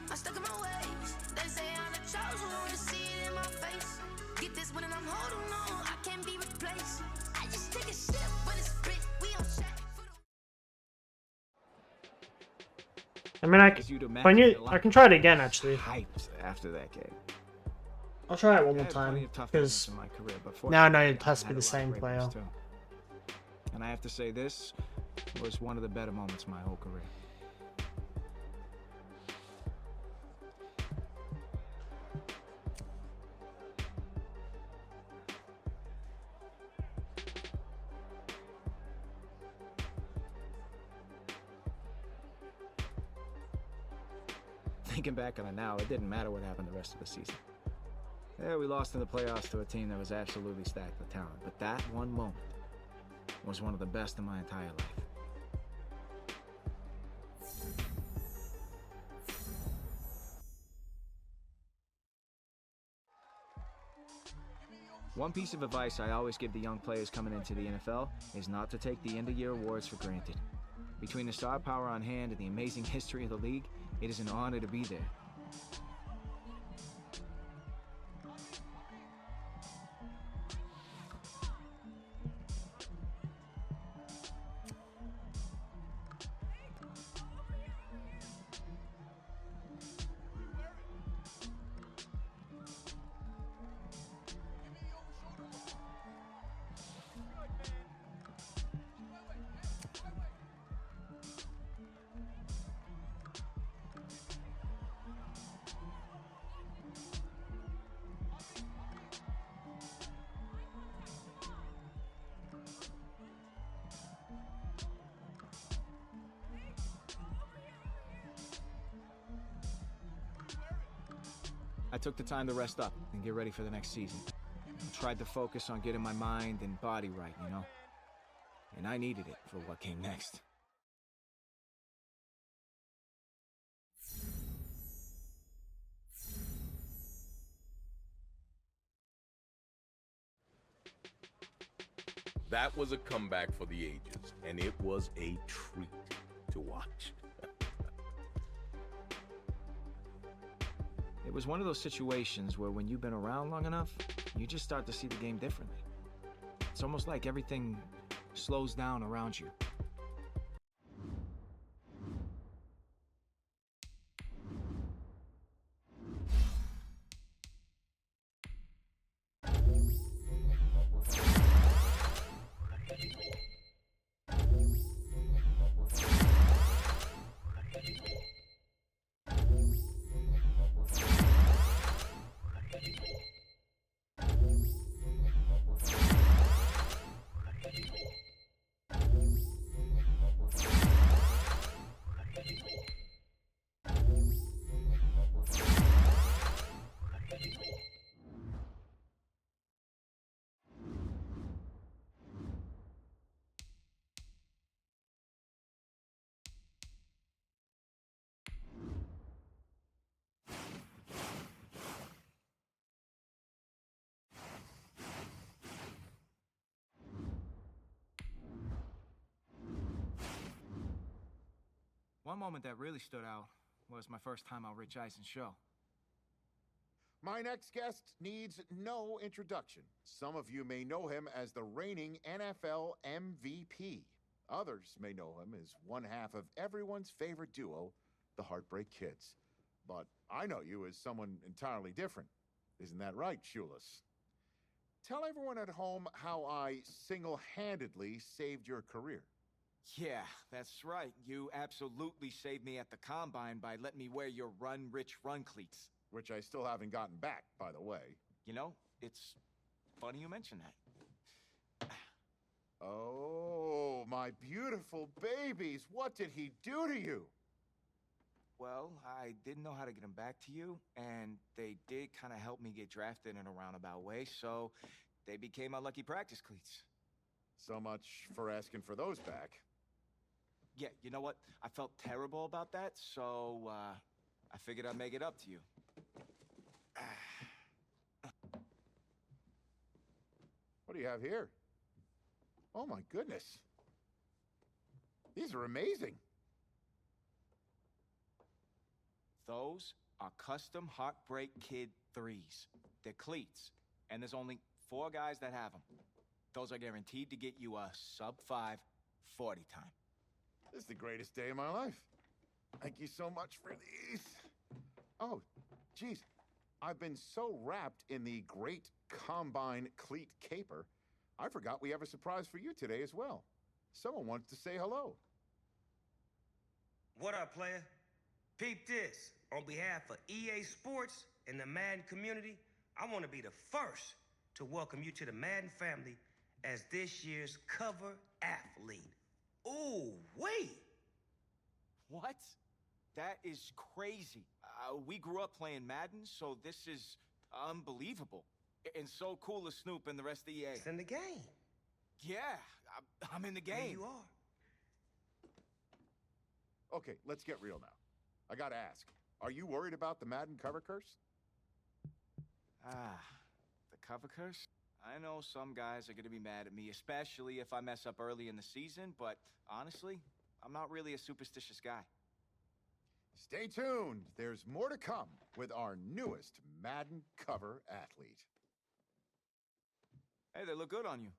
I'm stuck in my ways. They say I'm the chosen one, see it in my face. Get this one and I'm holding on, I can't be replaced. I just take a sip, but it's spit, we on track. I mean, I can try it again, actually. Hyped after that game. I'll try it one more time, because now I know it has to be the same player. And I have to say, this was one of the better moments of my whole career. Thinking back on it now, it didn't matter what happened the rest of the season. Yeah, we lost in the playoffs to a team that was absolutely stacked with talent, but that one moment was one of the best in my entire life. One piece of advice I always give the young players coming into the NFL is not to take the end-of-year awards for granted. Between the star power on hand and the amazing history of the league, it is an honor to be there. I took the time to rest up and get ready for the next season. I tried to focus on getting my mind and body right, you know? And I needed it for what came next. That was a comeback for the ages, and it was a treat to watch. It was one of those situations where when you've been around long enough, you just start to see the game differently. It's almost like everything slows down around you. One moment that really stood out was my first time on Rich Eisen's show. My next guest needs no introduction. Some of you may know him as the reigning NFL MVP. Others may know him as one half of everyone's favorite duo, the Heartbreak Kids. But I know you as someone entirely different. Isn't that right, Shulis? Tell everyone at home how I single-handedly saved your career. Yeah, that's right. You absolutely saved me at the Combine by letting me wear your Run Rich Run cleats. Which I still haven't gotten back, by the way. You know, it's funny you mention that. Oh, my beautiful babies. What did he do to you? Well, I didn't know how to get them back to you, and they did kind of help me get drafted in a roundabout way, so they became my lucky practice cleats. So much for asking for those back. Yeah, you know what? I felt terrible about that, so I figured I'd make it up to you. What do you have here? Oh my goodness. These are amazing. Those are custom Heartbreak Kid 3s. They're cleats, and there's only 4 guys that have them. Those are guaranteed to get you a sub-5 40 time. This is the greatest day of my life. Thank you so much for these. Oh, geez. I've been so wrapped in the great Combine cleat caper, I forgot we have a surprise for you today as well. Someone wants to say hello. What up, player? Peep this. On behalf of EA Sports and the Madden community, I want to be the first to welcome you to the Madden family as this year's cover athlete. Ooh, wait! What? That is crazy. We grew up playing Madden, so this is unbelievable. And so cool to Snoop and the rest of EA. It's in the game. Yeah, I'm in the game. Yeah, you are. Okay, let's get real now. I gotta ask, are you worried about the Madden cover curse? The cover curse? I know some guys are gonna be mad at me, especially if I mess up early in the season, but honestly, I'm not really a superstitious guy. Stay tuned. There's more to come with our newest Madden cover athlete. Hey, they look good on you.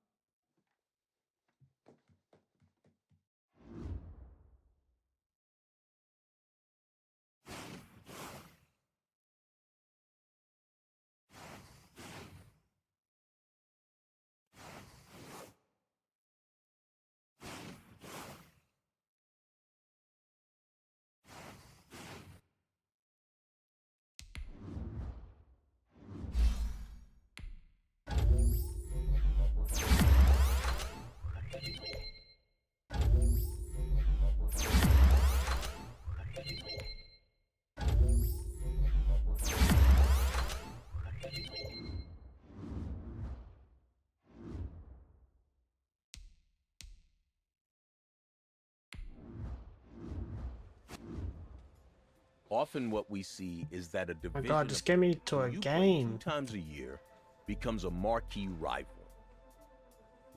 Often what we see is that a My division God, just get me to a you play game. 2 times a year becomes a marquee rival.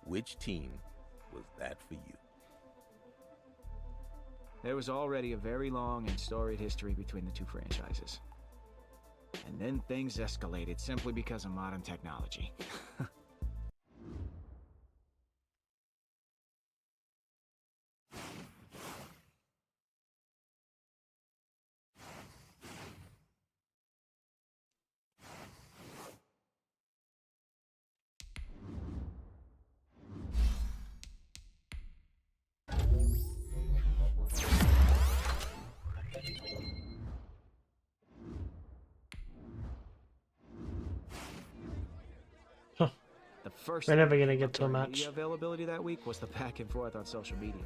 Which team was that for you? There was already a very long and storied history between the two franchises. And then things escalated simply because of modern technology. The first We're never thing gonna that came get up to a during match. media availability that week was the back and forth on social media.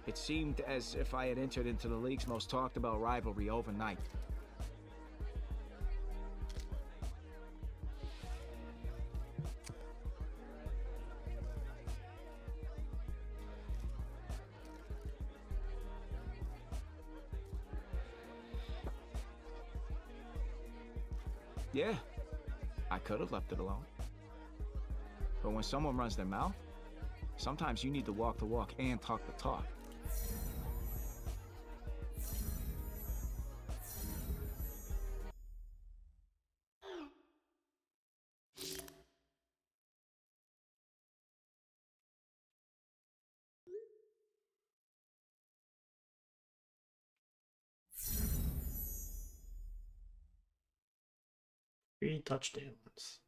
It seemed as if I had entered into the league's most talked about rivalry overnight. Yeah, I could have left it alone. But when someone runs their mouth, sometimes you need to walk the walk and talk the talk. 3 touchdowns.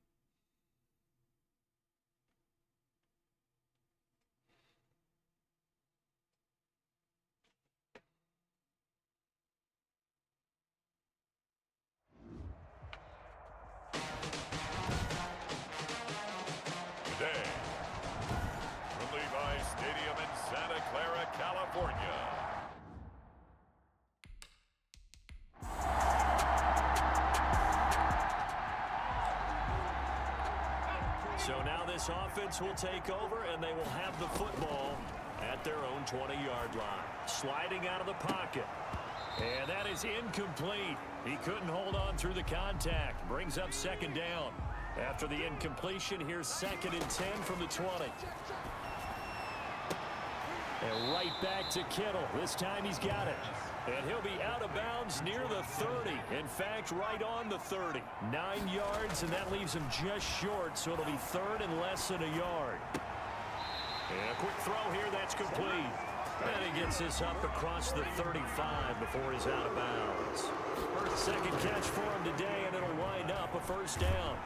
Today, from Levi's Stadium in Santa Clara, California. So now this offense will take over, and they will have the football at their own 20-yard line. Sliding out of the pocket. And that is incomplete. He couldn't hold on through the contact. Brings up second down. After the incompletion, here's 2nd and 10 from the 20. And right back to Kittle. This time he's got it. And he'll be out of bounds near the 30. In fact, right on the 30. 9 yards, and that leaves him just short, so it'll be 3rd and less than a yard. And a quick throw here, that's complete. And he gets this up across the 35 before he's out of bounds. 2nd catch for him today, and it'll wind up a 1st down.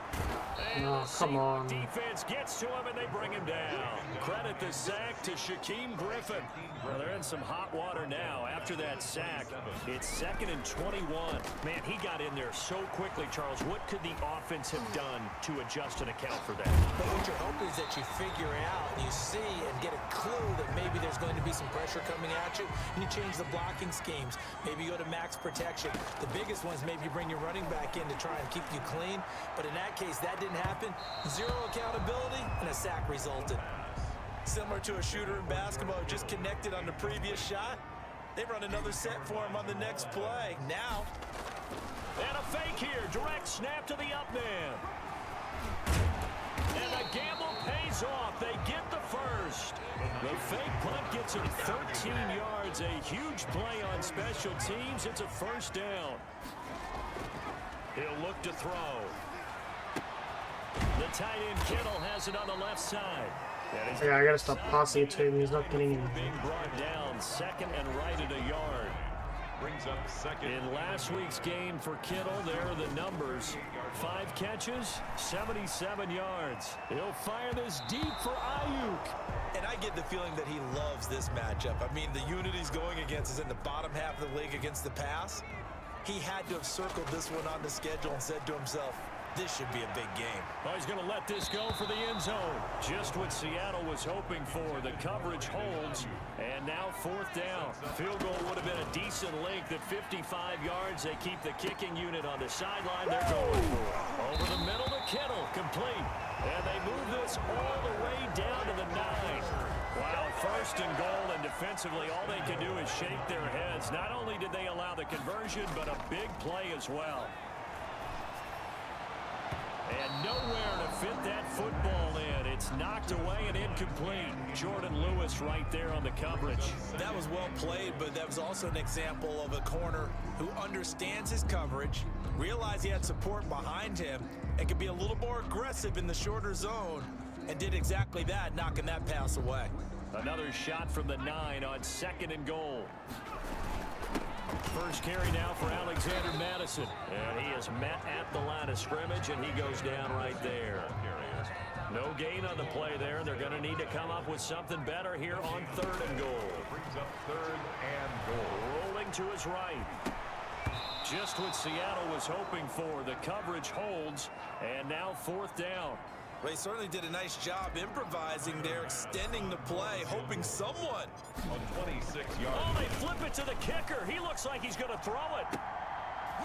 And oh, come on. Defense gets to him, and they bring him down. Credit the sack to Shaquem Griffin. Well, they're in some hot water now. After that sack, it's 2nd and 21. Man, he got in there so quickly, Charles. What could the offense have done to adjust and account for that? But what you're hoping is that you figure out and you see and get a clue that maybe there's going to be some pressure coming at you, and you change the blocking schemes. Maybe you go to max protection. The biggest ones, maybe you bring your running back in to try and keep you clean. But in that case, that didn't happen. 0 accountability, and a sack resulted. Similar to a shooter in basketball who just connected on the previous shot. They run another set for him on the next play. Now. And a fake here. Direct snap to the up man. And the gamble pays off. They get the first. The fake punt gets him 13 yards. A huge play on special teams. It's a 1st down. He'll look to throw. The tight end Kittle has it on the left side. Yeah, I gotta stop passing it to him. He's not getting anything. Being brought down 2nd and right at a yard. Brings up 2nd. In last week's game for Kittle, there are the numbers. 5 catches, 77 yards. He'll fire this deep for Ayuk. And I get the feeling that he loves this matchup. I mean, the unit he's going against is in the bottom half of the league against the pass. He had to have circled this one on the schedule and said to himself, this should be a big game. Oh, he's going to let this go for the end zone. Just what Seattle was hoping for. The coverage holds, and now 4th down. Field goal would have been a decent length at 55 yards. They keep the kicking unit on the sideline. They're going for it. Over the middle to Kittle, complete. And they move this all the way down to the 9. Wow, 1st and goal, and defensively, all they can do is shake their heads. Not only did they allow the conversion, but a big play as well. And nowhere to fit that football in. It's knocked away and incomplete. Jordan Lewis right there on the coverage. That was well played, but that was also an example of a corner who understands his coverage, realized he had support behind him, and could be a little more aggressive in the shorter zone, and did exactly that, knocking that pass away. Another shot from the 9 on 2nd and goal. First carry now for Alexander Madison. And he is met at the line of scrimmage, and he goes down right there. No gain on the play there. They're going to need to come up with something better here on 3rd and goal. Brings up 3rd and goal. Rolling to his right. Just what Seattle was hoping for. The coverage holds, and now 4th down. Well, he certainly did a nice job improvising there, extending the play, hoping someone. On 26 yards. Oh, they flip it to the kicker. He looks like he's going to throw it.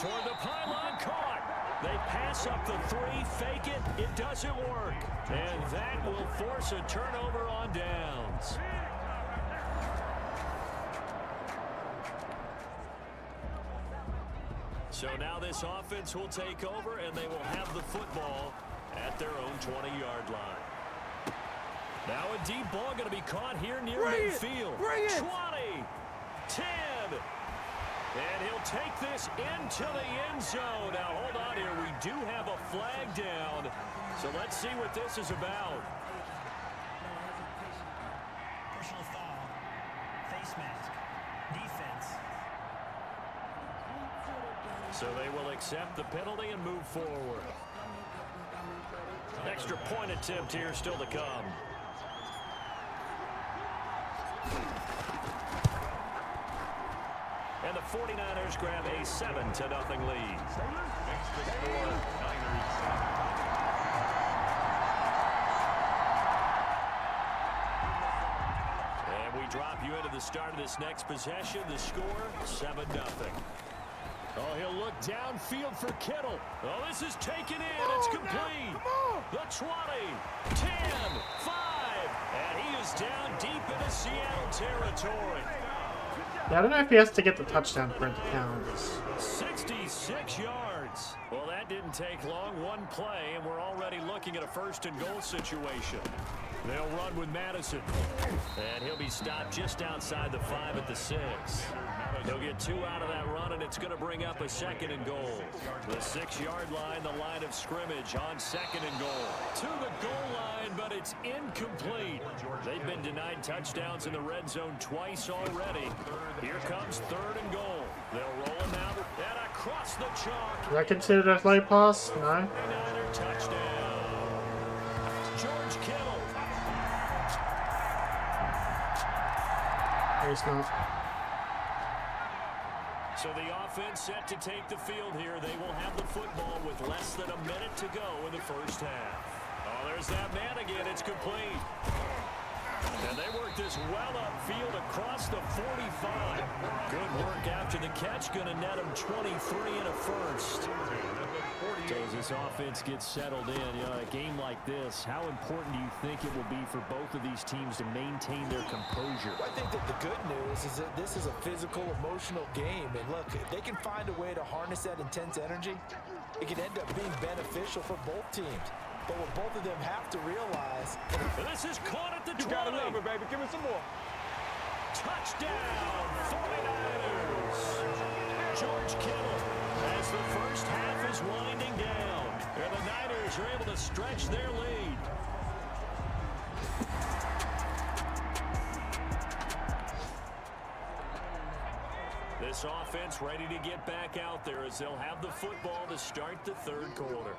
Toward the pylon, caught. They pass up the 3, fake it. It doesn't work. And that will force a turnover on downs. So now this offense will take over, and they will have the football at their own 20-yard line. Now a deep ball going to be caught here near midfield. 20, 10, and he'll take this into the end zone. Now hold on here. We do have a flag down, so let's see what this is about. Personal foul, face mask, defense. So they will accept the penalty and move forward. extra point attempt here still to come. And the 49ers grab a 7-0 lead. And we drop you into the start of this next possession. The score, 7-0. Oh, he'll look downfield for Kittle. Oh, this is taken in. It's complete. The 20, 10, 5. And he is down deep into Seattle territory. Yeah, I don't know if he has to get the touchdown for it to count. 66 yards. Well, that didn't take long. One play, and we're already looking at a 1st and goal situation. They'll run with Madison. And he'll be stopped just outside the 5 at the 6. He'll get 2 out of that run, and it's going to bring up a 2nd and goal. The 6-yard line, the line of scrimmage on 2nd and goal. To the goal line, but it's incomplete. They've been denied touchdowns in the red zone twice already. Here comes 3rd and goal. They'll roll him out and across the chalk. Is that considered a low pass? No. Touchdown. George Kittle. It's not. So the offense set to take the field here. They will have the football with less than a minute to go in the 1st half. Oh, there's that man again. It's complete. And they work this well upfield across the 45. Good work after the catch. Going to net him 23 in a 1st. So as this offense gets settled in, you know, a game like this, how important do you think it will be for both of these teams to maintain their composure? Well, I think that the good news is that this is a physical, emotional game. And look, if they can find a way to harness that intense energy, it can end up being beneficial for both teams. But what both of them have to realize... This is caught at the 20. You gotta love it, baby. Give me some more. Touchdown, 49ers. George Kittle as the 1st half is winding down. And the Niners are able to stretch their lead. This offense ready to get back out there as they'll have the football to start the 3rd quarter.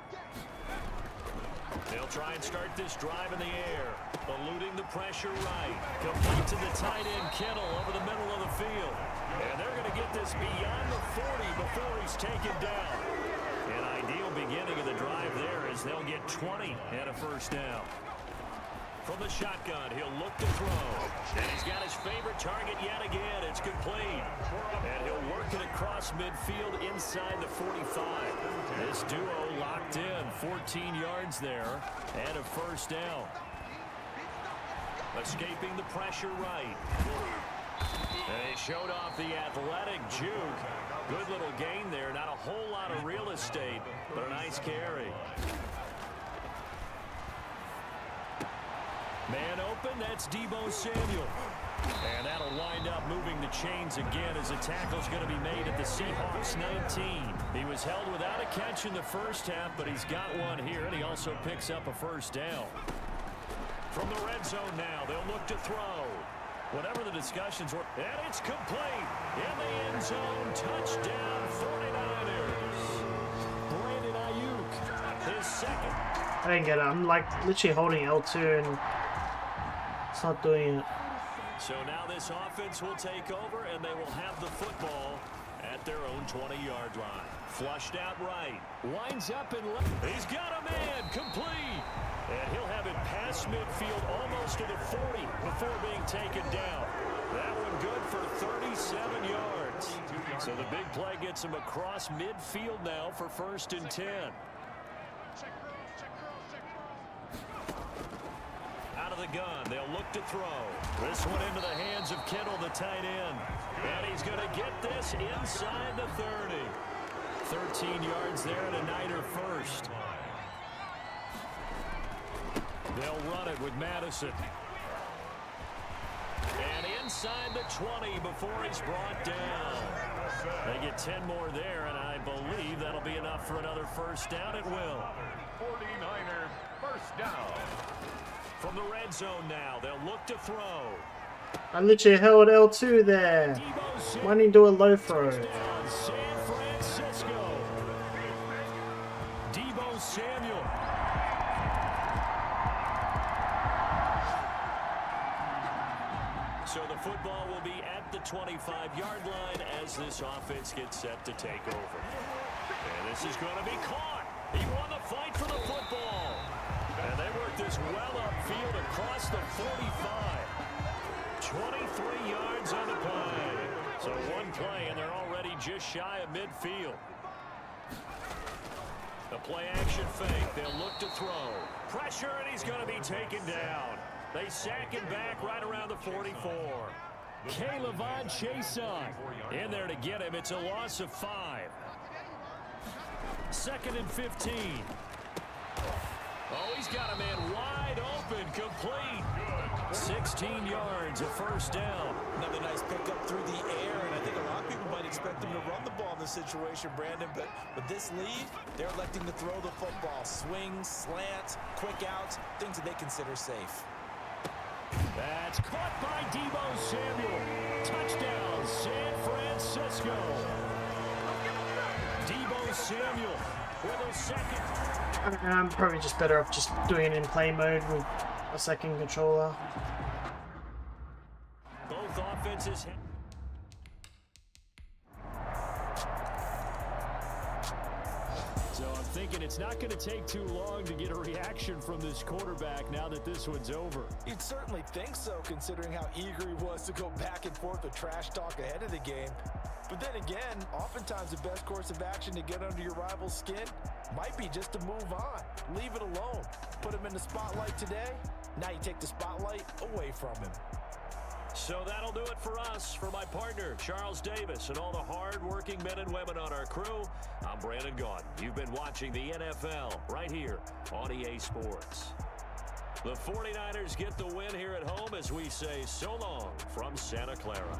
They'll try and start this drive in the air, eluding the pressure right. Complete to the tight end, Kittle, over the middle of the field. And they're going to get this beyond the 40 before he's taken down. An ideal beginning of the drive there as they'll get 20 and a 1st down. From the shotgun, he'll look to throw. And he's got his favorite target yet again. It's complete. And he'll work it across midfield inside the 45. This duo locked in. 14 yards there and a 1st down. Escaping the pressure right. And he showed off the athletic juke. Good little gain there. Not a whole lot of real estate, but a nice carry. Man open, that's Deebo Samuel. And that'll wind up moving the chains again as a tackle's going to be made at the Seahawks 19. He was held without a catch in the 1st half, but he's got one here, and he also picks up a 1st down. From the red zone now, they'll look to throw. Whatever the discussions were, and it's complete. In the end zone, touchdown 49ers. Brandon Ayuk, his 2nd. I didn't get it. I'm like literally holding L2 and it's not doing it. So now this offense will take over and they will have the football at their own 20-yard line. Flushed out right. Winds up and left. He's got a man complete. And he'll have it past midfield almost to the 40 before being taken down. That one good for 37 yards. So the big play gets him across midfield now for 1st and 10. Out of the gun, they'll look to throw. This one into the hands of Kittle, the tight end. And he's going to get this inside the 30. 13 yards there and a Niner 1st. They'll run it with Madison. And inside the 20 before he's brought down. They get 10 more there, and I believe that'll be enough for another 1st down. It will. 49ers 1st down. From the red zone now, they'll look to throw. I literally held L2 there. Why didn't he do a low throw? San Francisco. Deebo Samuel. football will be at the 25-yard line as this offense gets set to take over. And this is going to be caught. He won the fight for the football. And they work this well upfield across the 45. 23 yards on the play. So one play, and they're already just shy of midfield. The play action fake. They'll look to throw. Pressure, and he's going to be taken down. They sack him back right around the 44. Caleb Chason in there to get him. It's a loss of 5. 2nd and 15. Oh, he's got a man wide open, complete. 16 yards, a first down. Another nice pickup through the air, and I think a lot of people might expect him to run the ball in this situation, Brandon, but with this lead, they're electing to throw the football. Swings, slants, quick outs, things that they consider safe. That's caught by Deebo Samuel. Touchdown, San Francisco. Deebo Samuel with a second. I'm probably just better off just doing it in play mode with a second controller. Both offenses. So I'm thinking it's not going to take too long to get a reaction from this quarterback now that this one's over. You'd certainly think so, considering how eager he was to go back and forth with trash talk ahead of the game. But then again, oftentimes the best course of action to get under your rival's skin might be just to move on. Leave it alone. Put him in the spotlight today. Now you take the spotlight away from him. So that'll do it for us. For my partner, Charles Davis, and all the hard-working men and women on our crew, I'm Brandon Gaudin. You've been watching the NFL right here on EA Sports. The 49ers get the win here at home as we say so long from Santa Clara.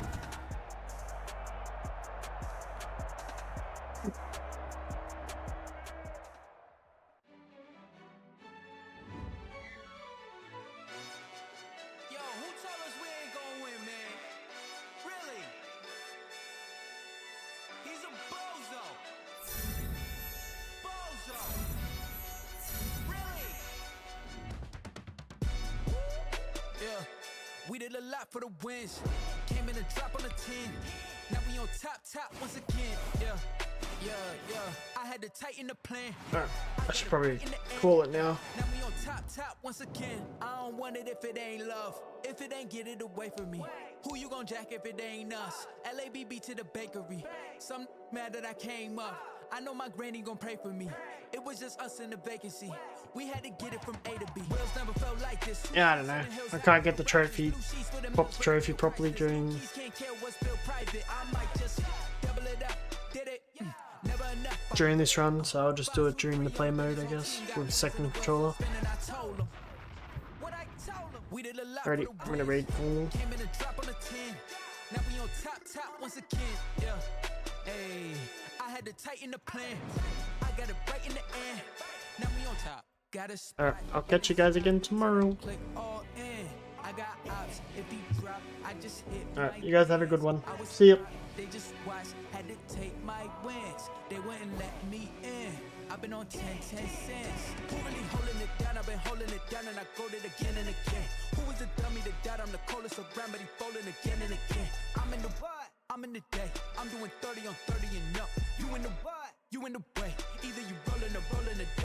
We did a lot for the wins. Came in a drop on the 10. Now we on top once again. Yeah. I had to tighten the plan. I should probably call it now. Now we on top once again. I don't want it if it ain't love. If it ain't, get it away from me. Who you gon' jack if it ain't us? LABB to the bakery. Some mad that I came up. I know my granny gon' pray for me. It was just us in the vacancy. We had to get it from A to B. Wheels never felt like this. Yeah, I don't know. I can't get the trophy, pop the trophy properly during this run, so I'll just do it during the play mode, I guess, with the second controller. Alrighty, I'm gonna read. Now we on top once again. Yeah. Hey, I had to tighten the plan. I got it right in the end. Now we on top. Alright, I'll catch you guys again tomorrow. Alright, you guys have a good one. See ya. They just watched, had to take my wins. They wouldn't let me in. I've been on 10 cents. Who really holding it down? I've been holding it down and I go it again and again. Who is the dummy that died? I'm the coldest around, but he folding again and again. I'm in the what? I'm in the day. I'm doing 30 on 30 and up. You in the what? You in the way. Either you rolling or rolling a